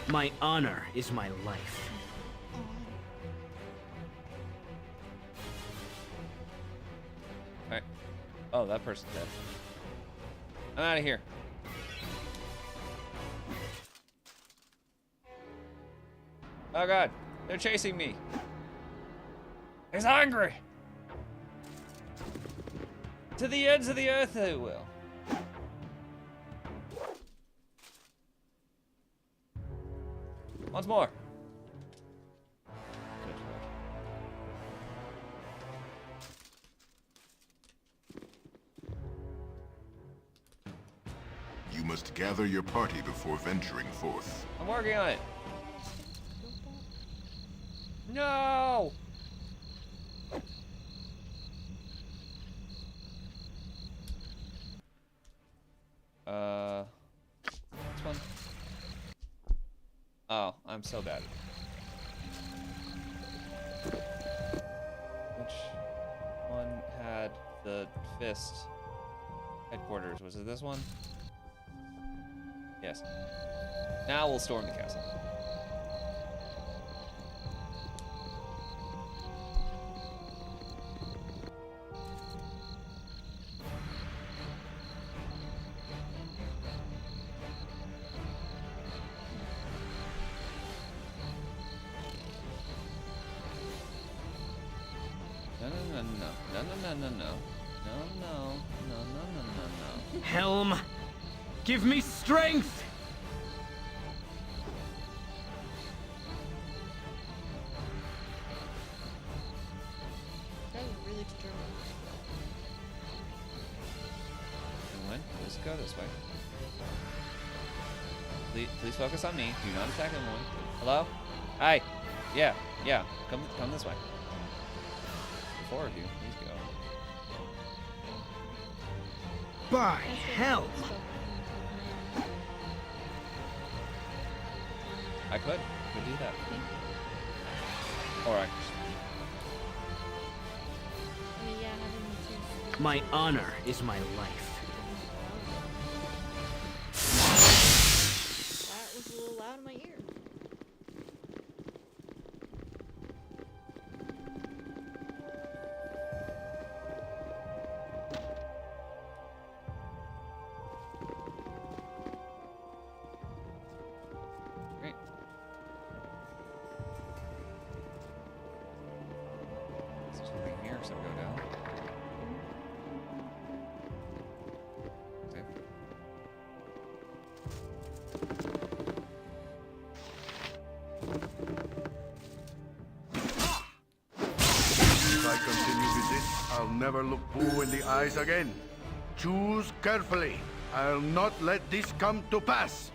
My honor is my life. Alright. Oh, that person's dead. I'm out of here. Oh god, they're chasing me. He's angry. To the ends of the earth they will. Once more. Good lord. You must gather your party before venturing forth. I'm working on it. No! Which one? Oh, I'm so bad. Which one had the fist headquarters? Was it this one? Yes. Now we'll storm the castle. No. Helm, give me strength! That was really determined. And when? Let's go this way. Please focus on me. Do not attack anyone. Hello? Hi. Yeah. Come this way. The four of you, please go. By hell! I could do that. Or I Yeah, having two. My honor is my life. That was a little loud in my ear. Great. There's something here, so go down. Okay. If I continue with this, I'll never look Boo in the eyes again. Choose carefully. I'll not let this come to pass.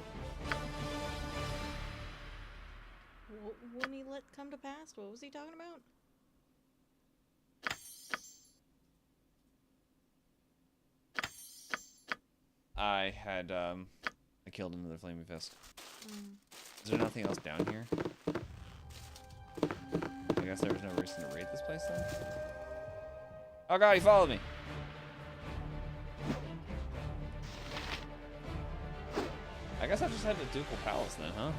Wouldn't he let come to pass? What was he talking about? I killed another flaming fist. Is there nothing else down here? I guess there was no reason to raid this place then. Oh god, he followed me. I guess I just had the Ducal Palace then, huh?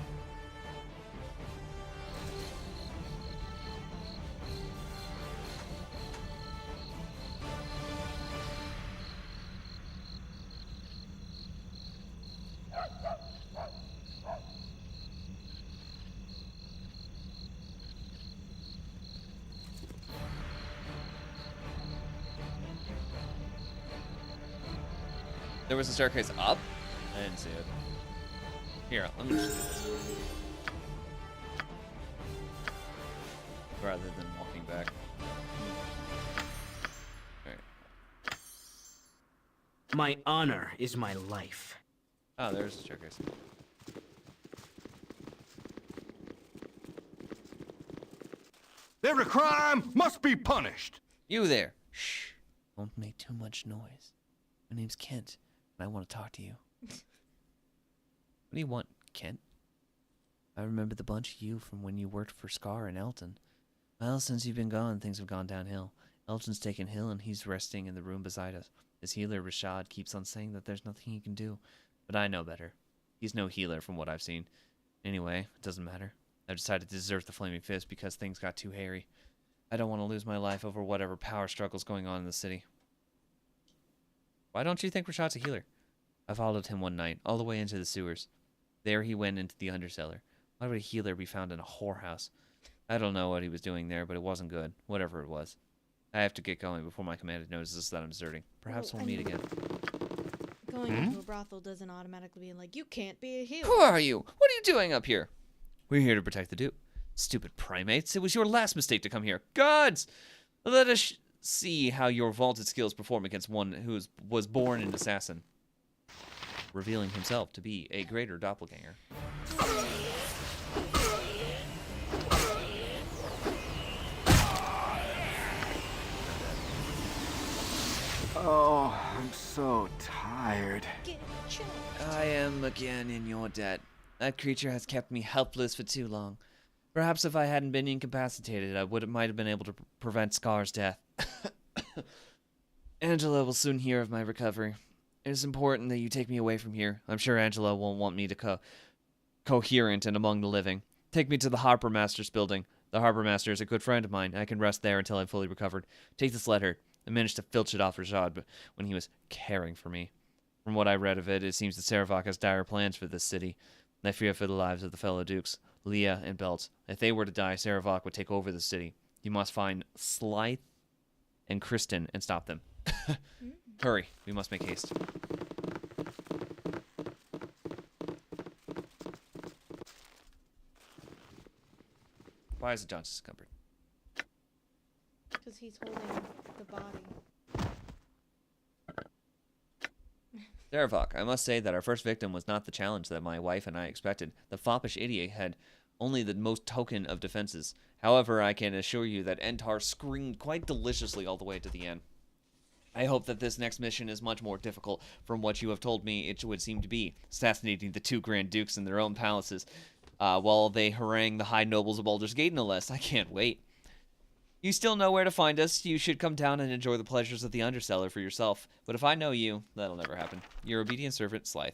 There was a staircase up? I didn't see it. Here, let me just do this. Rather than walking back. Alright. My honor is my life. Oh, there's the staircase. Every crime must be punished. You there. Shh. Don't make too much noise. My name's Kent, and I want to talk to you. What do you want, Kent? I remember the bunch of you from when you worked for Scar and Elton. Well, since you've been gone, things have gone downhill. Elton's taken Hill, and he's resting in the room beside us. His healer, Rashad, keeps on saying that there's nothing he can do. But I know better. He's no healer from what I've seen. Anyway, it doesn't matter. I've decided to desert the Flaming Fist because things got too hairy. I don't want to lose my life over whatever power struggle's going on in the city. Why don't you think Rashad's a healer? I followed him one night, all the way into the sewers. There he went into the undercellar. Why would a healer be found in a whorehouse? I don't know what he was doing there, but it wasn't good, whatever it was. I have to get going before my commander notices that I'm deserting. Perhaps we'll meet again. Going into a brothel doesn't automatically mean like, you can't be a healer. Who are you? What are you doing up here? We're here to protect the Duke. Stupid primates, it was your last mistake to come here. Gods! Let us see how your vaulted skills perform against one who was born an assassin, revealing himself to be a greater doppelganger. Oh, I'm so tired. I am again in your debt. That creature has kept me helpless for too long. Perhaps if I hadn't been incapacitated, I might have been able to prevent Scar's death. Angela will soon hear of my recovery. It is important that you take me away from here. I'm sure Angela won't want me to coherent and among the living. Take me to the Harper Master's building. The Harper Master is a good friend of mine. I can rest there until I'm fully recovered. Take this letter. I managed to filch it off Rashad when he was caring for me. From what I read of it, it seems that Saravok has dire plans for this city. I fear for the lives of the fellow dukes, Leah and Belt. If they were to die, Saravok would take over the city. You must find Slythe and Kristen and stop them. Hurry, we must make haste. Why is it Johnson's cupboard? Because he's holding the body. Saravok, I must say that our first victim was not the challenge that my wife and I expected. The foppish idiot had only the most token of defenses. However, I can assure you that Entar screamed quite deliciously all the way to the end. I hope that this next mission is much more difficult from what you have told me it would seem to be. Assassinating the two Grand Dukes in their own palaces. while they harangue the high nobles of Baldur's Gate, no less. I can't wait. You still know where to find us. You should come down and enjoy the pleasures of the Undercellar for yourself. But if I know you, that'll never happen. Your obedient servant, Slythe.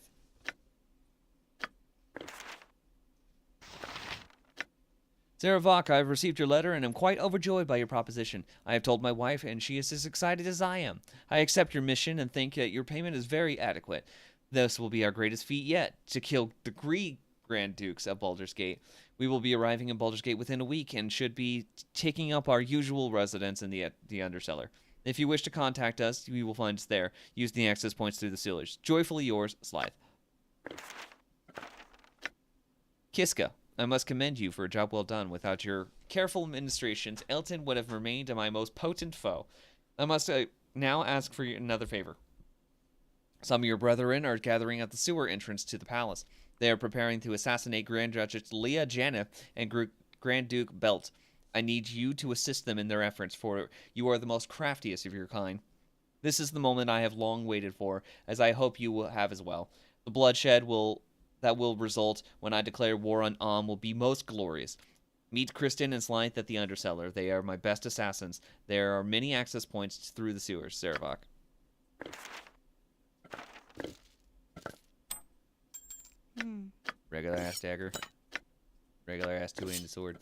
Sarah Vok, I have received your letter and am quite overjoyed by your proposition. I have told my wife, and she is as excited as I am. I accept your mission and think that your payment is very adequate. This will be our greatest feat yet, to kill the Grand Dukes of Baldur's Gate. We will be arriving in Baldur's Gate within a week and should be taking up our usual residence in the Undercellar. If you wish to contact us, you will find us there. Use the access points through the sewers. Joyfully yours, Slythe. Kiska, I must commend you for a job well done. Without your careful administrations, Elton would have remained my most potent foe. I must now ask for another favor. Some of your brethren are gathering at the sewer entrance to the palace. They are preparing to assassinate Grand Duchess Leah Janeth and Grand Duke Belt. I need you to assist them in their efforts, for you are the most craftiest of your kind. This is the moment I have long waited for, as I hope you will have as well. The bloodshed that will result when I declare war on will be most glorious. Meet Kristen and Slythe at the Undercellar. They are my best assassins. There are many access points through the sewers, Sarevok. Regular ass dagger. Regular ass two-handed sword.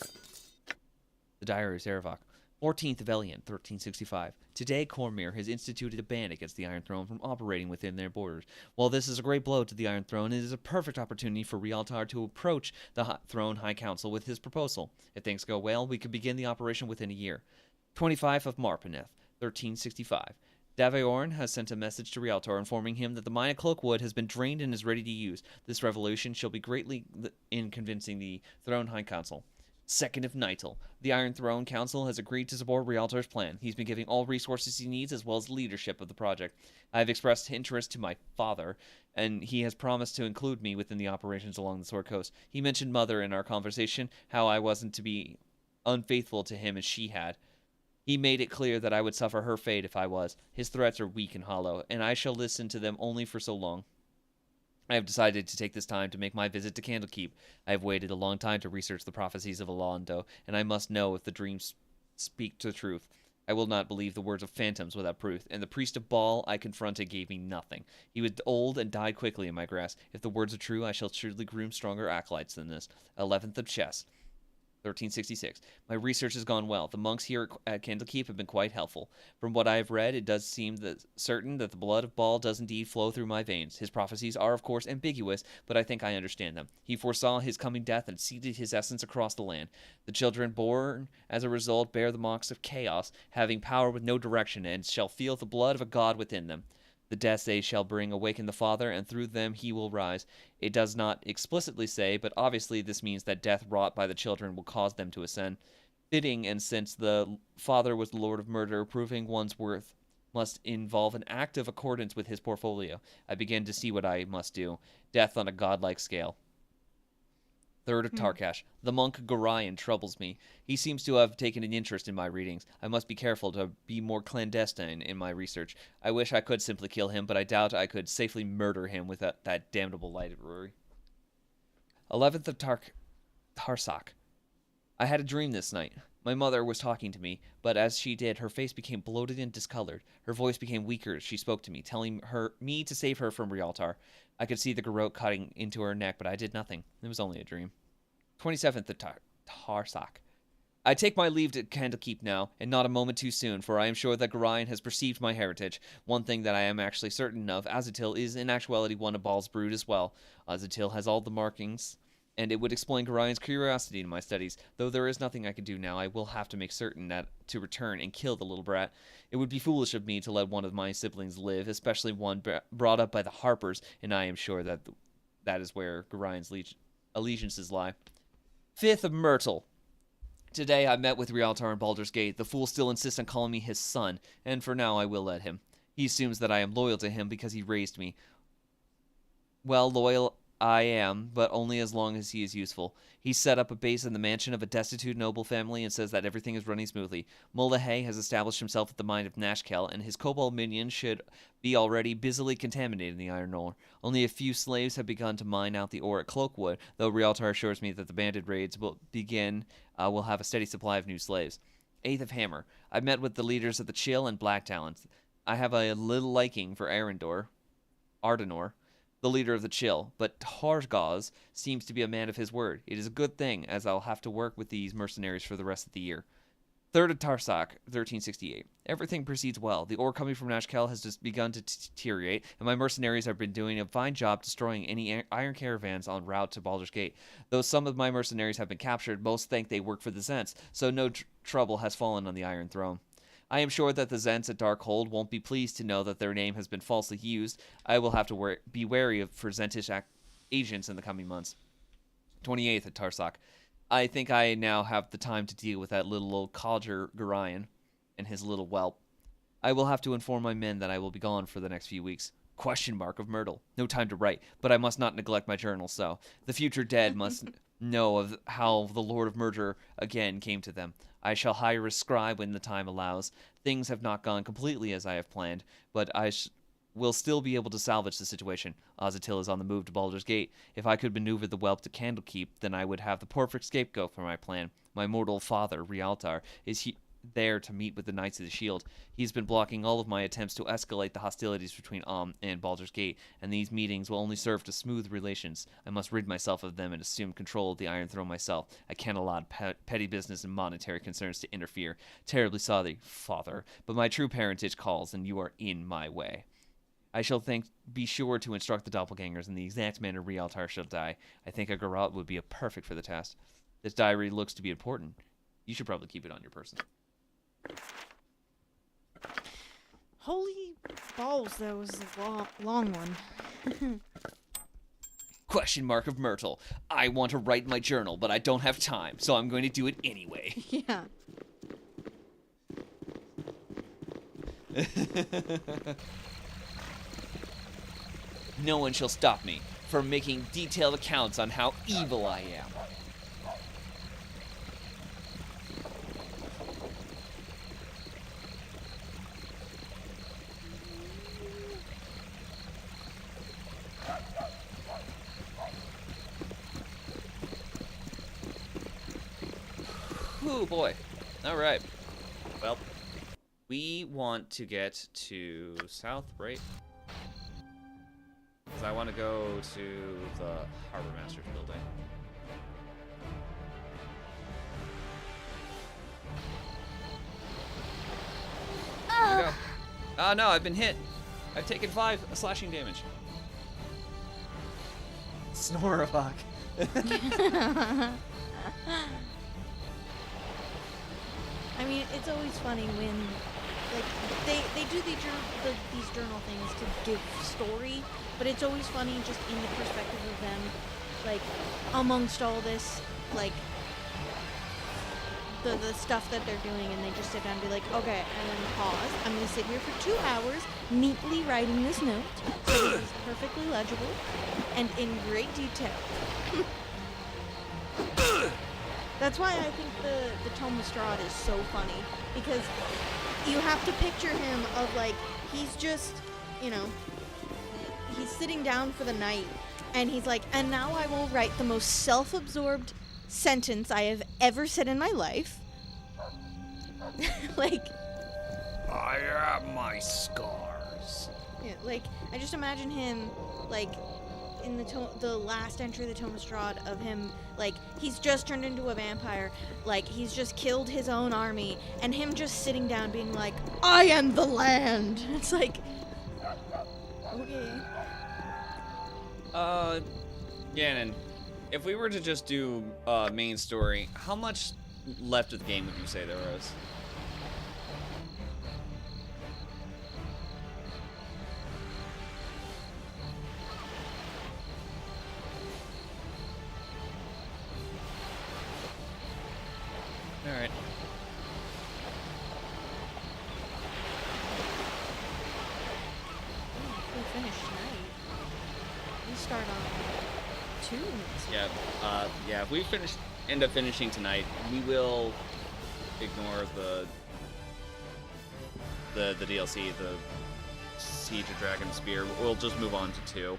The Diary of Sarevok. 14th of Elian, 1365. Today, Cormyr has instituted a ban against the Iron Throne from operating within their borders. While this is a great blow to the Iron Throne, it is a perfect opportunity for Rieltar to approach the Throne High Council with his proposal. If things go well, we could begin the operation within a year. 25th of Marpineth, 1365. Daviorn has sent a message to Rieltar informing him that the mine of Cloakwood has been drained and is ready to use. This revolution shall be greatly in convincing the Throne High Council. 2nd of Nightel. The Iron Throne Council has agreed to support Rieltar's plan. He's been giving all resources he needs as well as leadership of the project. I have expressed interest to my father, and he has promised to include me within the operations along the Sword Coast. He mentioned Mother in our conversation, how I wasn't to be unfaithful to him as she had. He made it clear that I would suffer her fate if I was. His threats are weak and hollow, and I shall listen to them only for so long. I have decided to take this time to make my visit to Candlekeep. I have waited a long time to research the prophecies of Alondo, and I must know if the dreams speak the truth. I will not believe the words of phantoms without proof, and the priest of Baal I confronted gave me nothing. He was old and died quickly in my grasp. If the words are true, I shall surely groom stronger acolytes than this. 11th of Chess. 1366. My research has gone well. The monks here at Candlekeep have been quite helpful. From what I have read, it does seem certain that the blood of Baal does indeed flow through my veins. His prophecies are, of course, ambiguous, but I think I understand them. He foresaw his coming death and seeded his essence across the land. The children born as a result bear the marks of chaos, having power with no direction, and shall feel the blood of a god within them. The deaths they shall bring awaken the Father, and through them he will rise. It does not explicitly say, but obviously this means that death wrought by the children will cause them to ascend. Fitting, and since the Father was the Lord of Murder, proving one's worth must involve an act of accordance with his portfolio. I begin to see what I must do. Death on a godlike scale. 3rd of Tarkash. The monk Gorion troubles me. He seems to have taken an interest in my readings. I must be careful to be more clandestine in my research. I wish I could simply kill him, but I doubt I could safely murder him with that damnable library. 11th of Tarsak. I had a dream this night. My mother was talking to me, but as she did, her face became bloated and discolored. Her voice became weaker as she spoke to me, telling me to save her from Rieltar. I could see the garrote cutting into her neck, but I did nothing. It was only a dream. 27th of Tarsak. I take my leave to Candlekeep now, and not a moment too soon, for I am sure that Gorion has perceived my heritage. One thing that I am actually certain of, Azatil is in actuality one of Baal's brood as well. Azatil has all the markings, and it would explain Gorion's curiosity in my studies. Though there is nothing I can do now, I will have to make certain that to return and kill the little brat. It would be foolish of me to let one of my siblings live, especially one brought up by the Harpers, and I am sure that that is where Gorion's allegiances lie. 5th of Myrtle. Today I met with Rieltar in Baldur's Gate. The fool still insists on calling me his son, and for now I will let him. He assumes that I am loyal to him because he raised me. Well, loyal I am, but only as long as he is useful. He set up a base in the mansion of a destitute noble family and says that everything is running smoothly. Mulahey has established himself at the mine of Nashkel, and his kobold minions should be already busily contaminating the iron ore. Only a few slaves have begun to mine out the ore at Cloakwood, though Rieltar assures me that the bandit raids will have a steady supply of new slaves. 8th of Hammer. I've met with the leaders of the Chill and Black Talons. I have a little liking for Ardenor, the leader of the Chill, but Targaz seems to be a man of his word. It is a good thing, as I'll have to work with these mercenaries for the rest of the year. 3rd of Tarsak, 1368. Everything proceeds well. The ore coming from Nashkel has just begun to deteriorate, and my mercenaries have been doing a fine job destroying any iron caravans en route to Baldur's Gate. Though some of my mercenaries have been captured, most think they work for the Zents, so no trouble has fallen on the Iron Throne. I am sure that the Zents at Darkhold won't be pleased to know that their name has been falsely used. I will have to be wary for Zentish agents in the coming months. 28th at Tarsak. I think I now have the time to deal with that little old codger Gorion and his little whelp. I will have to inform my men that I will be gone for the next few weeks. Question mark of Myrtle. No time to write, but I must not neglect my journal, so the future dead must know of how the Lord of Murder again came to them. I shall hire a scribe when the time allows. Things have not gone completely as I have planned, but I will still be able to salvage the situation. Azatil is on the move to Baldur's Gate. If I could maneuver the whelp to Candlekeep, then I would have the perfect scapegoat for my plan. My mortal father, Rialtar, is there to meet with the Knights of the Shield. He's been blocking all of my attempts to escalate the hostilities between and Baldur's Gate, and these meetings will only serve to smooth relations. I must rid myself of them and assume control of the Iron Throne myself. I can't allow petty business and monetary concerns to interfere. Terribly sorry, father, but my true parentage calls, and you are in my way. I shall be sure to instruct the doppelgangers in the exact manner Rialtar shall die. I think a Garrote would be perfect for the task. This diary looks to be important. You should probably keep it on your person. Holy balls, that was a long one. Question mark of Myrtle. I want to write my journal, but I don't have time, so I'm going to do it anyway. Yeah. No one shall stop me from making detailed accounts on how evil I am. Oh boy. All right. Well, we want to get to south, right? Because I want to go to the Harbor Master's building. Here we go. Oh no, I've been hit. I've taken 5 slashing damage. Snorovok. I mean, it's always funny when, like, they do these journal things to give story, but it's always funny just in the perspective of them, like, amongst all this, like, the stuff that they're doing, and they just sit down and be like, okay, I'm going to pause. I'm going to sit here for 2 hours neatly writing this note so it is perfectly legible and in great detail. That's why I think the Tome of Strahd is so funny, because you have to picture him of, like, he's just, you know, he's sitting down for the night, and he's like, and now I will write the most self-absorbed sentence I have ever said in my life. Like, I have my scars. Yeah, like, I just imagine him, like, in the last entry of the Tome of Strahd, of him, like, he's just turned into a vampire, like, he's just killed his own army, and him just sitting down being like, I am the land! It's like, okay. Gannon, if we were to just do main story, how much left of the game would you say there was? Alright. We finish tonight. We start on 2 next week. Yeah, if we end up finishing tonight, we will ignore the DLC, the Siege of Dragon Spear. We'll just move on to 2.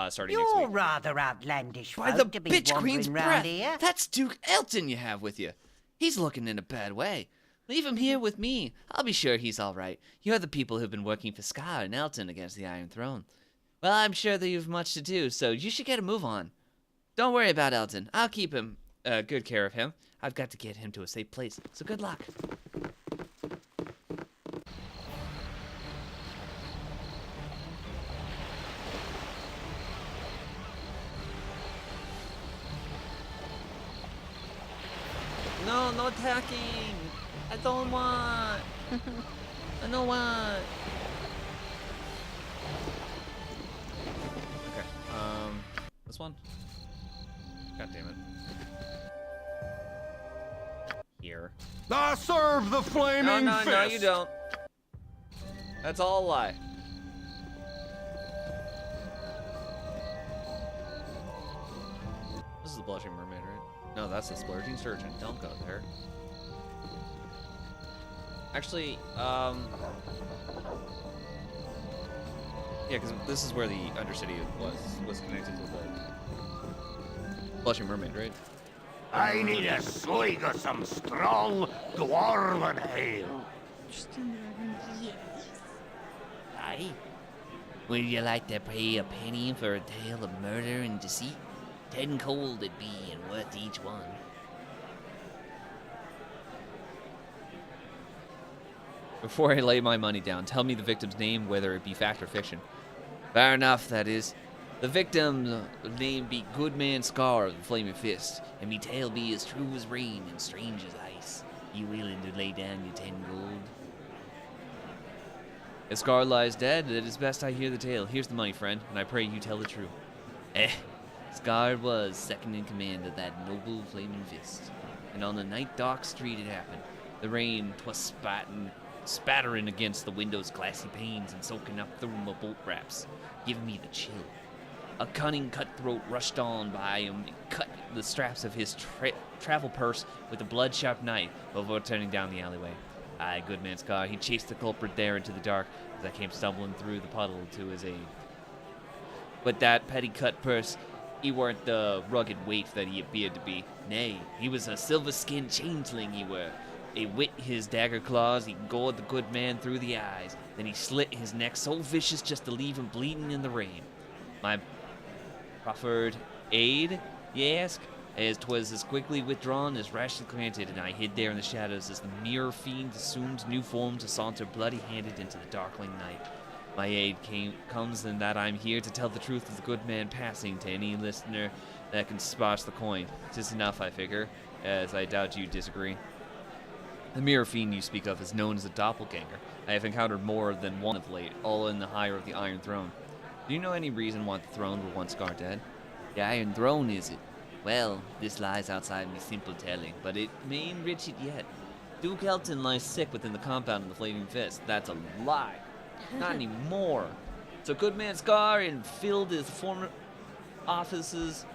Starting next week. You're rather outlandish By folk the to be bitch wandering queen's round breath! here. That's Duke Elton you have with you. He's looking in a bad way. Leave him here with me. I'll be sure he's all right. You're the people who've been working for Scar and Elton against the Iron Throne. Well, I'm sure that you've much to do, so you should get a move on. Don't worry about Elton. I'll keep him good care of him. I've got to get him to a safe place, so good luck. No, no attacking. I don't want. I don't want. Okay. This one. God damn it. Here. I serve the flaming no, fist. No, you don't. That's all a lie. This is the Blushing Mermaid, right? No, that's the Splurging Surgeon. Don't go there. Actually, yeah, because this is where the Undercity was connected to the Blushing Mermaid, right? I need a swig of some strong dwarven ale. Aye. Would you like to pay a penny for a tale of murder and deceit? 10 cold it'd be, and worth each one. Before I lay my money down, tell me the victim's name, whether it be fact or fiction. Fair enough, that is. The victim's name be Goodman Scar of the Flaming Fist, and me tale be as true as rain and strange as ice. You willing to lay down your 10 gold? If Scar lies dead, it is best I hear the tale. Here's the money, friend, and I pray you tell the truth. Scar was second in command of that noble Flaming Fist, and on the night dark street it happened. The rain 'twas spattering against the window's glassy panes and soaking up through my bolt wraps, giving me the chill. A cunning cutthroat rushed on by him and cut the straps of his travel purse with a blood-sharp knife before turning down the alleyway. Aye, Goodman Scar, he chased the culprit there into the dark as I came stumbling through the puddle to his aid. But that petty cut purse, he weren't the rugged waif that he appeared to be. Nay, he was a silver-skinned changeling he were. With his dagger claws, he gored the good man through the eyes. Then he slit his neck so vicious just to leave him bleeding in the rain. My proffered aid, ye ask? As 'twas as quickly withdrawn as rashly granted, and I hid there in the shadows as the mirror fiend assumed new form to saunter bloody-handed into the darkling night. My aid comes in that I'm here to tell the truth of the good man passing to any listener that can sparse the coin. 'Tis enough, I figure, as I doubt you disagree. The mirror fiend you speak of is known as a doppelganger. I have encountered more than one of late, all in the higher of the Iron Throne. Do you know any reason why the throne were once Scar dead? The Iron Throne, is it? Well, this lies outside me simple telling, but it may enrich it yet. Duke Elton lies sick within the compound of the Flaming Fist. That's a lie. Not anymore. So Goodman Scar and filled his former offices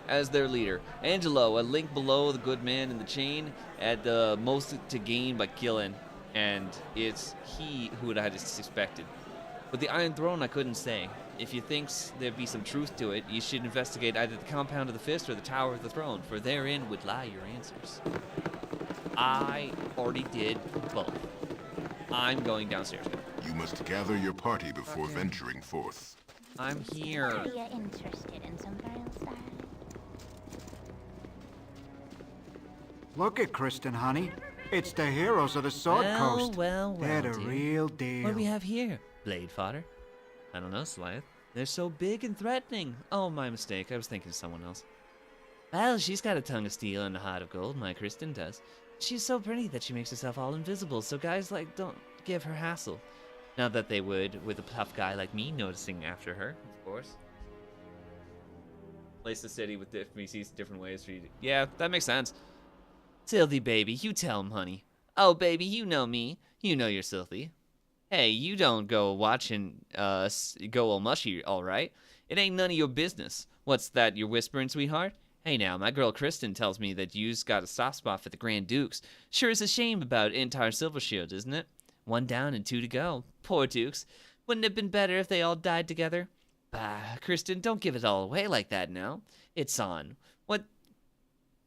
as their leader. Angelo, a link below the good man in the chain, had the most to gain by killing, and it's he who I had suspected. But the Iron Throne, I couldn't say. If you thinks there'd be some truth to it, you should investigate either the compound of the Fist or the Tower of the Throne, for therein would lie your answers. I already did both. I'm going downstairs now. You must gather your party before venturing forth. I'm here. Are you interested in some real style? Look at Kristen, honey. It's the heroes of the Sword Coast. Well, They're the dear. real deal. What do we have here? Blade fodder? I don't know, Slyth. They're so big and threatening. Oh, my mistake. I was thinking of someone else. Well, she's got a tongue of steel and a heart of gold, my Kristen does. She's so pretty that she makes herself all invisible, so guys don't give her hassle. Not that they would, with a tough guy like me noticing after her, of course. Place the city with different ways for you to... Yeah, that makes sense. Silthy, baby, you tell him, honey. Oh, baby, you know me. You know you're Silthy. Hey, you don't go watching us go all mushy, all right? It ain't none of your business. What's that you're whispering, sweetheart? Hey now, my girl Kristen tells me that you's got a soft spot for the Grand Dukes. Sure is a shame about entire Silvershield, isn't it? 1 down and 2 to go. Poor Dukes. Wouldn't it have been better if they all died together? Bah, Kristen, don't give it all away like that now. It's on. What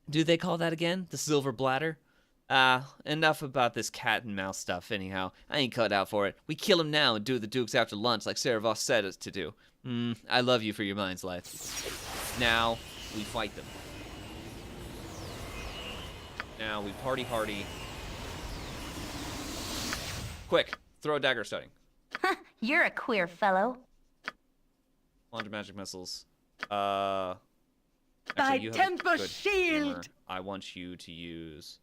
do they call that again? The silver bladder? Enough about this cat and mouse stuff anyhow. I ain't cut out for it. We kill him now and do the Dukes after lunch like Sarah Voss said us to do. I love you for your mind's life. Now, we fight them. Now, we party hardy. Quick, throw a dagger starting. You're a queer fellow. Launch magic missiles. Thy Actually, you have a temper good shield! hammer. I want you to use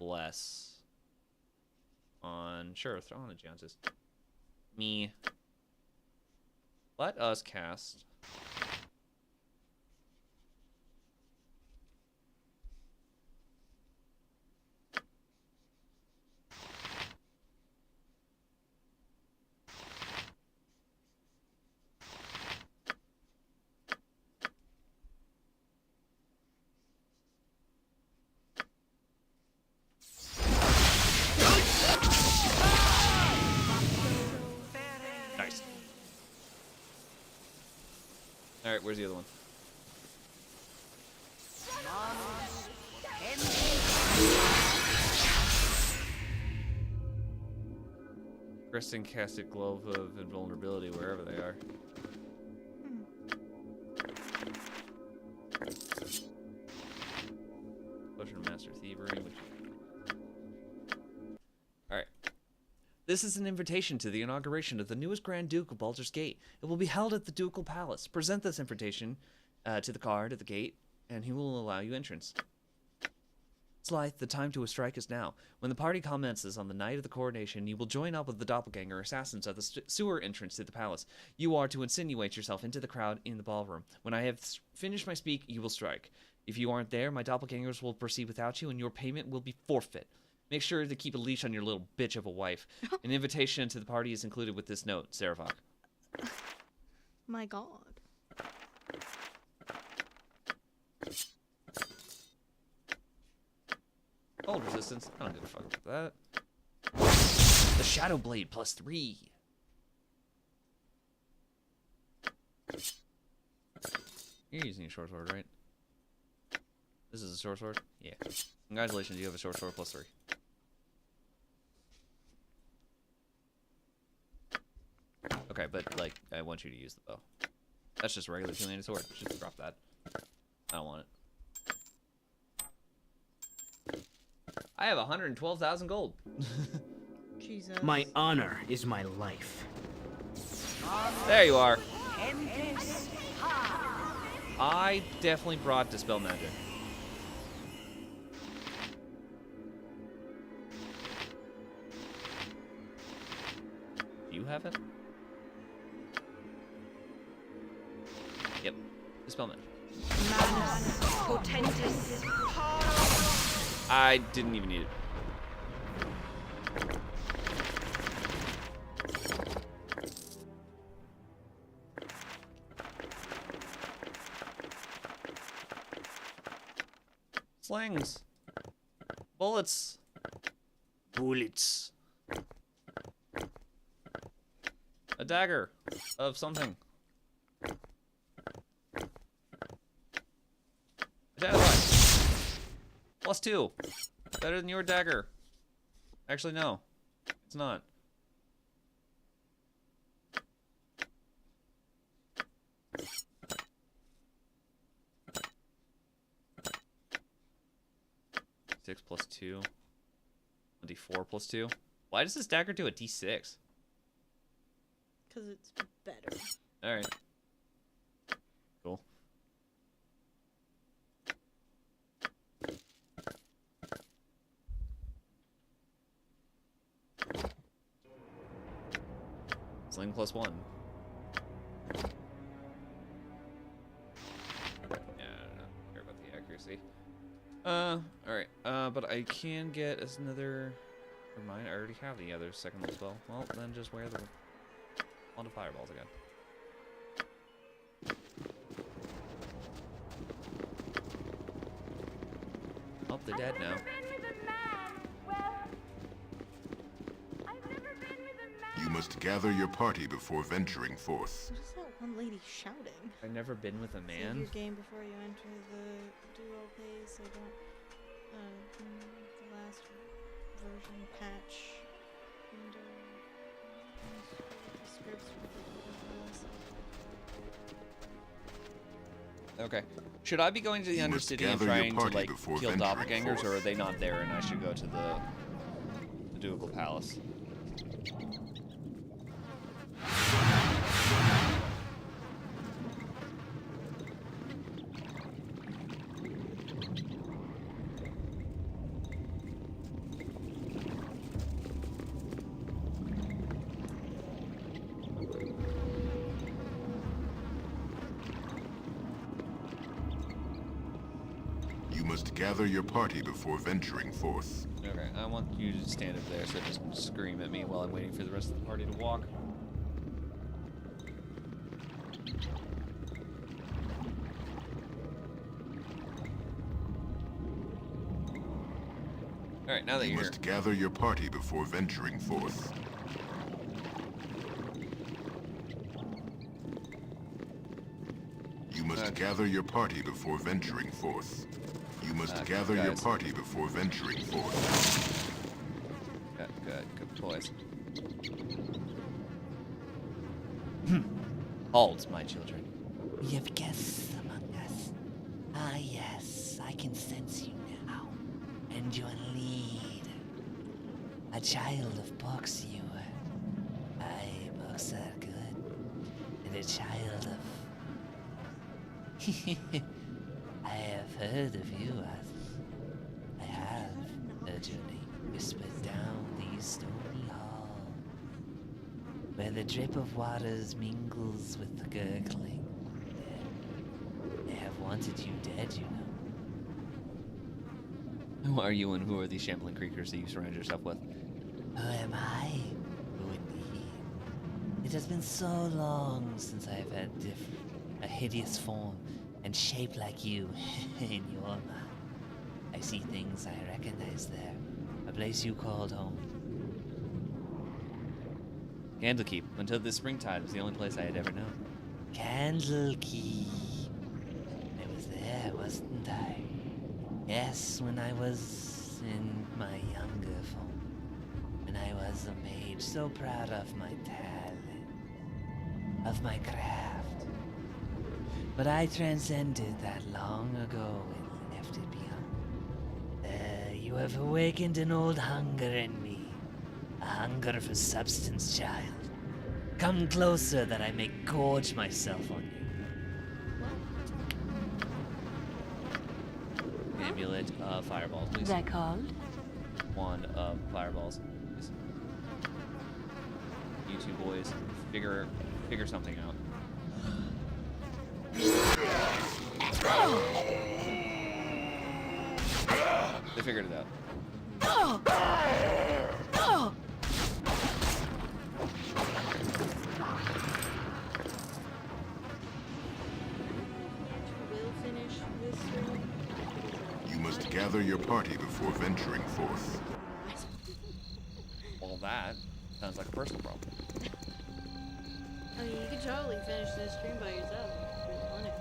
bless on... Sure, throw on the Genesis. Me. Let us cast... Nice. Alright, where's the other one? Kristen casted Glove of Invulnerability wherever they are. Potion of Master Thievery, which... Alright. This is an invitation to the inauguration of the newest Grand Duke of Baldur's Gate. It will be held at the Ducal Palace. Present this invitation to the guard at the gate, and he will allow you entrance. Slythe, the time to strike is now. When the party commences on the night of the coronation, you will join up with the doppelganger assassins at the sewer entrance to the palace. You are to insinuate yourself into the crowd in the ballroom. When I have finished my speak, you will strike. If you aren't there, my doppelgangers will proceed without you, and your payment will be forfeit. Make sure to keep a leash on your little bitch of a wife. An invitation to the party is included with this note, Saravok. My god. Cold resistance. I don't give a fuck about that. The Shadow Blade +3. You're using a short sword, right? This is a short sword? Yeah. Congratulations, you have a short sword +3. Okay, but, like, I want you to use the bow. That's just a regular two-handed sword. Just drop that. I don't want it. I have 112,000 gold. Jesus. My honor is my life. There you are. I definitely brought Dispel Magic. Do you have it? Yep. Dispel Magic. I didn't even need it. Slings. Bullets. Bullets. A dagger of something. Identify. +2. Better than your dagger. Actually, no. It's not. Six +2. A D4 +2. Why does this dagger do a D6? Because it's better. Alright. Cool. Sling +1. Yeah, I don't care about the accuracy. Alright. But I can get another... Never mind, I already have the other second level spell. Well, then just wear the wand of fireballs again. Oh, they're dead now. You must gather your party before venturing forth. What is that one lady shouting? I've never been with a Save man. your game before you enter the duo phase. I don't. The last version patch. Okay. Should I be going to the Undercity and trying to like kill doppelgangers, or are they not there and I should go to the Ducal Palace? Gather your party before venturing forth. Okay, I want you to stand up there, so just scream at me while I'm waiting for the rest of the party to walk. Alright, now that you you're must gather your party before venturing forth. You must gather your party before venturing forth. You must gather your party before venturing forth. Good boys. Hold, my children. We have guests among us. Ah, yes, I can sense you now. And your lead. A child of books, you were. Aye, books are good. And a child of... I have heard of you, I have heard your name whispered down these stony halls, where the drip of waters mingles with the gurgling. They have wanted you dead, you know. Who are you and who are these shambling creatures that you surround yourself with? Who am I? Who indeed? It has been so long since I have had a hideous form and shape like you in your mind. I see things I recognize there. A place you called home. Candlekeep. Until this springtide was the only place I had ever known. Candlekeep. I was there, wasn't I? Yes, when I was in my younger form. When I was a mage, so proud of my talent, of my craft. But I transcended that long ago and left it behind. You have awakened an old hunger in me. A hunger for substance, child. Come closer that I may gorge myself on you. Amulet of fireballs, please. They're called? Wand of fireballs, please. You two boys, figure something out. They figured it out. You must gather your party before venturing forth. Well, that sounds like a personal problem. I mean, you could totally finish this stream by yourself if you really wanted.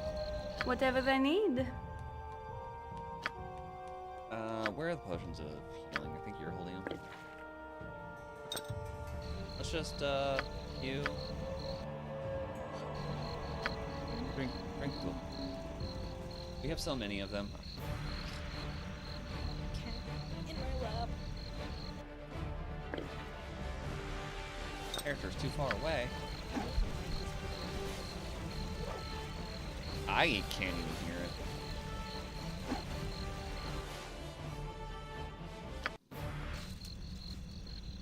Whatever they need. Where are the potions of healing? I think you're holding them. Let's just, you... Drink them. We have so many of them. In my lap. Character's too far away. I can't even hear it.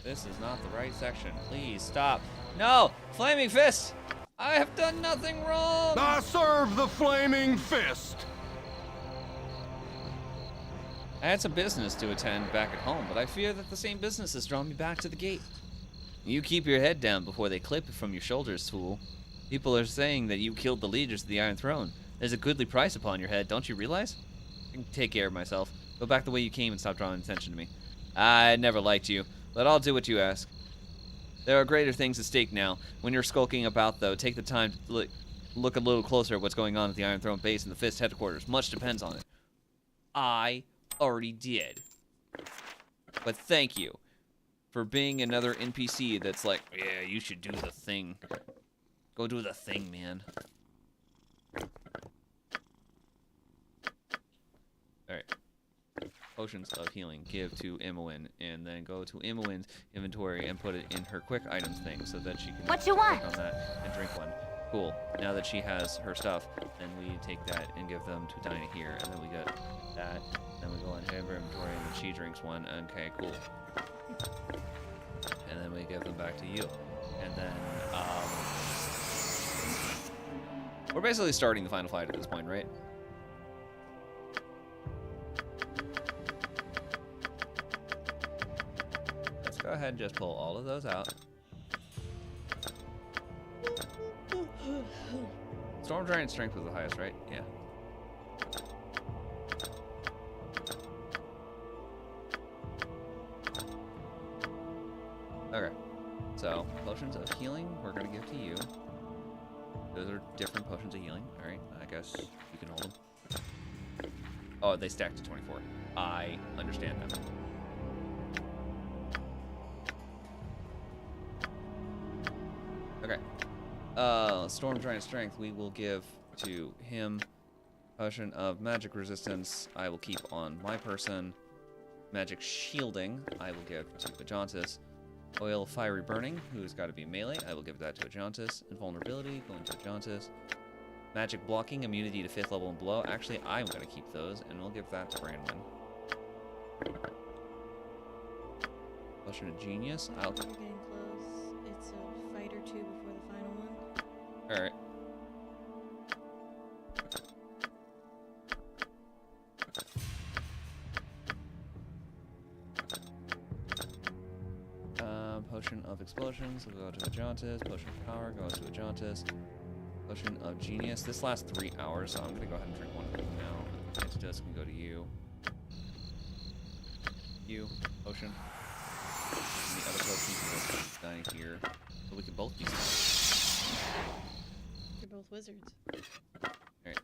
This is not the right section. Please stop. No! Flaming Fist! I have done nothing wrong! I serve the Flaming Fist! I had some business to attend back at home, but I fear that the same business has drawn me back to the gate. You keep your head down before they clip it from your shoulders, fool. People are saying that you killed the leaders of the Iron Throne. There's a goodly price upon your head, don't you realize? can take care of myself. Go back the way you came and stop drawing attention to me. I never liked you, but I'll do what you ask. There are greater things at stake now. When you're skulking about, though, take the time to look a little closer at what's going on at the Iron Throne base and the Fist headquarters. Much depends on it. I already did. But thank you for being another NPC that's like, yeah, you should do the thing. Go do the thing, man. Alright. Potions of healing. Give to Imowen. And then go to Imowen's inventory and put it in her quick items thing so that she can What you want? click on that and drink one. Cool. Now that she has her stuff, then we take that and give them to Dinah here. And then we get that. Then we go in her inventory and then she drinks one. Okay, cool. And then we give them back to you. And then, we're basically starting the final fight at this point, right? Let's go ahead and just pull all of those out. Storm Giant Strength was the highest, right? Yeah. Okay. So, potions of healing, we're going to give to you. Those are different potions of healing. Alright, I guess you can hold them. Oh, they stack to 24. I understand that. Okay. Storm Giant Strength, we will give to him. Potion of Magic Resistance, I will keep on my person. Magic Shielding, I will give to Ajantis. Oil Fiery Burning, who's got to be melee, I will give that to Ajantis. Invulnerability, going to Ajantis. Magic Blocking, immunity to 5th level and below. Actually, I'm going to keep those, and we'll give that to Branwyn. Potion of Genius, We're getting close. It's a fight or two before the final one. Alright. Potion of Explosions will go to Ajantis. Potion of Power goes to Ajantis. Potion of Genius. This lasts 3 hours, so I'm going to go ahead and drink one of them now. Antidote can go to you. You. Potion. And the other potion can go to Dinah here. So we can both be You're both wizards. Alright.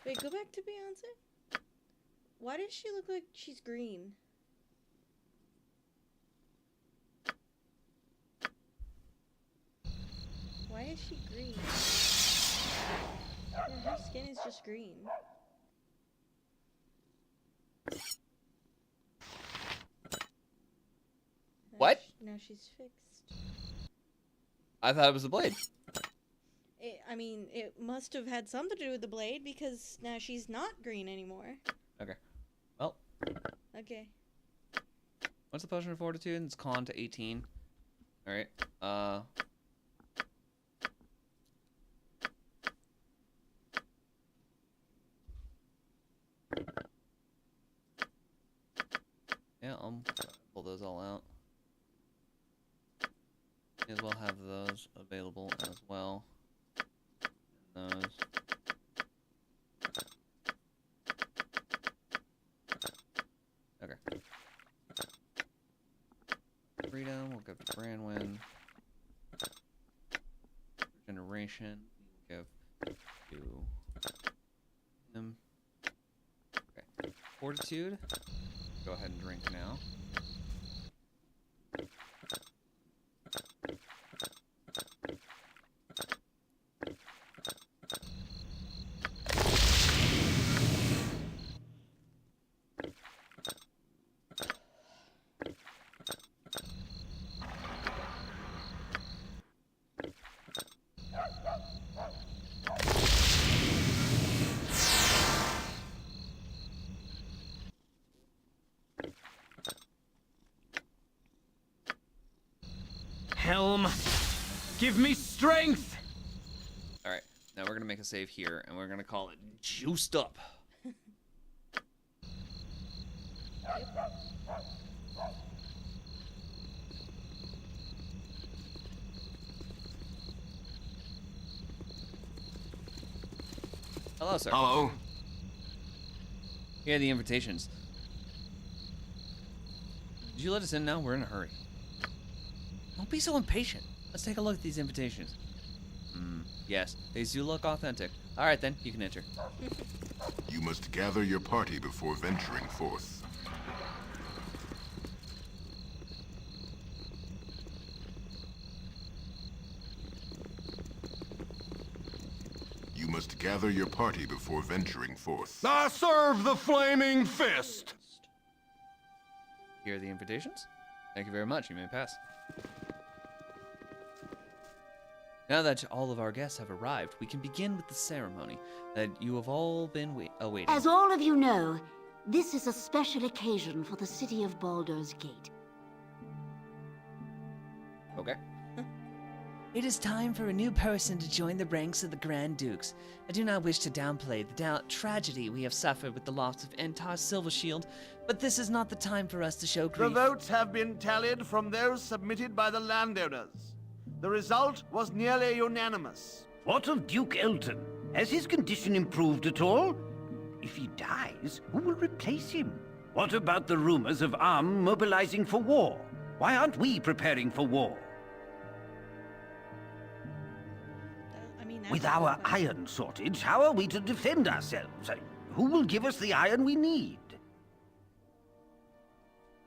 Wait, go back to Beyonce. Why does she look like she's green? Why is she green? Yeah, her skin is just green. What? Now she's fixed. I thought it was the blade. I mean, it must have had something to do with the blade because now she's not green anymore. Okay. Well. Okay. What's the potion of fortitude? It's con to 18. Alright. Yeah, I'll pull those all out. May as well have those available as well. And those. Okay. Freedom, we'll give to Branwyn. Regeneration, we'll give to him. Okay. Fortitude. Go ahead and drink now. Helm, give me strength! Alright, now we're gonna make a save here, and we're gonna call it Juiced Up. Hello, sir. Hello. Here are the invitations. Did you let us in now? We're in a hurry. Don't be so impatient. Let's take a look at these invitations. Yes, they do look authentic. All right, then, you can enter. You must gather your party before venturing forth. You must gather your party before venturing forth. I serve the flaming fist! Here are the invitations. Thank you very much. You may pass. Now that all of our guests have arrived, we can begin with the ceremony that you have all been awaiting. As all of you know, this is a special occasion for the city of Baldur's Gate. Okay. It is time for a new person to join the ranks of the Grand Dukes. I do not wish to downplay the tragedy we have suffered with the loss of Entar Silvershield, but this is not the time for us to show grief. The votes have been tallied from those submitted by the landowners. The result was nearly unanimous. What of Duke Elton? Has his condition improved at all? If he dies, who will replace him? What about the rumors of Arm mobilizing for war? Why aren't we preparing for war? With our iron shortage, how are we to defend ourselves? Who will give us the iron we need?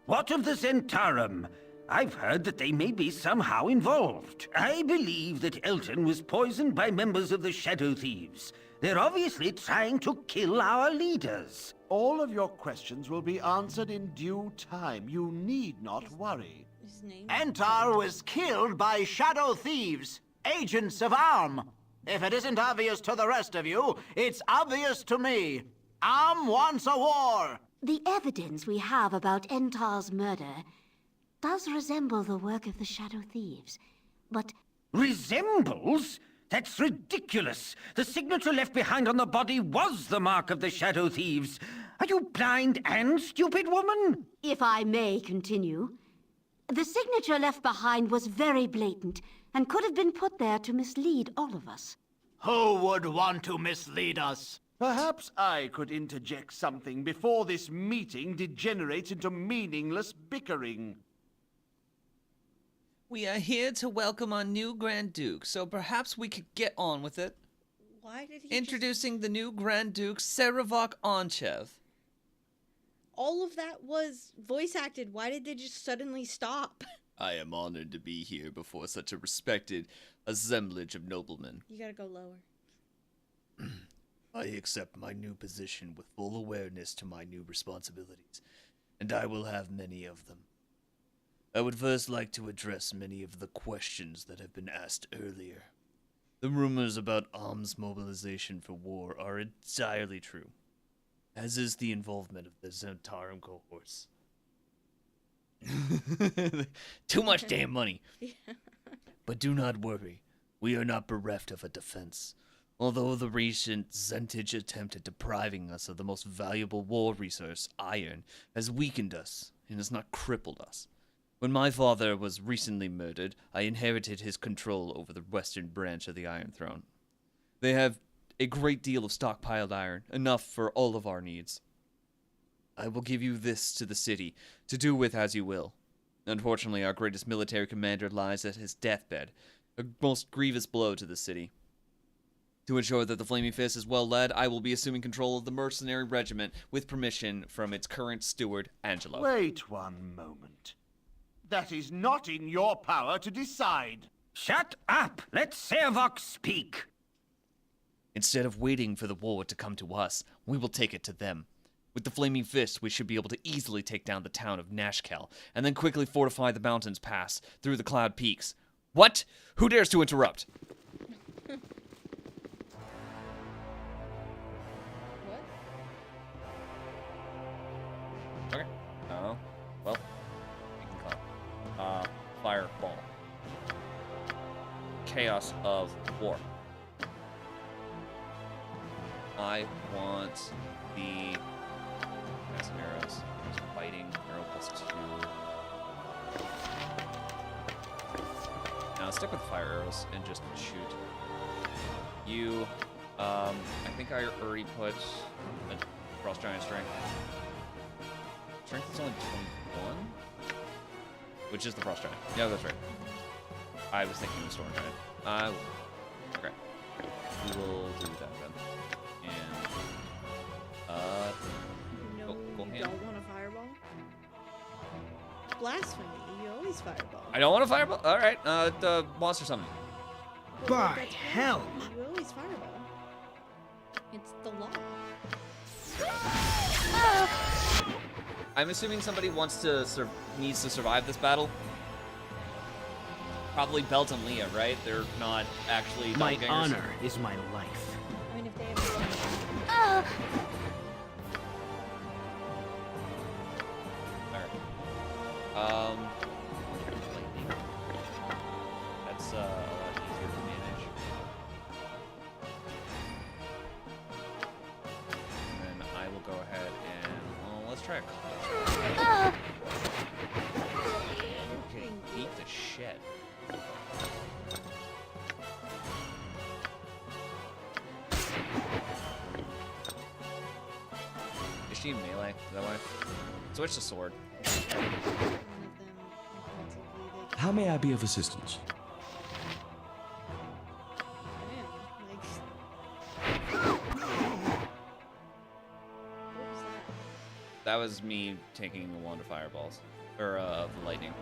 What of the Zentarum? I've heard that they may be somehow involved. I believe that Elton was poisoned by members of the Shadow Thieves. They're obviously trying to kill our leaders. All of your questions will be answered in due time. You need not worry. Entar was killed by Shadow Thieves, agents of Arm. If it isn't obvious to the rest of you, it's obvious to me. Arm wants a war. The evidence we have about Entar's murder does resemble the work of the Shadow Thieves, but... Resembles? That's ridiculous! The signature left behind on the body was the mark of the Shadow Thieves. Are you blind and stupid, woman? If I may continue, the signature left behind was very blatant and could have been put there to mislead all of us. Who would want to mislead us? Perhaps I could interject something before this meeting degenerates into meaningless bickering. We are here to welcome our new Grand Duke, so perhaps we could get on with it. Why did he Introducing the new Grand Duke, Rieltar Anchev. All of that was voice acted. Why did they just suddenly stop? I am honored to be here before such a respected assemblage of noblemen. You gotta go lower. I accept my new position with full awareness to my new responsibilities, and I will have many of them. I would first like to address many of the questions that have been asked earlier. The rumors about Arm's mobilization for war are entirely true, as is the involvement of the Zentarum cohorts. Too much damn money. But do not worry, we are not bereft of a defense. Although the recent Zentage attempt at depriving us of the most valuable war resource, iron, has weakened us and has not crippled us. When my father was recently murdered, I inherited his control over the western branch of the Iron Throne. They have a great deal of stockpiled iron, enough for all of our needs. I will give you this to the city, to do with as you will. Unfortunately, our greatest military commander lies at his deathbed, a most grievous blow to the city. To ensure that the Flaming Fist is well led, I will be assuming control of the mercenary regiment with permission from its current steward, Angelo. Wait one moment. That is not in your power to decide. Shut up! Let Servok speak! Instead of waiting for the war to come to us, we will take it to them. With the Flaming Fist, we should be able to easily take down the town of Nashkel, and then quickly fortify the mountains pass through the Cloud Peaks. What? Who dares to interrupt? Okay. Well, we can call it. Fireball. Chaos of War. I want the arrows. There's fighting. Arrow +2. Now stick with fire arrows and just shoot. You, I think I already put a Frost Giant strength. Strength is only 21? Which is the Frost Giant. Yeah, that's right. I was thinking of Storm Giant. Okay. We will do that then. And, No, go you hand. don't want a fireball? Blasphemy. You always fireball. I don't want to fireball? Alright, the monster summon. By hell! You always fireball. It's the law. I'm assuming somebody needs to survive this battle. Probably Belt and Leah, right? They're not actually My doppelgangers. honor is my life. I mean, if they have Alright. Lightning. That's a lot easier to manage. And then I will go ahead and, well, let's try a color. Okay, beat the shit. Is she melee? Is that why? Switch to sword. How may I be of assistance? That was me taking a wand of fireballs. Or, of lightning.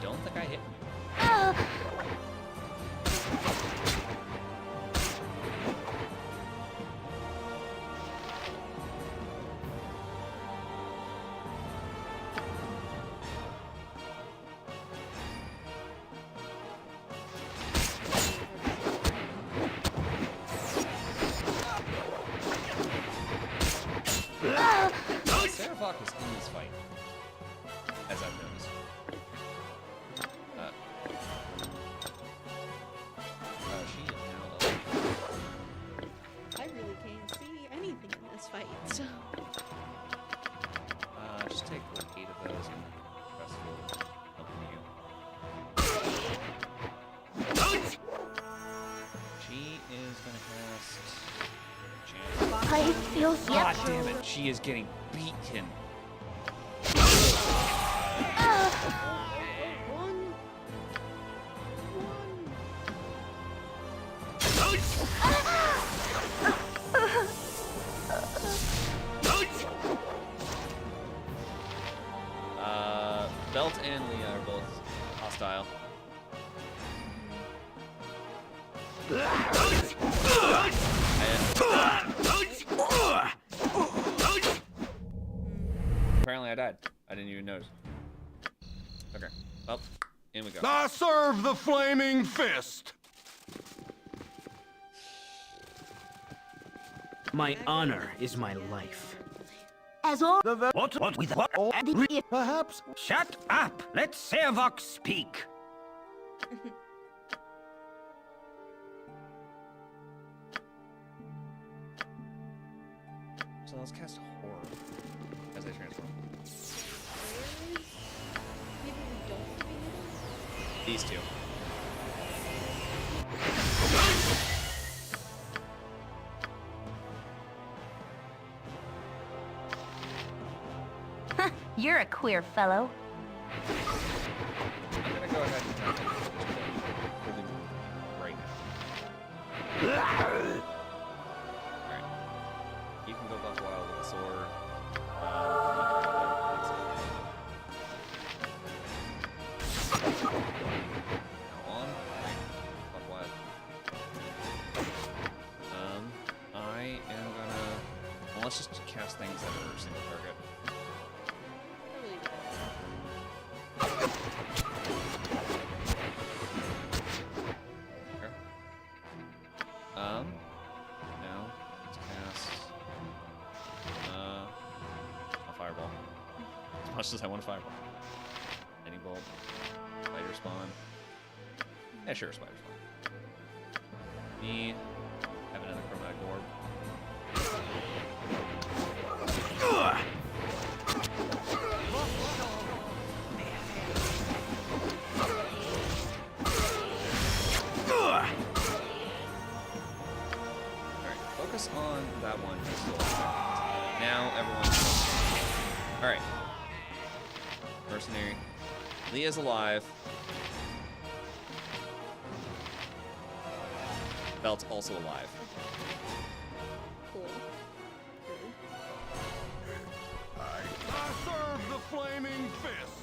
I don't think I hit you. Sarah is in this fight, as I've noticed. She is now level. I really can't see anything in this fight, so. Just take like 8 of those and the rest will help you. She is gonna cast. I feel God damn it! She is getting beaten. Belt and Leah are both hostile. Apparently I died. I didn't even notice. Okay. Well, in we go. I serve the flaming fist! My honor is my life. As all What with what? Perhaps. Shut up! Let Servok speak. So let's cast horror as I transform. These two. You're a queer fellow. I'm gonna go ahead and turn for the right now. Alright. You can go buff wild with a sword. Now on. Buff wild. I am gonna. Well, let's just cast things that are single target. Now let's cast a fireball. As much as I want a fireball. Lightning bolt, spider spawn. Yeah, sure, spider spawn. Me have another chromatic orb. Alright. Mercenary. Leah's alive. Belt's also alive. Cool. I serve the flaming fist.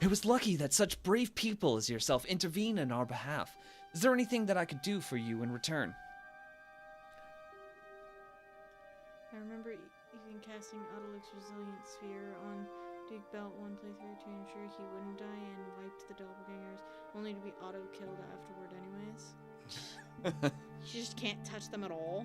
It was lucky that such brave people as yourself intervene in our behalf. Is there anything that I could do for you in return? I remember even casting Autolux Resilient Sphere on Duke Belt one playthrough to ensure he wouldn't die and wiped the doppelgangers, only to be auto-killed afterward anyways. You just can't touch them at all.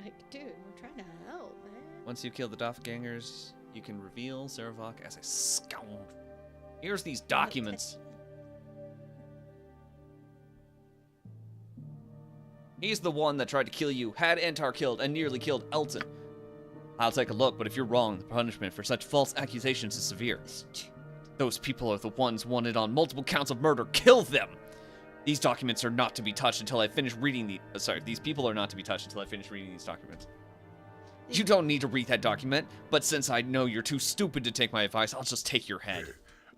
Like, dude, we're trying to help, man. Once you kill the doppelgangers, you can reveal Sarevok as a scoundrel. Here's these documents. He's the one that tried to kill you, had Antar killed, and nearly killed Elton. I'll take a look, but if you're wrong, the punishment for such false accusations is severe. Those people are the ones wanted on multiple counts of murder. Kill them! These documents are not to be touched until I finish reading these people are not to be touched until I finish reading these documents. You don't need to read that document, but since I know you're too stupid to take my advice, I'll just take your head.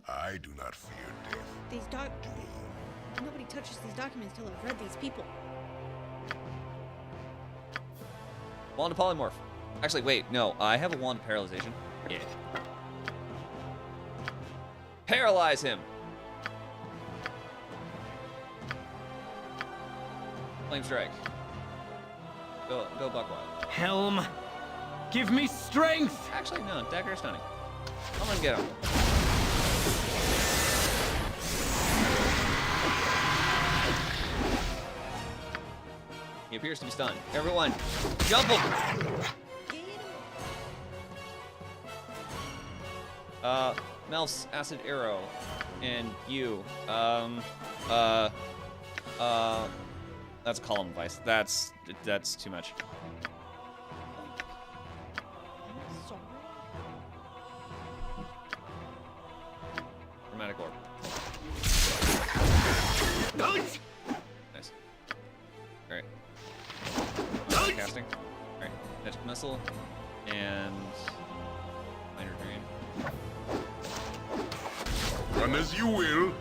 I do not fear death. Nobody touches these documents till I've read these people. Wand of Polymorph. Actually, wait, no. I have a Wand of Paralyzation. Yeah. Paralyze him! Flame Strike. Go Buckwild. Helm, give me strength! Actually, no. Dagger Stunning. I'm gonna get him. He appears to be stunned. Everyone, jump him! Melf's Acid Arrow. And you. That's a column device. That's too much. Dramatic Orb. Nice. Alright. Casting. Alright. Magic Missile. And Minor Drain. Run as you will. You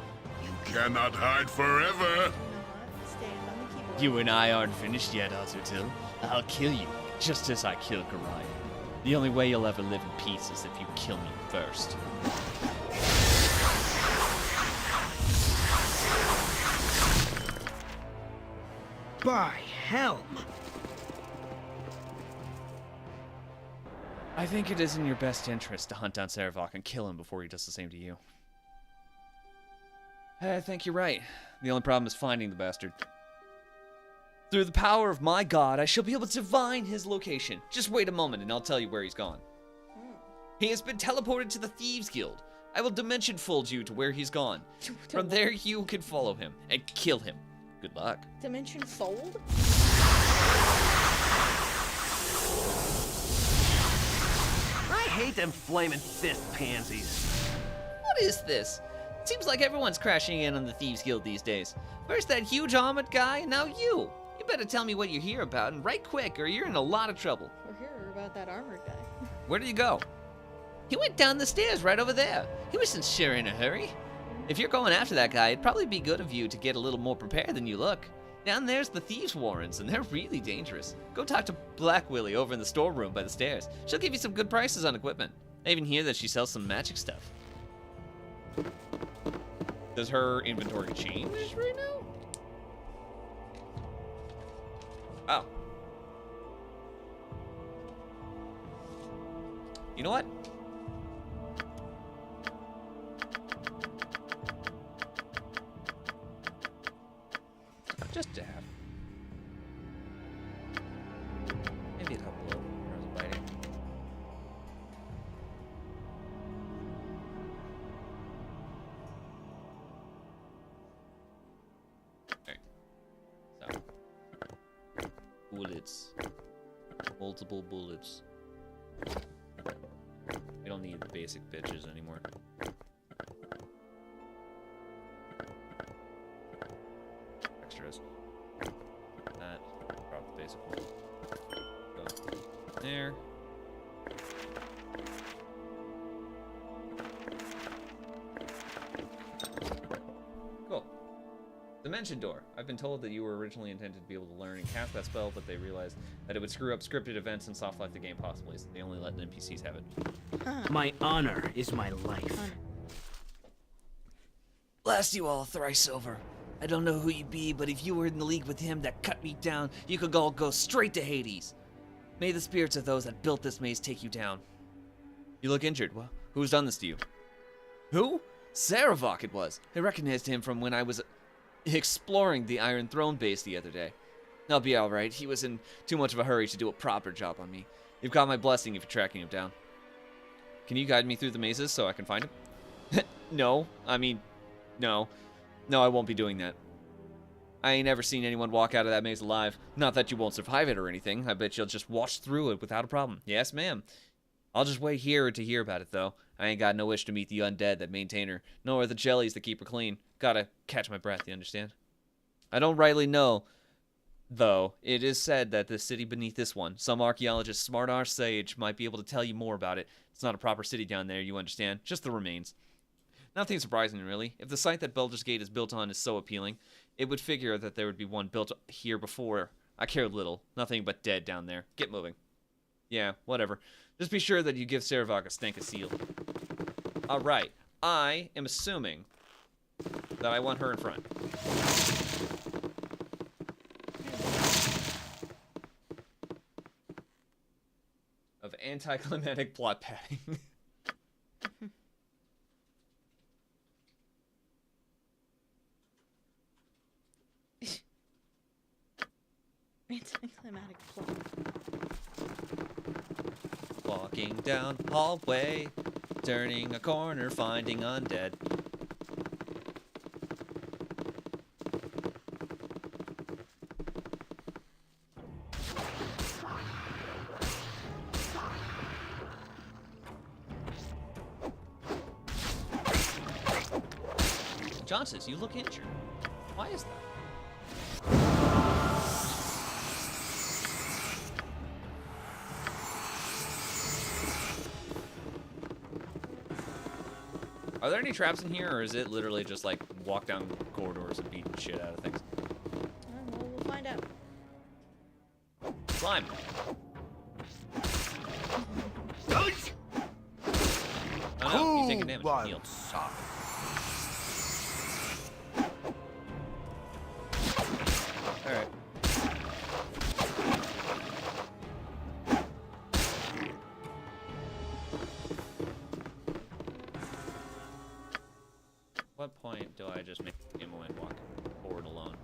cannot hide forever. You and I aren't finished yet, Azutil. I'll kill you, just as I killed Gorion. The only way you'll ever live in peace is if you kill me first. By Helm! I think it is in your best interest to hunt down Sarevok and kill him before he does the same to you. I think you're right. The only problem is finding the bastard. Through the power of my god, I shall be able to divine his location. Just wait a moment and I'll tell you where he's gone. He has been teleported to the Thieves Guild. I will dimension fold you to where he's gone. From there, you can follow him and kill him. Good luck. Dimension fold? I hate them flaming fist pansies. What is this? Seems like everyone's crashing in on the Thieves Guild these days. First that huge armored guy, and now you. You better tell me what you're here about, and right quick, or you're in a lot of trouble. We're here about that armored guy. Where did he go? He went down the stairs right over there. He wasn't sure in a hurry. If you're going after that guy, it'd probably be good of you to get a little more prepared than you look. Down there's the Thieves' Warrens, and they're really dangerous. Go talk to Black Willy over in the storeroom by the stairs. She'll give you some good prices on equipment. I even hear that she sells some magic stuff. Does her inventory change right now? Oh. You know what? Just to have. Maybe it'll help a little. There's a biting. Alright. So. Bullets. Multiple bullets. We don't need the basic bitches anymore. Extras. That. Drop the basic one. there. Cool. Dimension Door. I've been told that you were originally intended to be able to learn and cast that spell, but they realized that it would screw up scripted events and soft life the game possibly, so they only let the NPCs have it. My honor is my life. Blast you all thrice over. I don't know who you be, but if you were in the league with him that cut me down, you could all go straight to Hades. May the spirits of those that built this maze take you down. You look injured. Well, who's done this to you? Who? Saravok it was. I recognized him from when I was exploring the Iron Throne base the other day. I'll be alright. He was in too much of a hurry to do a proper job on me. You've got my blessing if you're tracking him down. Can you guide me through the mazes so I can find him? No. I mean, no. No, I won't be doing that. I ain't ever seen anyone walk out of that maze alive. Not that you won't survive it or anything. I bet you'll just wash through it without a problem. Yes, ma'am. I'll just wait here to hear about it, though. I ain't got no wish to meet the undead that maintain her, nor the jellies that keep her clean. Gotta catch my breath, you understand? I don't rightly know, though. It is said that the city beneath this one, some archaeologist, smart-arse sage, might be able to tell you more about it. It's not a proper city down there, you understand? Just the remains. Nothing surprising, really. If the site that Baldur's Gate is built on is so appealing, it would figure that there would be one built here before. I care little. Nothing but dead down there. Get moving. Yeah, whatever. Just be sure that you give Saravok a stank of seal. Alright. I am assuming that I want her in front. Of anticlimactic plot padding. Anticlimactic plot. Walking down the hallway, turning a corner, finding undead. Johnson, you look injured. Why is that? Are there any traps in here, or is it literally just like walk down corridors and beat shit out of things? Well, we'll find out. Slime. Oh no, he's taking damage. Heal. Alright. What point do I just make him and walk forward alone?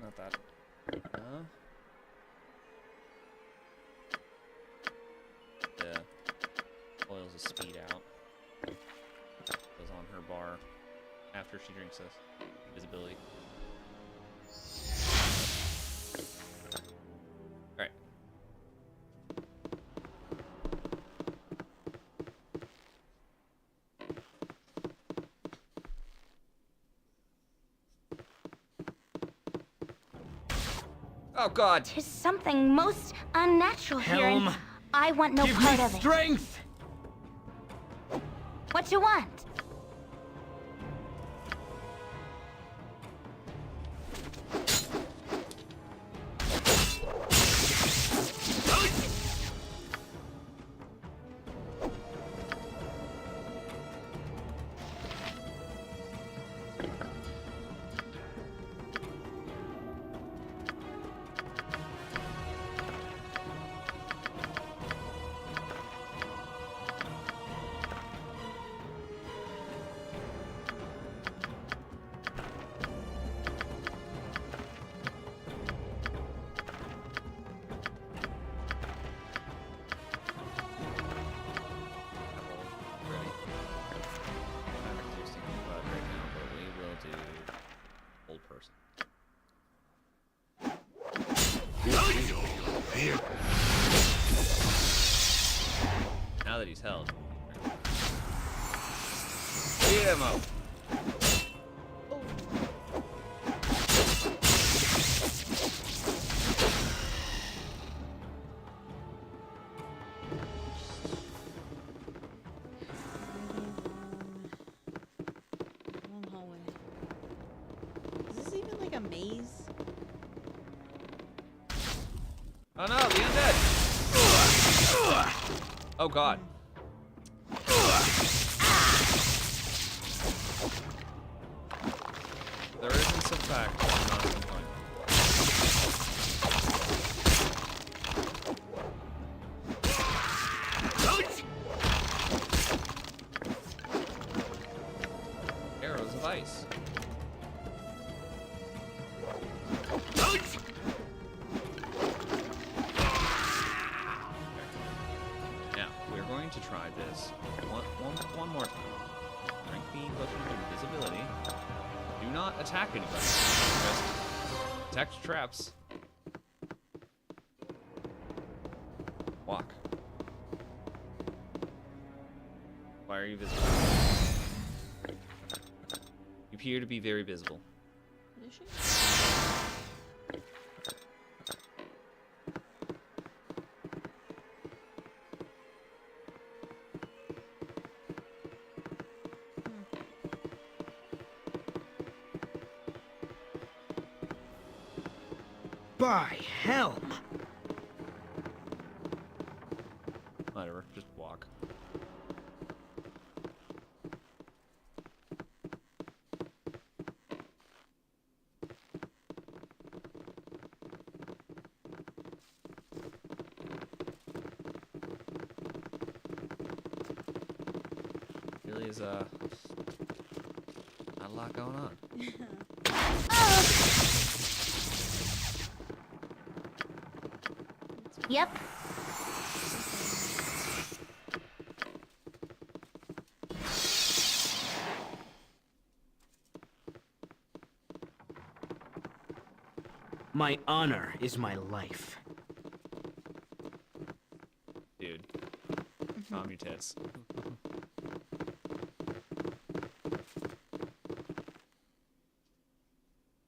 Not that. The oils a speed out. Goes on her bar after she drinks this. Visibility. Alright. Oh God! There's something most unnatural here, Helm, and I want no give part me of it. strength! What you want? Now that he's held. Beat him up. Long hallway. Is this even like a maze? Oh no, the undead! Oh god. There isn't some fact. Not some point. Arrows of ice. Now, we're going to try this one more time. Strength beam, potion of invisibility. Do not attack anybody. Just detect traps. Walk. Why are you visible? You appear to be very visible. Is she? By helm! Whatever, just walk. Really is not a lot going on. Yep. My honor is my life. Dude. Calm your tits.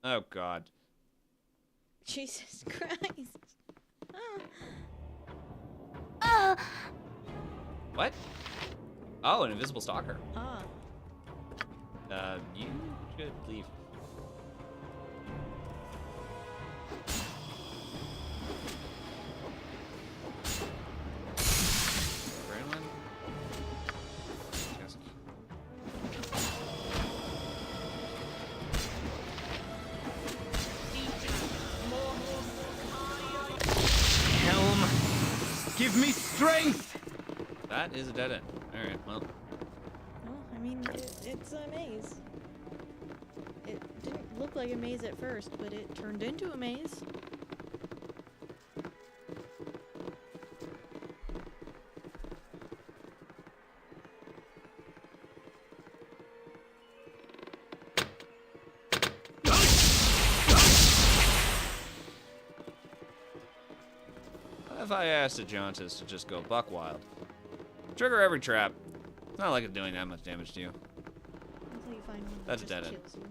Oh god. Jesus Christ. What? Oh, an invisible stalker. Ah. You should leave. Adrenaline. Yes. Helm, give me strength! That is a dead end. Alright, well. Well, I mean, it's a maze. It didn't look like a maze at first, but it turned into a maze. What if I asked Ajontis to just go buck wild? Trigger every trap. It's not like it's doing that much damage to you. Until you find one that That's a just dead end. kills you.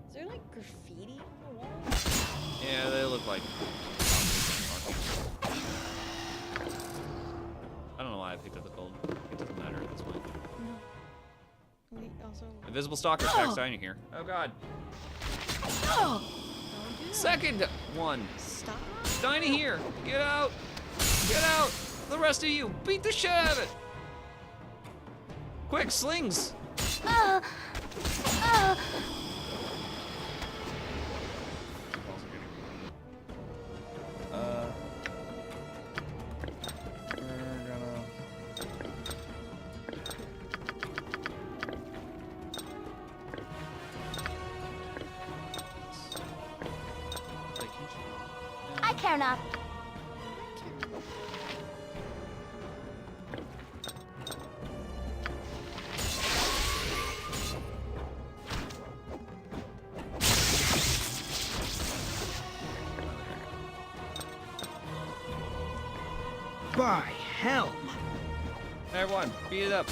Is there like graffiti on the wall? Yeah, they look like. I don't know why I picked up the gold. It doesn't matter at this point. No. Wait, also. Invisible stalker attacks Steiner here. Oh god. Second one. Stop. Steiner here. Get out. Get out. The rest of you, beat the shit out of it. Quick, slings. I care not. By helm! Everyone, beat it up.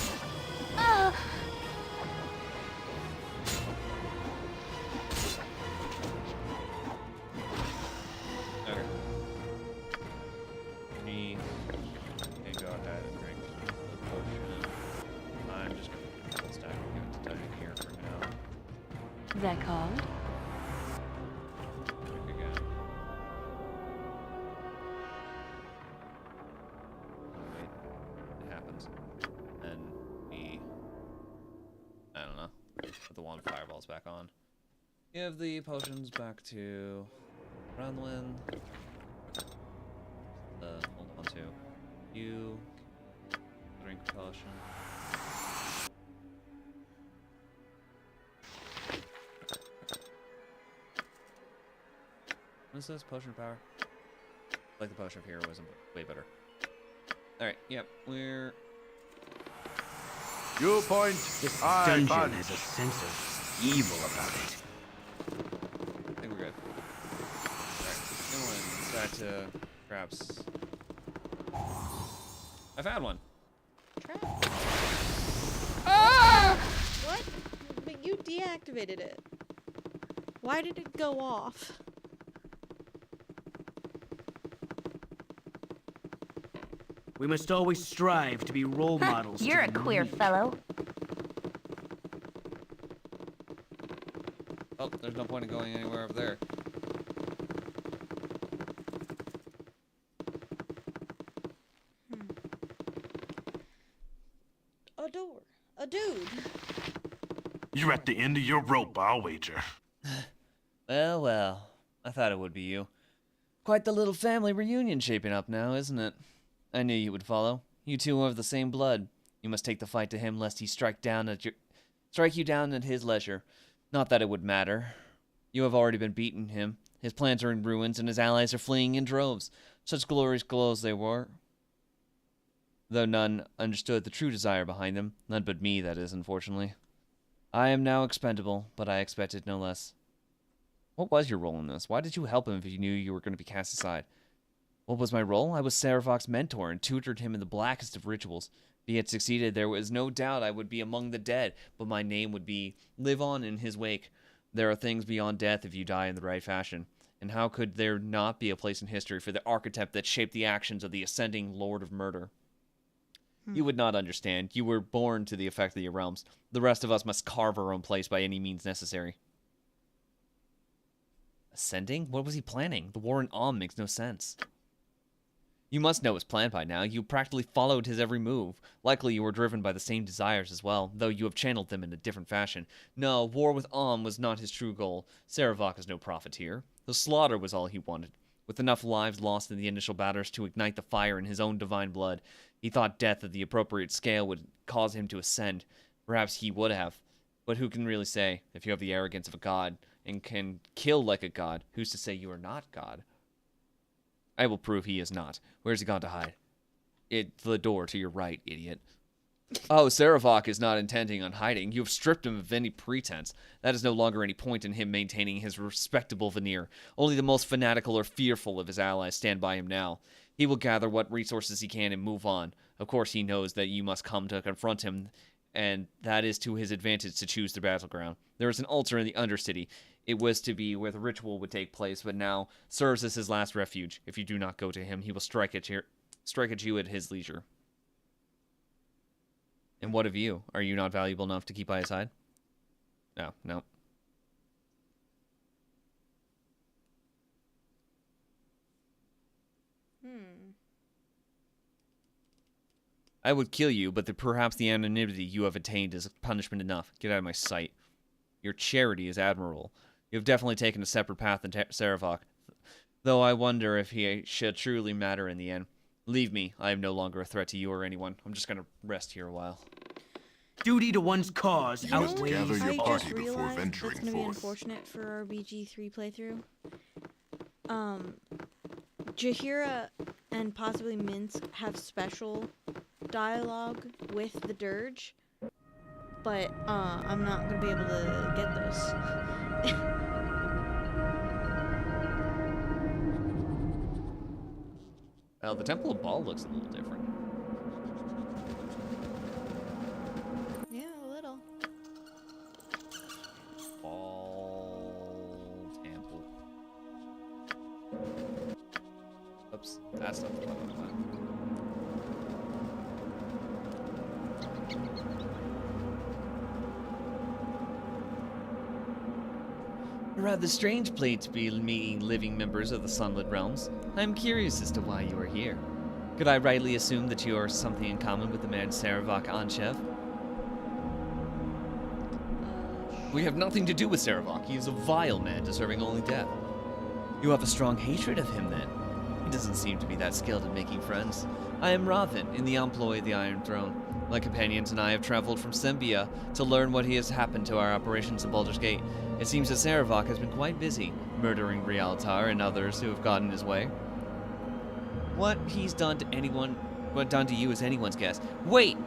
Okay. Me can go ahead and drink the potion. I'm just gonna stack and give it to Diane here for now. That call? Drink again. Wait, it happens. And I don't know. Put the wand fireballs back on. Give the potions back to Bronwyn. Hold on to you. Drink potion. What is this? Potion of power? Like the potion of heroism, but way better. Alright, yep, we're... You point, This I dungeon punch. has a sense of evil about it. I think we're good. Alright, then we'll start to perhaps... I found one! Ah! What? But you deactivated it. Why did it go off? We must always strive to be role models. You're to a the queer needy. fellow. Oh, there's no point in going anywhere over there. A door. A dude. You're at the end of your rope, I'll wager. Well, well. I thought it would be you. Quite the little family reunion shaping up now, isn't it? I knew you would follow. You two are of the same blood. You must take the fight to him lest he strike you down at his leisure. Not that it would matter. You have already been beaten him. His plans are in ruins and his allies are fleeing in droves. Such glorious glows they were. Though none understood the true desire behind them. None but me, that is, unfortunately. I am now expendable, but I expected no less. What was your role in this? Why did you help him if you knew you were going to be cast aside? What was my role? I was Saravok's mentor and tutored him in the blackest of rituals. If he had succeeded, there was no doubt I would be among the dead, but my name would live on in his wake. There are things beyond death if you die in the right fashion. And how could there not be a place in history for the archetype that shaped the actions of the ascending Lord of Murder? You would not understand. You were born to the effect of your realms. The rest of us must carve our own place by any means necessary. Ascending? What was he planning? The war in Alm makes no sense. You must know his plan by now. You practically followed his every move. Likely you were driven by the same desires as well, though you have channeled them in a different fashion. No, war with Alm was not his true goal. Saravok is no profiteer. The slaughter was all he wanted. With enough lives lost in the initial battles to ignite the fire in his own divine blood, he thought death at the appropriate scale would cause him to ascend. Perhaps he would have. But who can really say? If you have the arrogance of a god and can kill like a god, who's to say you are not God? I will prove he is not. Where's he gone to hide? It's the door to your right, idiot. Oh, Saravok is not intending on hiding. You have stripped him of any pretense. That is no longer any point in him maintaining his respectable veneer. Only the most fanatical or fearful of his allies stand by him now. He will gather what resources he can and move on. Of course, he knows that you must come to confront him, and that is to his advantage to choose the battleground. There is an altar in the Undercity. It was to be where the ritual would take place, but now serves as his last refuge. If you do not go to him, he will strike at you at his leisure. And what of you? Are you not valuable enough to keep by his side? No. I would kill you, but perhaps the anonymity you have attained is punishment enough. Get out of my sight. Your charity is admirable. You have definitely taken a separate path than Saravok, though I wonder if he should truly matter in the end. Leave me. I am no longer a threat to you or anyone. I'm just going to rest here a while. Duty to one's cause You must outweighs... gather your I party just before realized venturing that's gonna be forth. unfortunate for our BG3 playthrough. Jahira and possibly Minsk have special dialogue with the Dirge, but I'm not gonna be able to get those. Well, the Temple of Baal looks a little different. Yeah, a little. Baal Temple. Oops, that's not the one I want. A rather strange place to be meeting living members of the Sunlit Realms. I'm curious as to why you are here. Could I rightly assume that you are something in common with the man Rieltar Anchev? We have nothing to do with Saravok. He is a vile man deserving only death. You have a strong hatred of him, then. He doesn't seem to be that skilled at making friends. I am Ravin, in the employ of the Iron Throne. My companions and I have traveled from Sembia to learn what has happened to our operations at Baldur's Gate. It seems that Saravok has been quite busy, murdering Rieltar and others who have gotten in his way. What he's done to you is anyone's guess. Wait!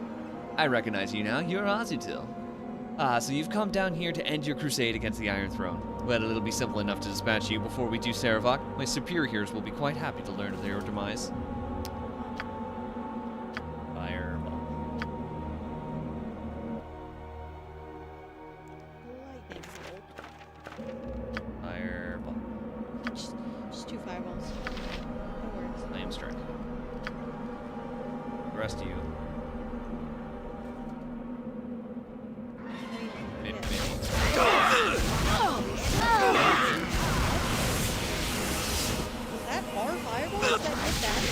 I recognize you now. You're Azutil. Ah, so you've come down here to end your crusade against the Iron Throne. Well, it'll be simple enough to dispatch you before we do Saravok. My superiors will be quite happy to learn of their demise. Fireball. Fireball. Just 2 fireballs. That works. Flame strike. The rest of you. Was that our fireballs that did that?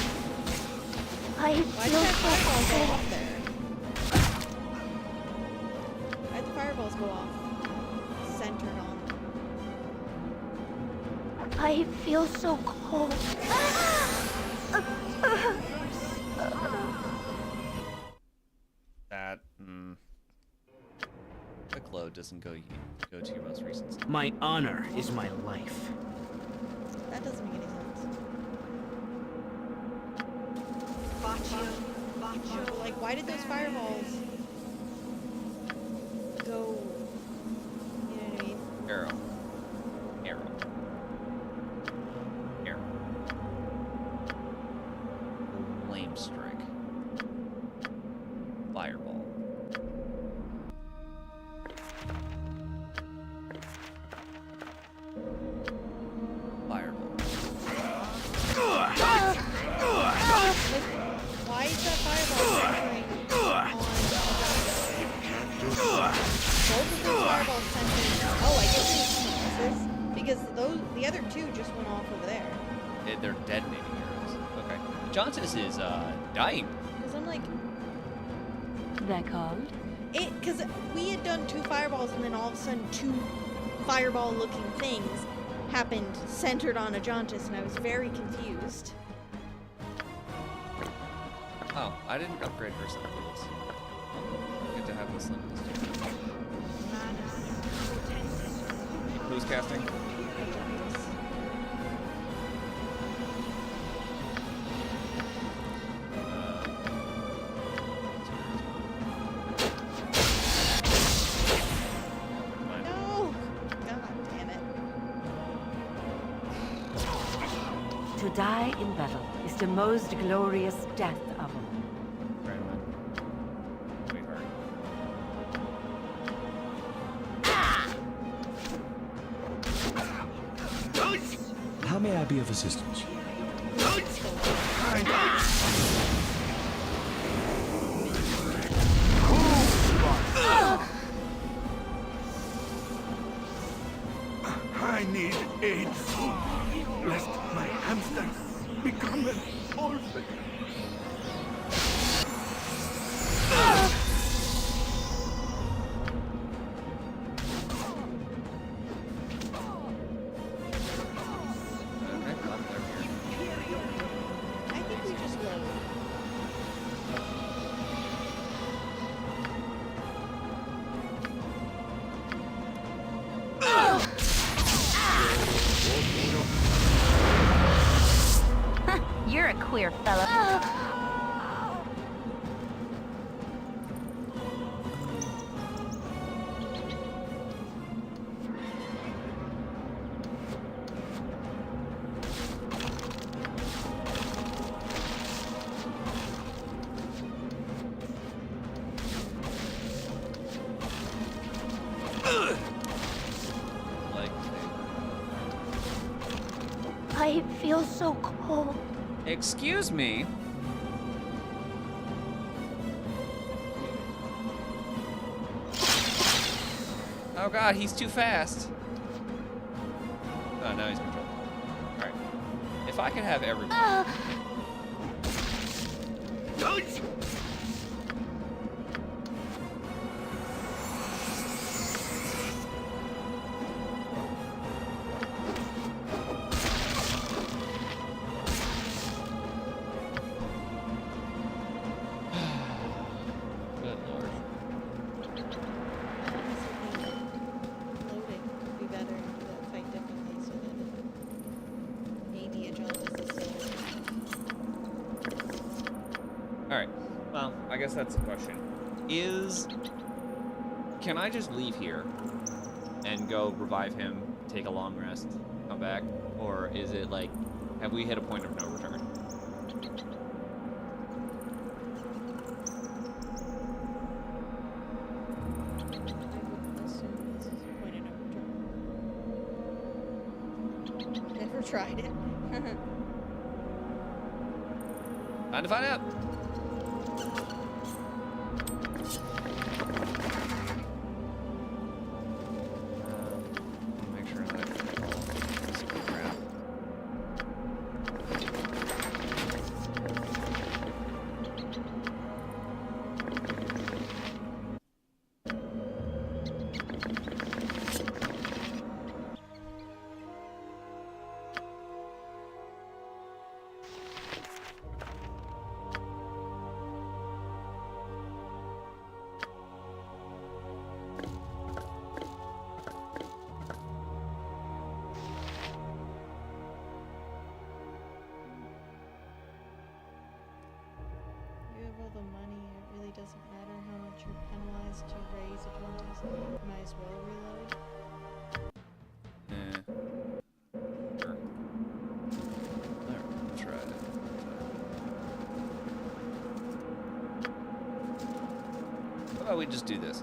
I Why did that fireball go off there? Why did the fireballs go off? Centered on. I feel so cold. That, the glow doesn't go to your most recent stuff. My honor is my life. That doesn't make any sense. Like, why did those fireballs go? You know what I mean? Arrow. Arrow. Arrow. Flame strike. Fireball. Fireball. Why is that fireball centering on both of those fireballs centering? Oh, I guess it's because the other 2 just went off over there. They're detonating arrows. Okay. Jontis is dying. Because I'm like, They're called? because we had done 2 fireballs and then all of a sudden 2 fireball-looking things happened centered on Ajontis, and I was very confused. Oh, I didn't upgrade her symbols. Good to have this limited. Who's casting? No! God damn it. To die in battle is the most glorious death of all. How may I be of assistance? I need aid soon, lest my hamster become an orphan. I think we just load. You're a queer fella. Like, I feel so cold. excuse me? Oh god, he's too fast. Oh, now he's controlled. Alright. If I could have everyone. Good lord. Loading would be better to fight differently so that maybe adjusts the Alright. Well, I guess that's the question. Can I just leave here and go revive him, take a long rest, come back? Or is it like, have we hit a point of no return? Never tried it. Time to find out. Make sure that I skip around. The money, it really doesn't matter how much you're penalized to raise Atlantis. Might as well reload. Sure. Alright, try it. How about we just do this?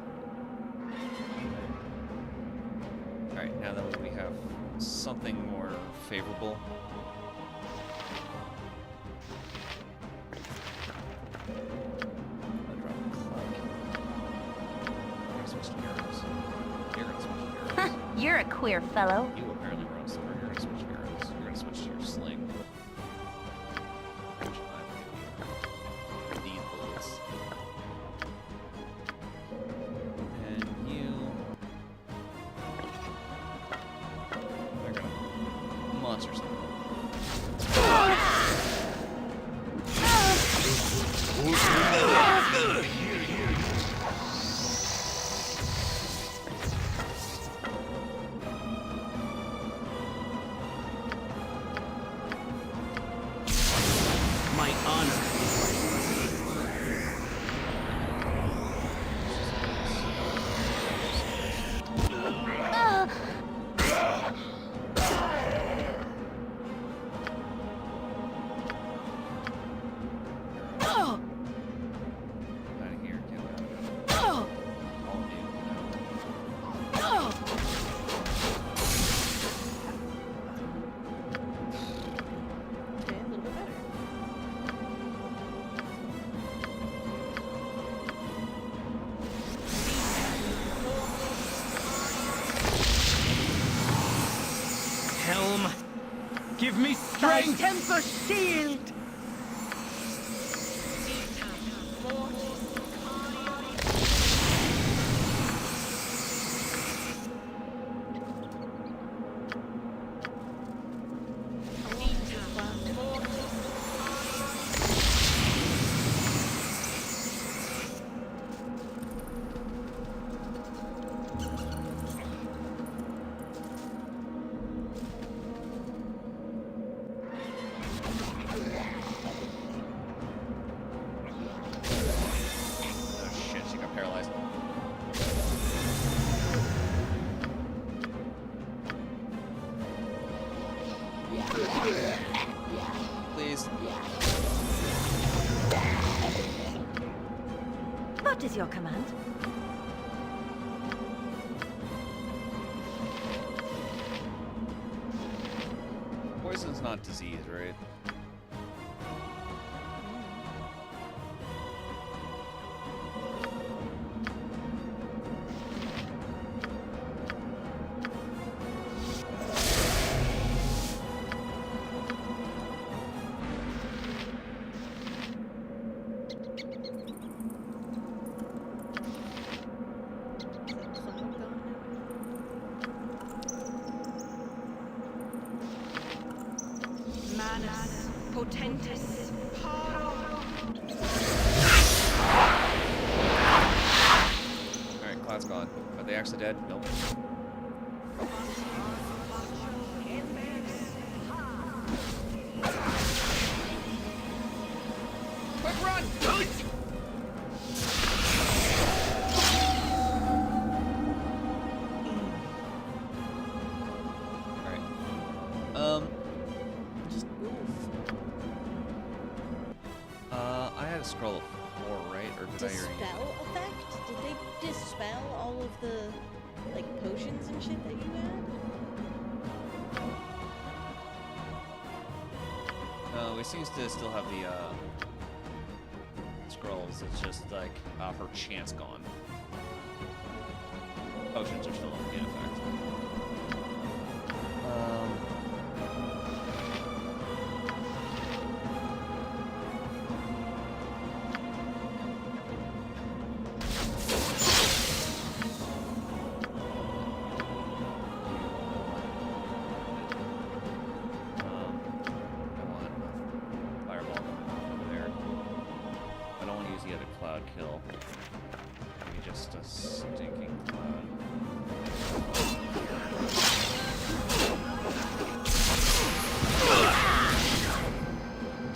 Alright, now that we have something more favorable. You're a queer fellow. You apparently were on sword. You're gonna switch arrows. You're gonna switch to your sling. These bullets. And you. They're gonna monster something. My honor Helm, give me strength! Temper shield! Please. What is your command? not disease, right? Manus potentis paro. Alright, cloud's gone. Are they actually dead? Nope. Quick run! Just move. I had a scroll of 4, right? Or did I already? Dispel effect? Did they dispel all of the like potions and shit that you had? No, we seems to still have the scrolls. It's just like her chance gone. Potions are still in effect. Kill. Maybe just a stinking cloud.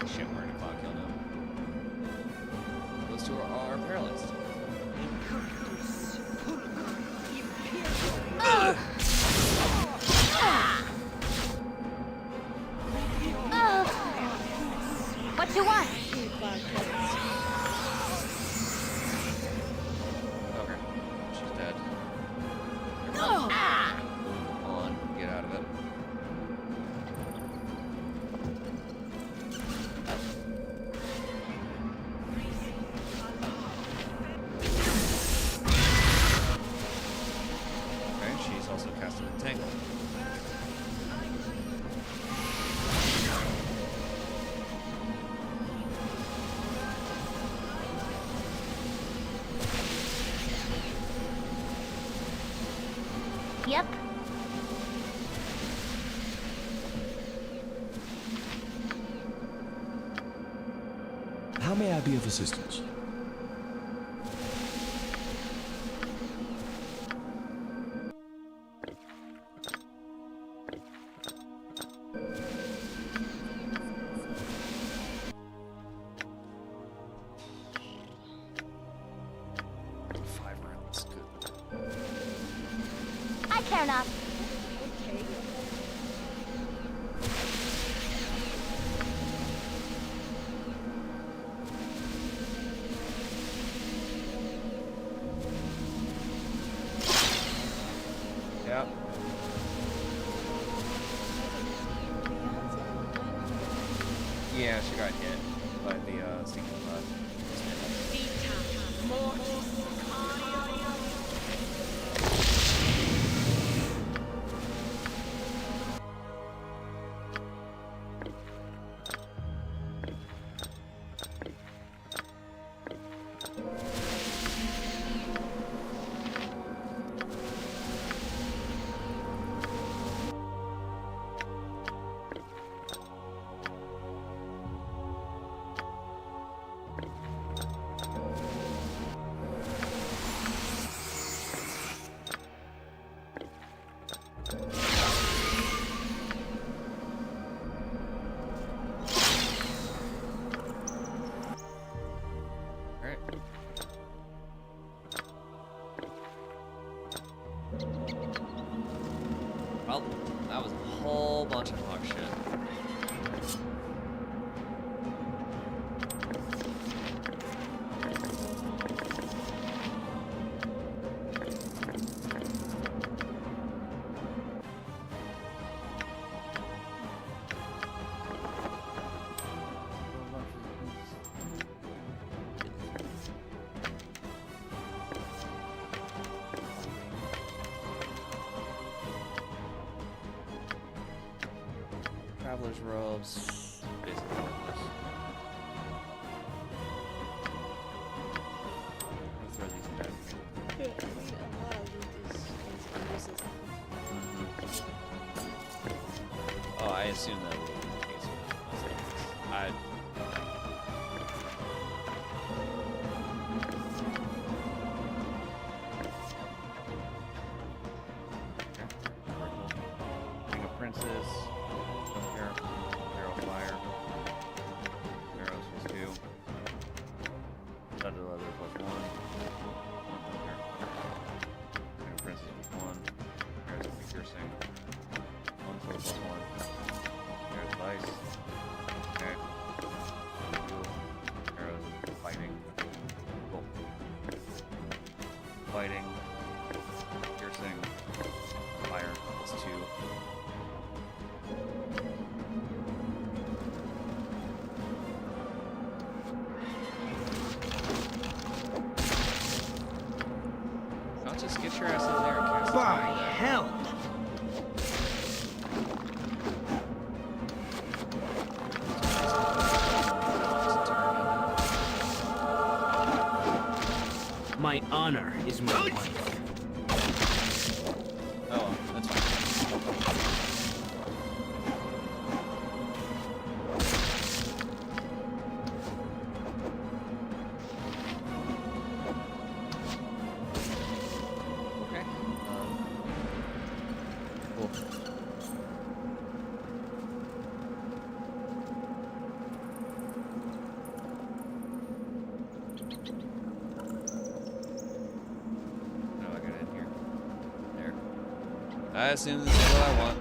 Shit, we're in a cloud kill now. Those two are paralyzed. What you want? Yep. How may I be of assistance? Care not. Okay. Yep. Yeah, she got hit by the sinking cloud. Well, that was a whole bunch of hog shit. traveler's robes. Basically worthless. I'll throw these back. Yeah, I mean, a lot of loot is useless. Oh, I assume that would be the case with most things. King of Princes, Arrow Fire, Arrows plus 2, Studded Leather plus 1, King of Princes plus 1, Arrows of Piercing, 1 foot plus 1, Arrows of Ice, okay, Arrows of Fighting, cool, Fighting, Piercing, Fire plus 2. Not just get your ass in there and cast. By hell! My honor is my life. Oh, that's fine. Okay. Cool. How do I get in here? There. I assume this is what I want.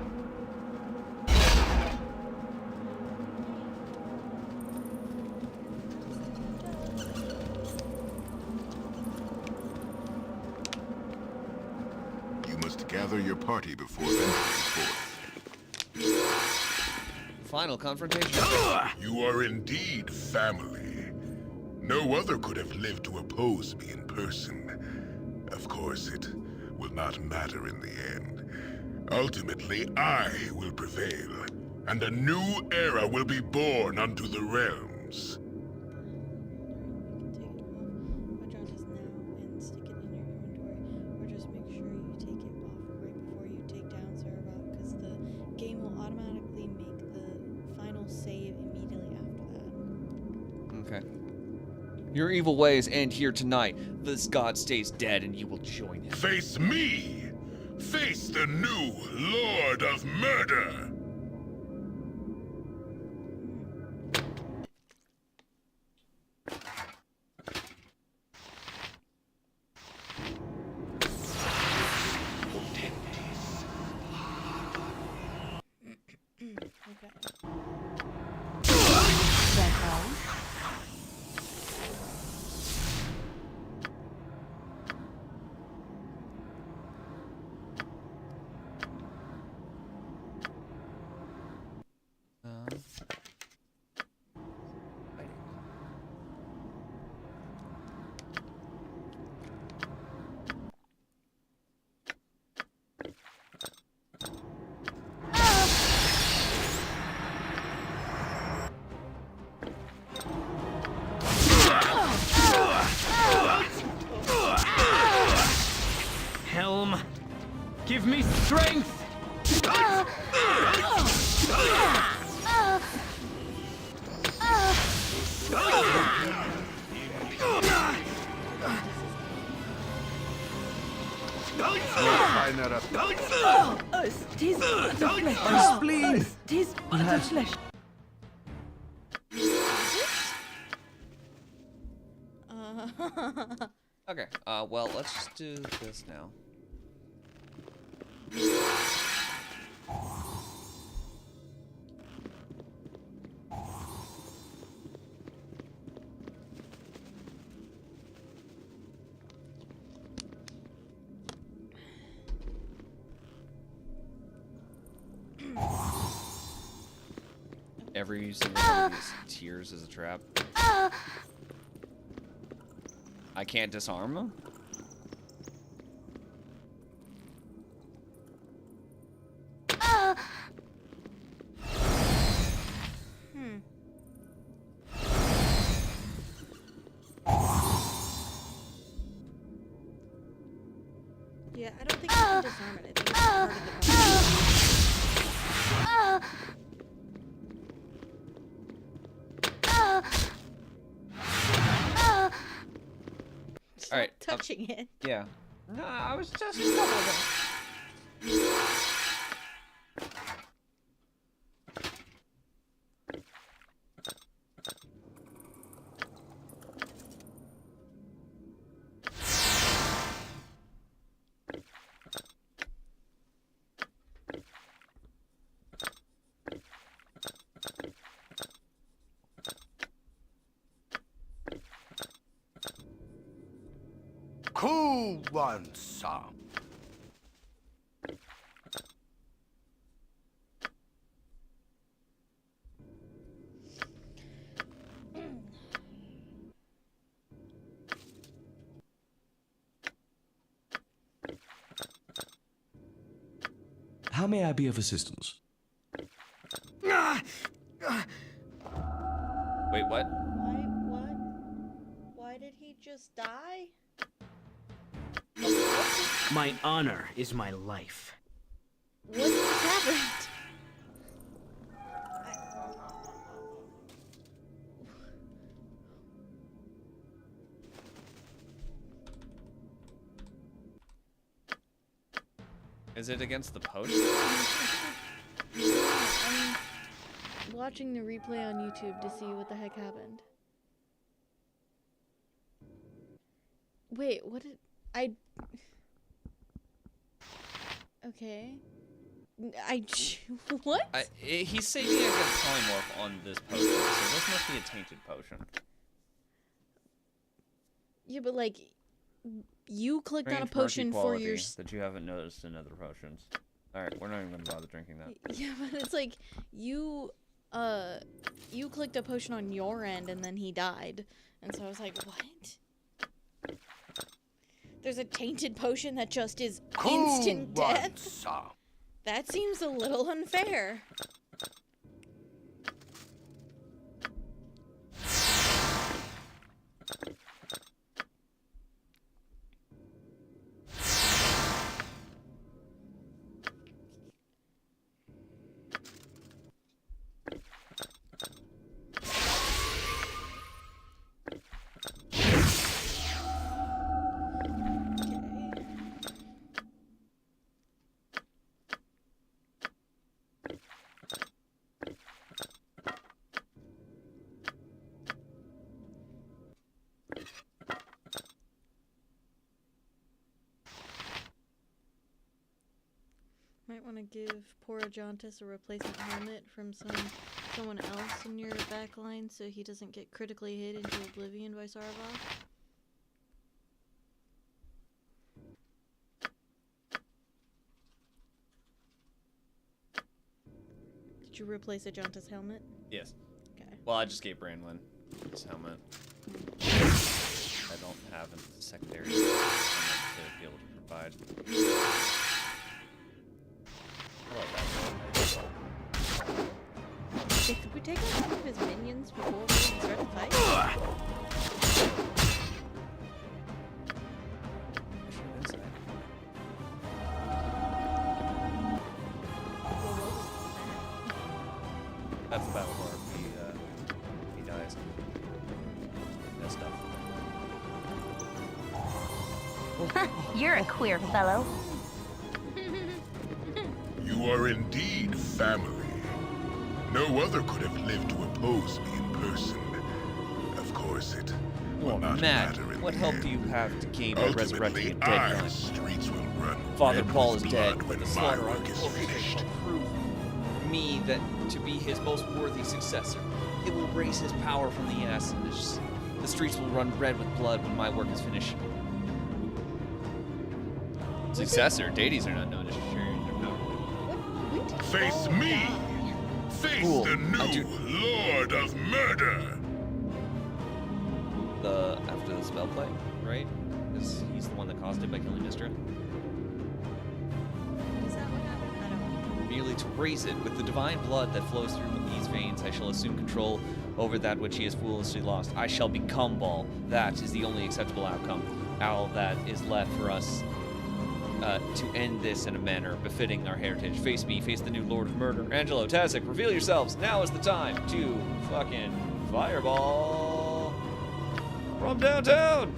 You must gather your party before venturing forth. Final confrontation. You are indeed family. No other could have lived to oppose me in person. Of course, it will not matter in the end. Ultimately, I will prevail, and a new era will be born unto the realms. Take it off. What John does now and stick it in your inventory, or just make sure you take it off right before you take down Sarabot, because the game will automatically make the final save immediately after that. Okay. Your evil ways end here tonight. This god stays dead and you will join him. Face me! Face the new Lord of Murder! Helm, give me strength! Tis but of flesh. My spleen! Tis but of flesh. Okay, well, let's just do this now. Every single one of these tiers is a trap. I can't disarm them? Yeah, I don't think you can disarm it. I think it's part of the All right. touching it. Yeah. No, I was just a couple of them. Cool one, sir. How may I be of assistance? Wait, what? What? Why did he just die? My honor is my life. What just happened? Is it against the potion? I'm watching the replay on YouTube to see what the heck happened. Wait, what did I... Okay. What? He's saving against polymorph on this potion, so this must be a tainted potion. Yeah, but like, you clicked on a Strange potion murky for quality your... that you haven't noticed in other potions. Alright, we're not even gonna bother drinking that. Yeah, but it's like, you clicked a potion on your end and then he died. And so I was like, what? There's a tainted potion that just is instant death? That seems a little unfair. Might want to give poor Ajantis a replacement helmet from someone else in your backline so he doesn't get critically hit into oblivion by Sarvok. Did you replace Ajantis' helmet? Yes. Okay. Well, I just gave Brandlin his helmet. I don't have a secondary helmet to be able to provide. Hey, could we take out some of his minions before we start the fight? That's the battle bar. He dies. That stuff. You're a queer fellow. You are indeed family. No other could have lived to oppose me in person. Of course, it will not Matt, matter in what the help end. do you have to gain by resurrecting a dead Our clan? streets will run Father red Paul with is dead, blood but the when my slaughter work of is Orchestrate finished. shall prove me that to be his most worthy successor. It will raise his power from the ashes. The streets will run red with blood when my work is finished. Successor? Deities are not known as sharing their power. Face me! Face Cool. the new Lord of Murder! After the spell play, right? Because he's the one that caused it by killing Mystra. Is that what happened? I don't know. Merely to raise it with the divine blood that flows through these veins, I shall assume control over that which he has foolishly lost. I shall become Baal. That is the only acceptable outcome. All that is left for us to end this in a manner befitting our heritage. Face me, face the new Lord of Murder. Angelo, Tazek, reveal yourselves. Now is the time to fucking fireball from downtown.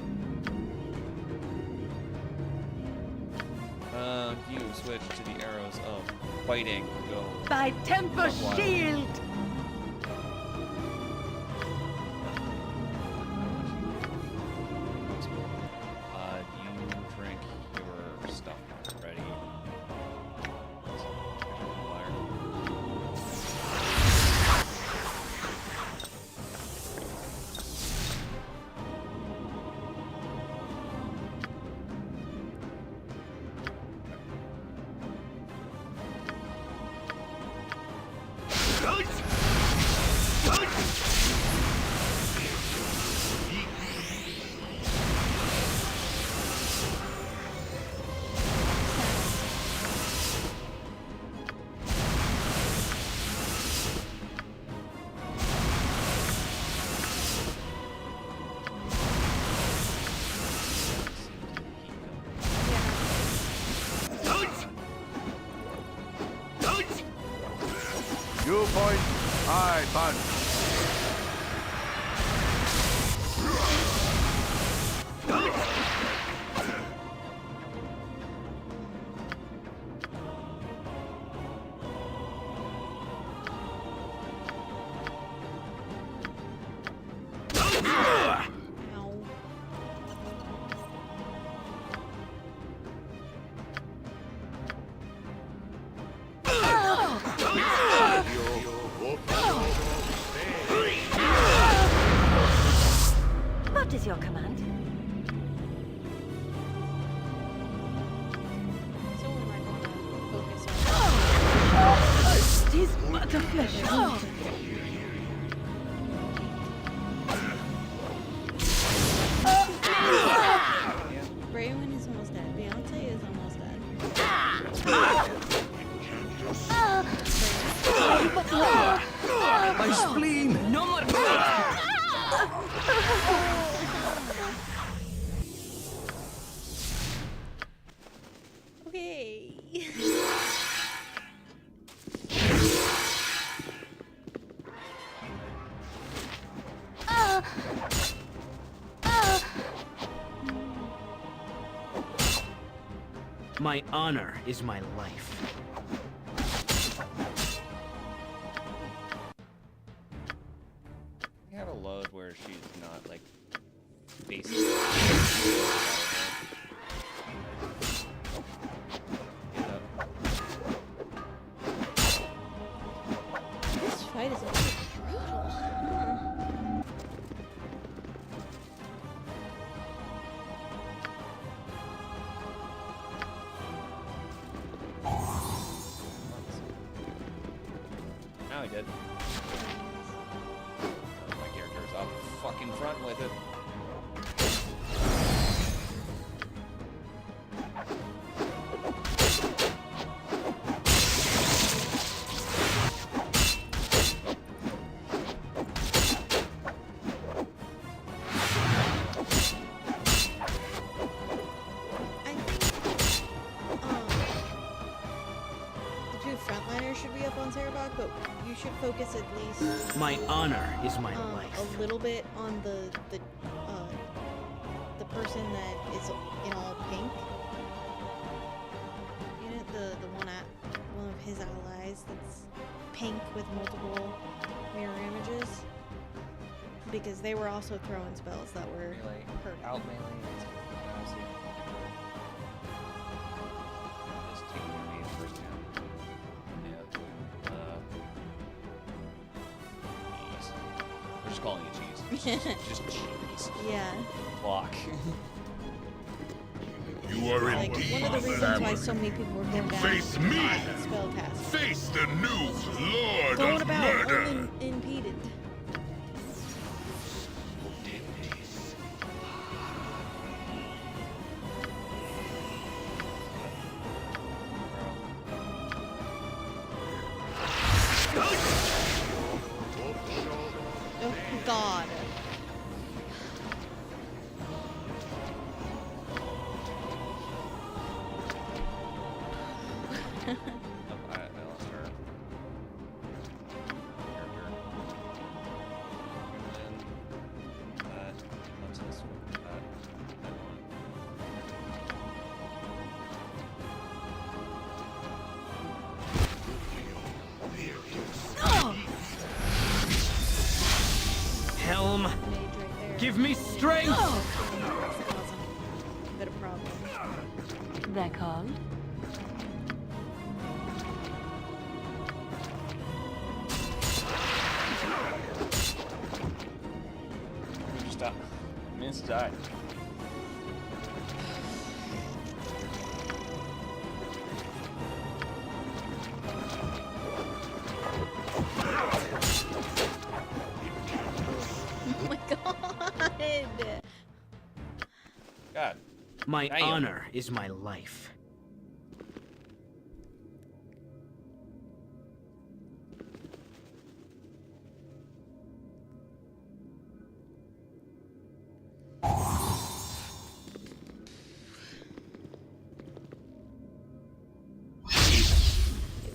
You switch to the arrows of fighting. Go. Thy temper shield! You drink your stuff. Ready? You point, I punch. What is your command? So am I going to focus on? It is but a flesh wound. Braywin is almost dead. Beyonce is almost dead. My spleen! No more! Okay. My honor is my life. We have a load where she's not like basically. This fight is a little brutal. Now he did. My character is up fucking front with it. Should be up on Sarabak, but you should focus at least. My honor is my life. A little bit on the person that is in all pink. You know, the one of his allies that's pink with multiple mirror images, because they were also throwing spells that were hurt. Out melee. Just taking your main first down. We're just calling it cheese. Just cheese. Yeah. Block. You are like indeed one of the reasons why so many people were going down. Face me! Spellcast. Face the new Lord Going of about Murder! unimpeded. Oh God. me strength! That's causing a bit of problem. They're called? Stop. Miss die. Oh my god! God. My Damn. honor is my life.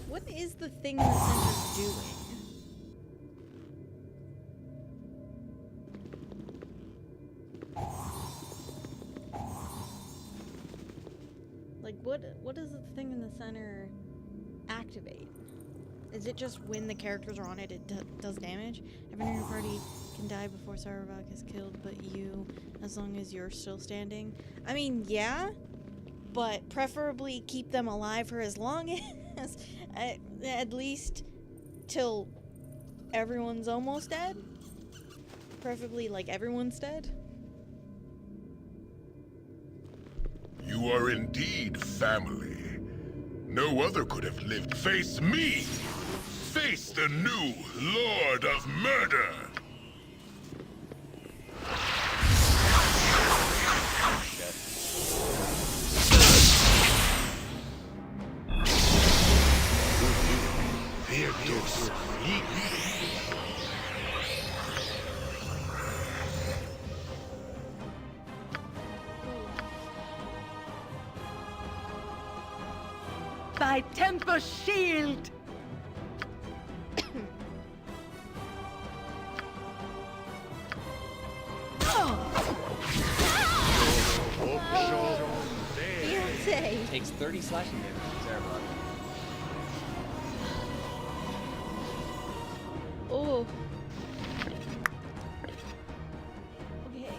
What is the thing the center's doing? Like, what does the thing in the center activate? Is it just when the characters are on it, it does damage? Everyone in your party can die before Sarevok is killed, but you, as long as you're still standing. I mean, yeah, but preferably keep them alive for as long as, at least till everyone's almost dead. Preferably, like, everyone's dead. You are indeed family. No other could have lived. Face me! Face the new Lord of Murder! Virtus. By Temper Shield! Beyonce! Takes 30 slashing damage. Sarevok. Oh. Okay.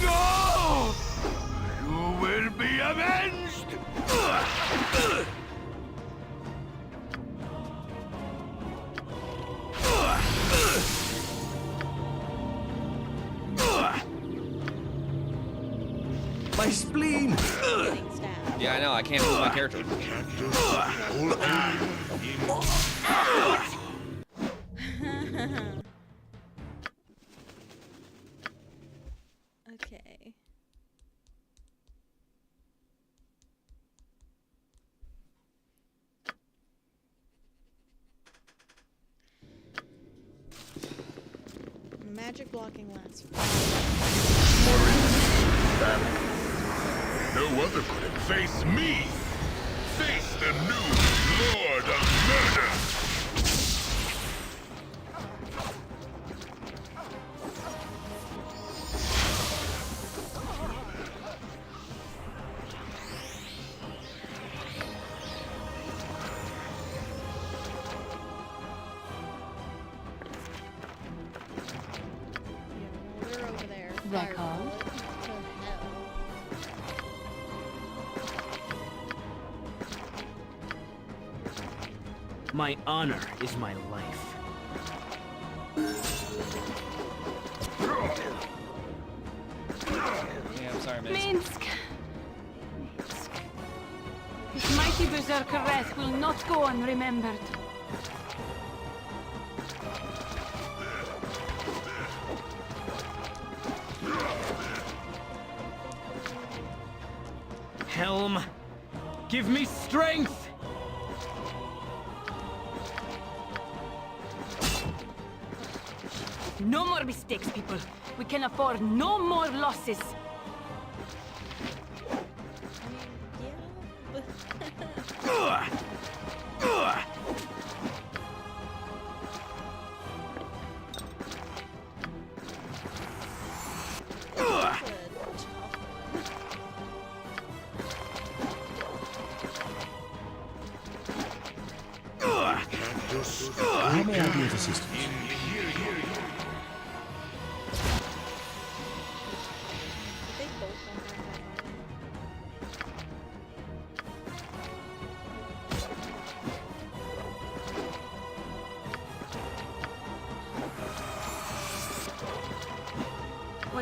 No! You will be avenged! My spleen! Yeah, I know. I can't move my character. Okay. Magic blocking lasts. No other could have faced me. Face the new Lord of Murder. They're over there. They're called? My honor is my life. Yeah, I'm sorry, miss. Minsk! This mighty berserker wrath will not go unremembered. Helm, give me strength! No more mistakes, people. We can afford no more losses.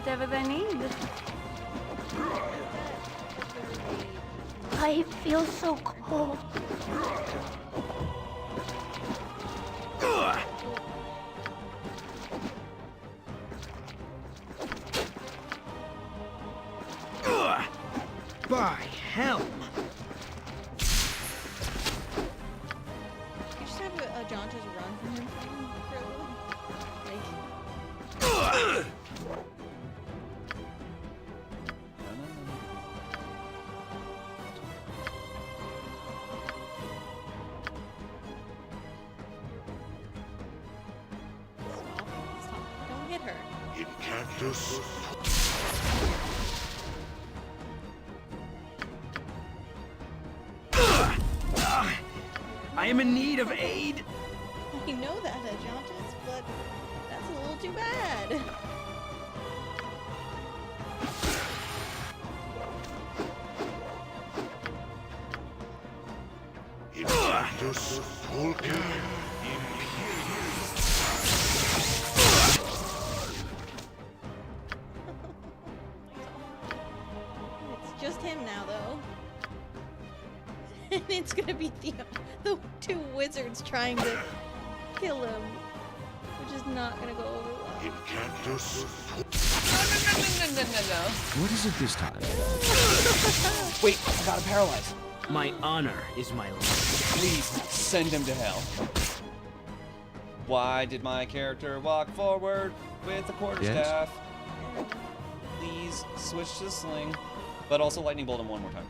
whatever they need. I feel so cold. By hell! You just have a John just run from him for a little. Stop. Don't hit her. In cactus. I am in need of aid! I know that, Ajantis, but that's a little too bad. In cactus. Pulka. It's just him now, though. And it's gonna be the two wizards trying to kill him, which is not gonna go over well. In cactus. No. What is it this time? Wait, I got him paralyzed. My honor is my life. Please send him to hell. Why did my character walk forward with the quarterstaff? Please switch to the sling, but also lightning bolt him one more time.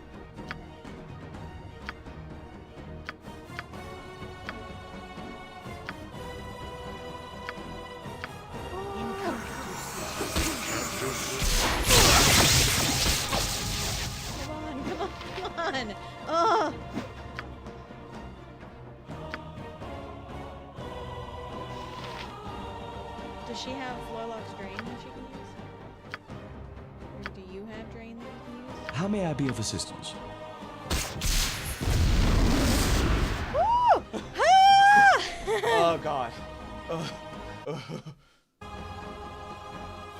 Come on! Oh! Does she have Lorlock's Drain that she can use? Or do you have Drain that you can use? How may I be of assistance? Woo! Ah! Oh god.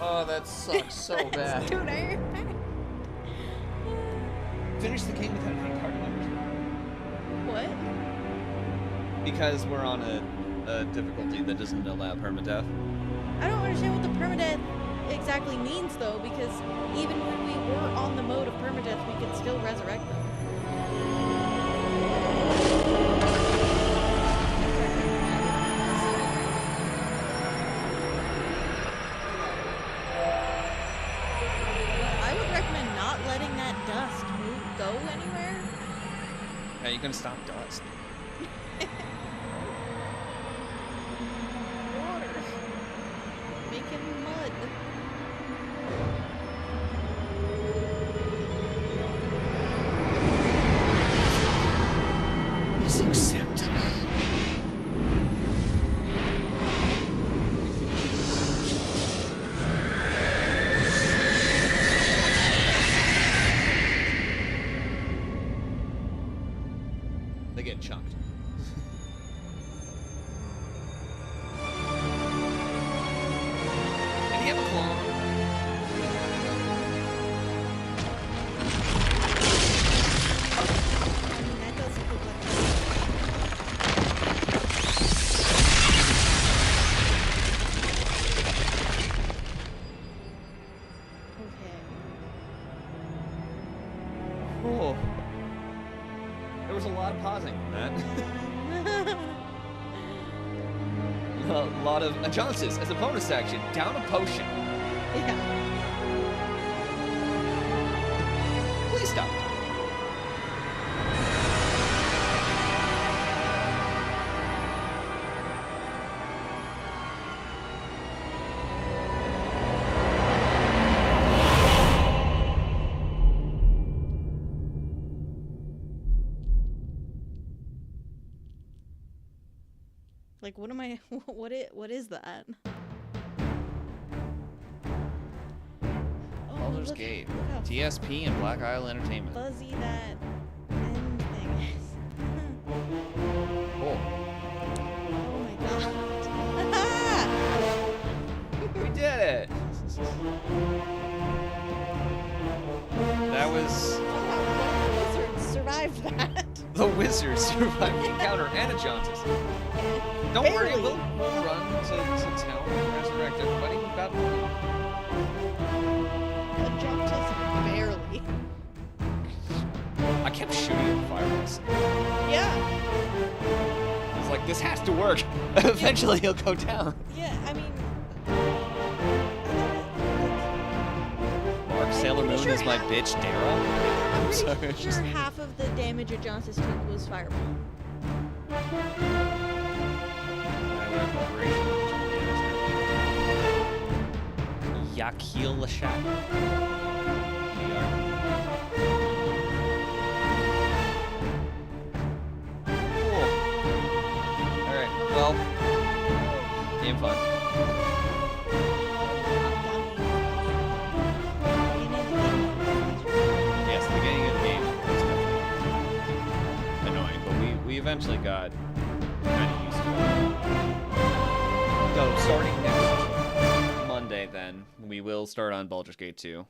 Oh, that sucks so bad. Dude, I Finish the game without any party members. What? Because we're on a difficulty that doesn't allow permadeath. I don't understand what the permadeath exactly means, though, because even when we were on the mode of permadeath, we could still resurrect them. I would recommend not letting that dust go anywhere. How are you gonna stop dust? Water. Make him mud. Please accept. They get chunked. And you have a claw. That doesn't look like Oh. There was a lot of pausing on that. A lot of Ajantis as a bonus action. Down a potion. Yeah. Please stop. Like, what am I? What is that? Baldur's look- Gate. look how TSP and Black Isle Entertainment. fuzzy that end thing is. Cool. Oh my god. We did it! was... The wizard survived that. The wizard survived the encounter and a jaundice. Don't worry, we'll run to town and resurrect everybody. We've got money. A jaundice barely. I kept shooting at fireballs. Yeah. I was like, this has to work. Eventually he'll go down. Yeah, I mean... Mark Sailor Moon is my bitch, Dara. I'm sorry. I'm sure half of the damage a jaundice took was fireball. Yakil Lashat. Cool. Alright, well, game fun. Yes, the beginning of the game was definitely annoying, but we eventually got kind of used to it. So, starting next Monday, then, we will start on Baldur's Gate 2.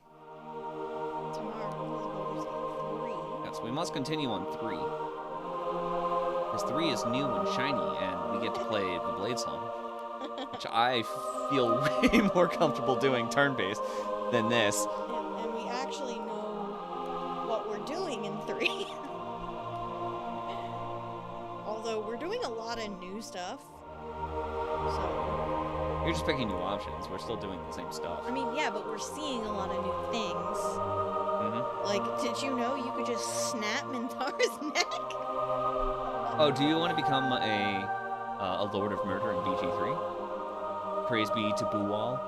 Yes, we must continue on 3. Because 3 is new and shiny, and we get to play the Blade Song. Which I feel way more comfortable doing turn-based than this. And we actually know what we're doing in 3. Although we're doing a lot of new stuff. So... You're just picking new options. We're still doing the same stuff. I mean, yeah, but we're seeing a lot of new things. Mm-hmm. Like, did you know you could just snap Minthar's neck? Oh, do you want to become a Lord of Murder in BG3? Praise be to Buwal.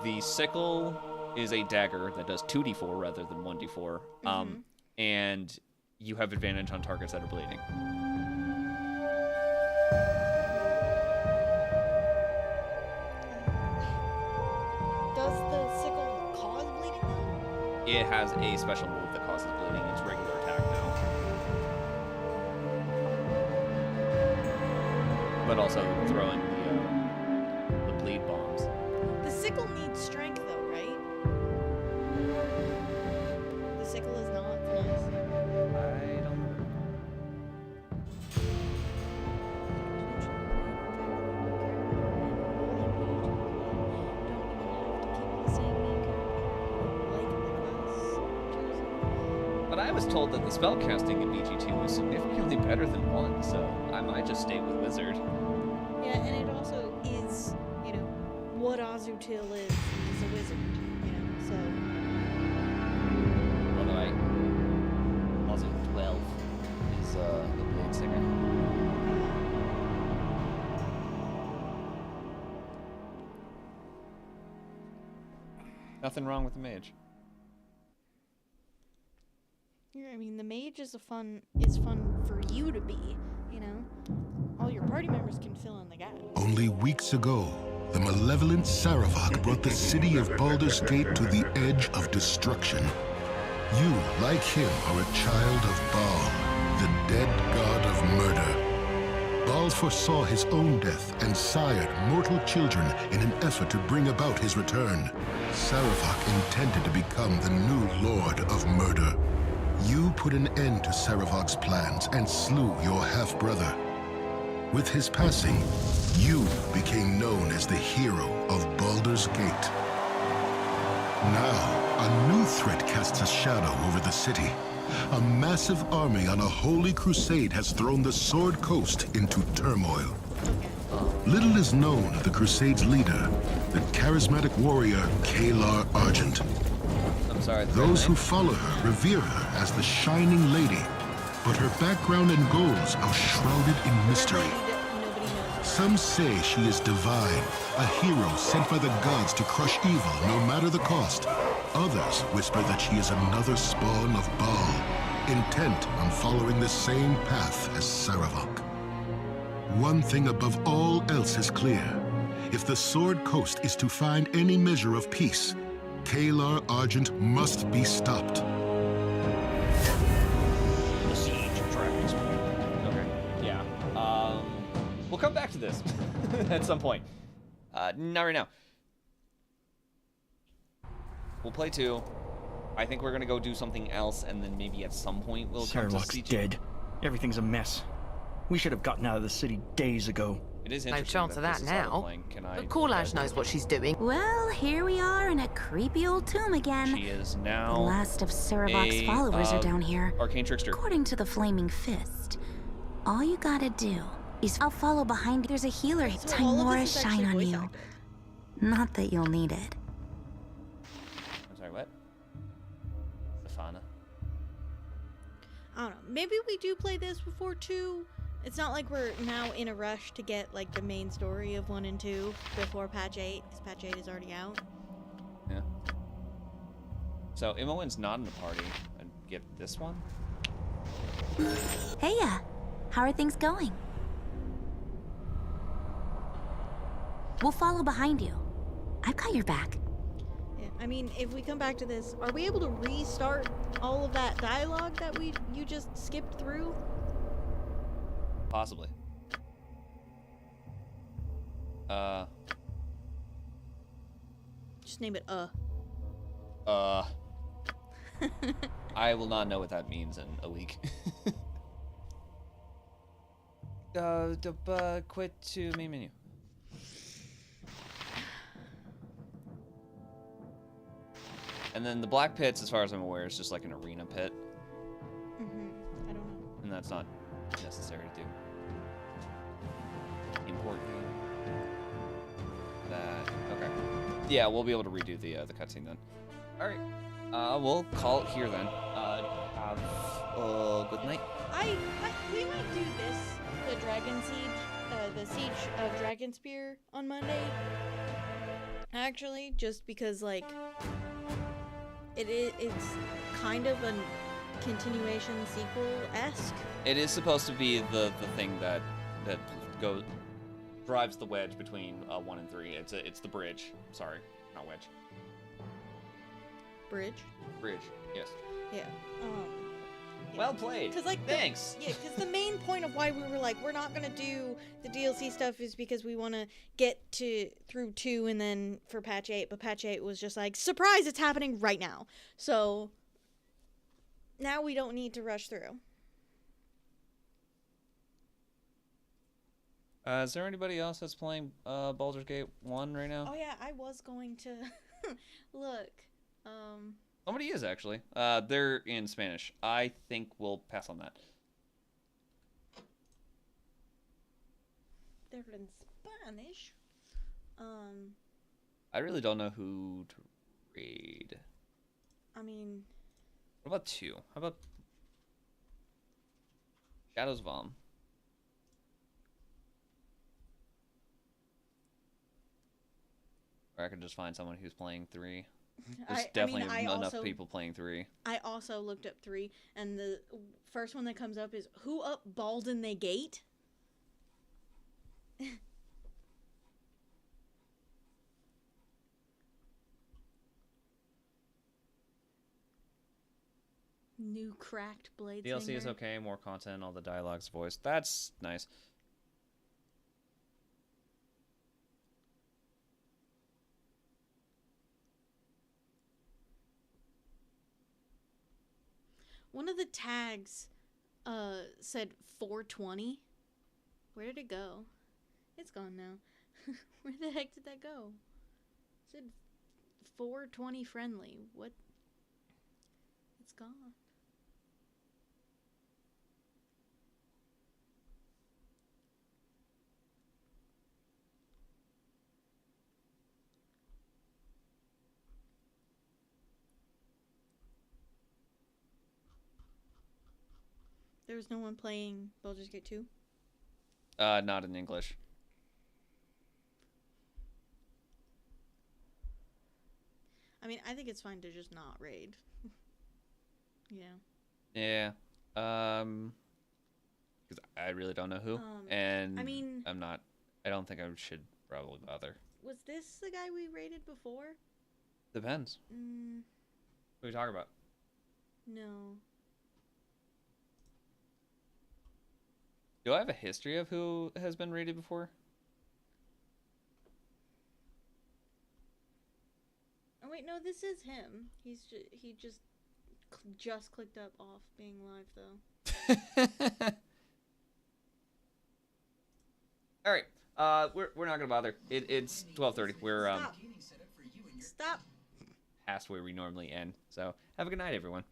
The sickle is a dagger that does 2d4 rather than 1d4. And you have advantage on targets that are bleeding. Does the sickle cause bleeding though? It has a special move that causes bleeding. It's regular attack now. But also throwing the bleed bombs. The sickle needs strength though, right? The sickle is not finesse. I don't know. But I was told that the spellcasting in BG2 was significantly better than 1, so I might just stay with Wizard. Yeah, and it also is, you know, what Azutil is a wizard, you know, so... Although also 12 is the Blade Singer. Nothing wrong with the mage. Yeah, I mean, the mage is fun for you to be, you know? All your party members can fill in the gap. Only weeks ago, the malevolent Saravak brought the city of Baldur's Gate to the edge of destruction. You, like him, are a child of Baal, the dead god of murder. Baal foresaw his own death and sired mortal children in an effort to bring about his return. Saravak intended to become the new lord of murder. You put an end to Saravak's plans and slew your half-brother. With his passing, you became known as the hero of Baldur's Gate. Now, a new threat casts a shadow over the city. A massive army on a holy crusade has thrown the Sword Coast into turmoil. Little is known of the crusade's leader, the charismatic warrior Rieltar Anchev. Those who follow her revere her as the Shining Lady, but her background and goals are shrouded in mystery. Some say she is divine, a hero sent by the gods to crush evil no matter the cost. Others whisper that she is another spawn of Baal, intent on following the same path as Saravak. One thing above all else is clear. If the Sword Coast is to find any measure of peace, Rieltar Anchev must be stopped. The siege of dragons. Okay, yeah. We'll come back to this at some point. Not right now. We'll play 2. I think we're gonna go do something else, and then maybe at some point we'll come to Sarlac's Siege. dead. Everything's a mess. We should have gotten out of the city days ago. It is No interesting chance of that this is how we're now. playing. Can I? But Corlash knows what she's doing. Well, here we are in a creepy old tomb again. She is now. The last of Sarevok's followers are down here. Arcane Trickster. According to the Flaming Fist. All you gotta do is I'll follow behind. There's a healer. So all of Timora this is shine actually on voice you. acted. Not that you'll need it. I'm sorry, what? Safana. I don't know. Maybe we do play this before 2. It's not like we're now in a rush to get like the main story of 1 and 2 before patch 8, because patch 8 is already out. Yeah. So Imoen's not in the party. I'd get this one. Hey, how are things going? We'll follow behind you. I've got your back. Yeah, I mean, if we come back to this, are we able to restart all of that dialogue that you just skipped through? Possibly. Just name it I will not know what that means in a week. Quit to main menu. And then the black pits, as far as I'm aware, is just like an arena pit. I don't know. And that's not necessary to do. Import game. That, okay. Yeah, we'll be able to redo the cutscene then. Alright. We'll call it here then. Have a good night. We might do this, the Dragon Siege, the Siege of Dragonspear on Monday. Actually, just because, like, it's kind of a continuation sequel-esque. It is supposed to be the thing that drives the wedge between 1 and 3. It's the bridge. Sorry, not wedge. Bridge? Bridge, yes. Yeah. Well played. Cause, like, thanks. Because the main point of why we were like, we're not gonna do the DLC stuff is because we want to get through 2 and then for patch 8. But patch 8 was just like, surprise, it's happening right now. So now we don't need to rush through. Is there anybody else that's playing Baldur's Gate 1 right now? Oh yeah, I was going to look. Somebody is actually. They're in Spanish. I think we'll pass on that. They're in Spanish. I really don't know who to raid. I mean, what about 2? How about Shadows of Om? Or I could just find someone who's playing 3. There's definitely enough people playing 3. I also looked up 3, and the first one that comes up is, who up Baldur they gate? New cracked blade DLC is okay, more content, all the dialogue's voiced. That's nice. One of the tags said 420. Where did it go? It's gone now. Where the heck did that go? It said 420 friendly. What? It's gone. There was no one playing Baldur's Gate 2? Not in English. I mean, I think it's fine to just not raid. Yeah. Yeah. Because I really don't know who. And I mean, I don't think I should probably bother. was this the guy we raided before? Depends. What are you talking about? No. Do I have a history of who has been raided before? Oh wait, no, this is him. He just clicked up off being live though. All right. We're not gonna bother. It's 12:30. We're Stop. past where we normally end. So have a good night, everyone.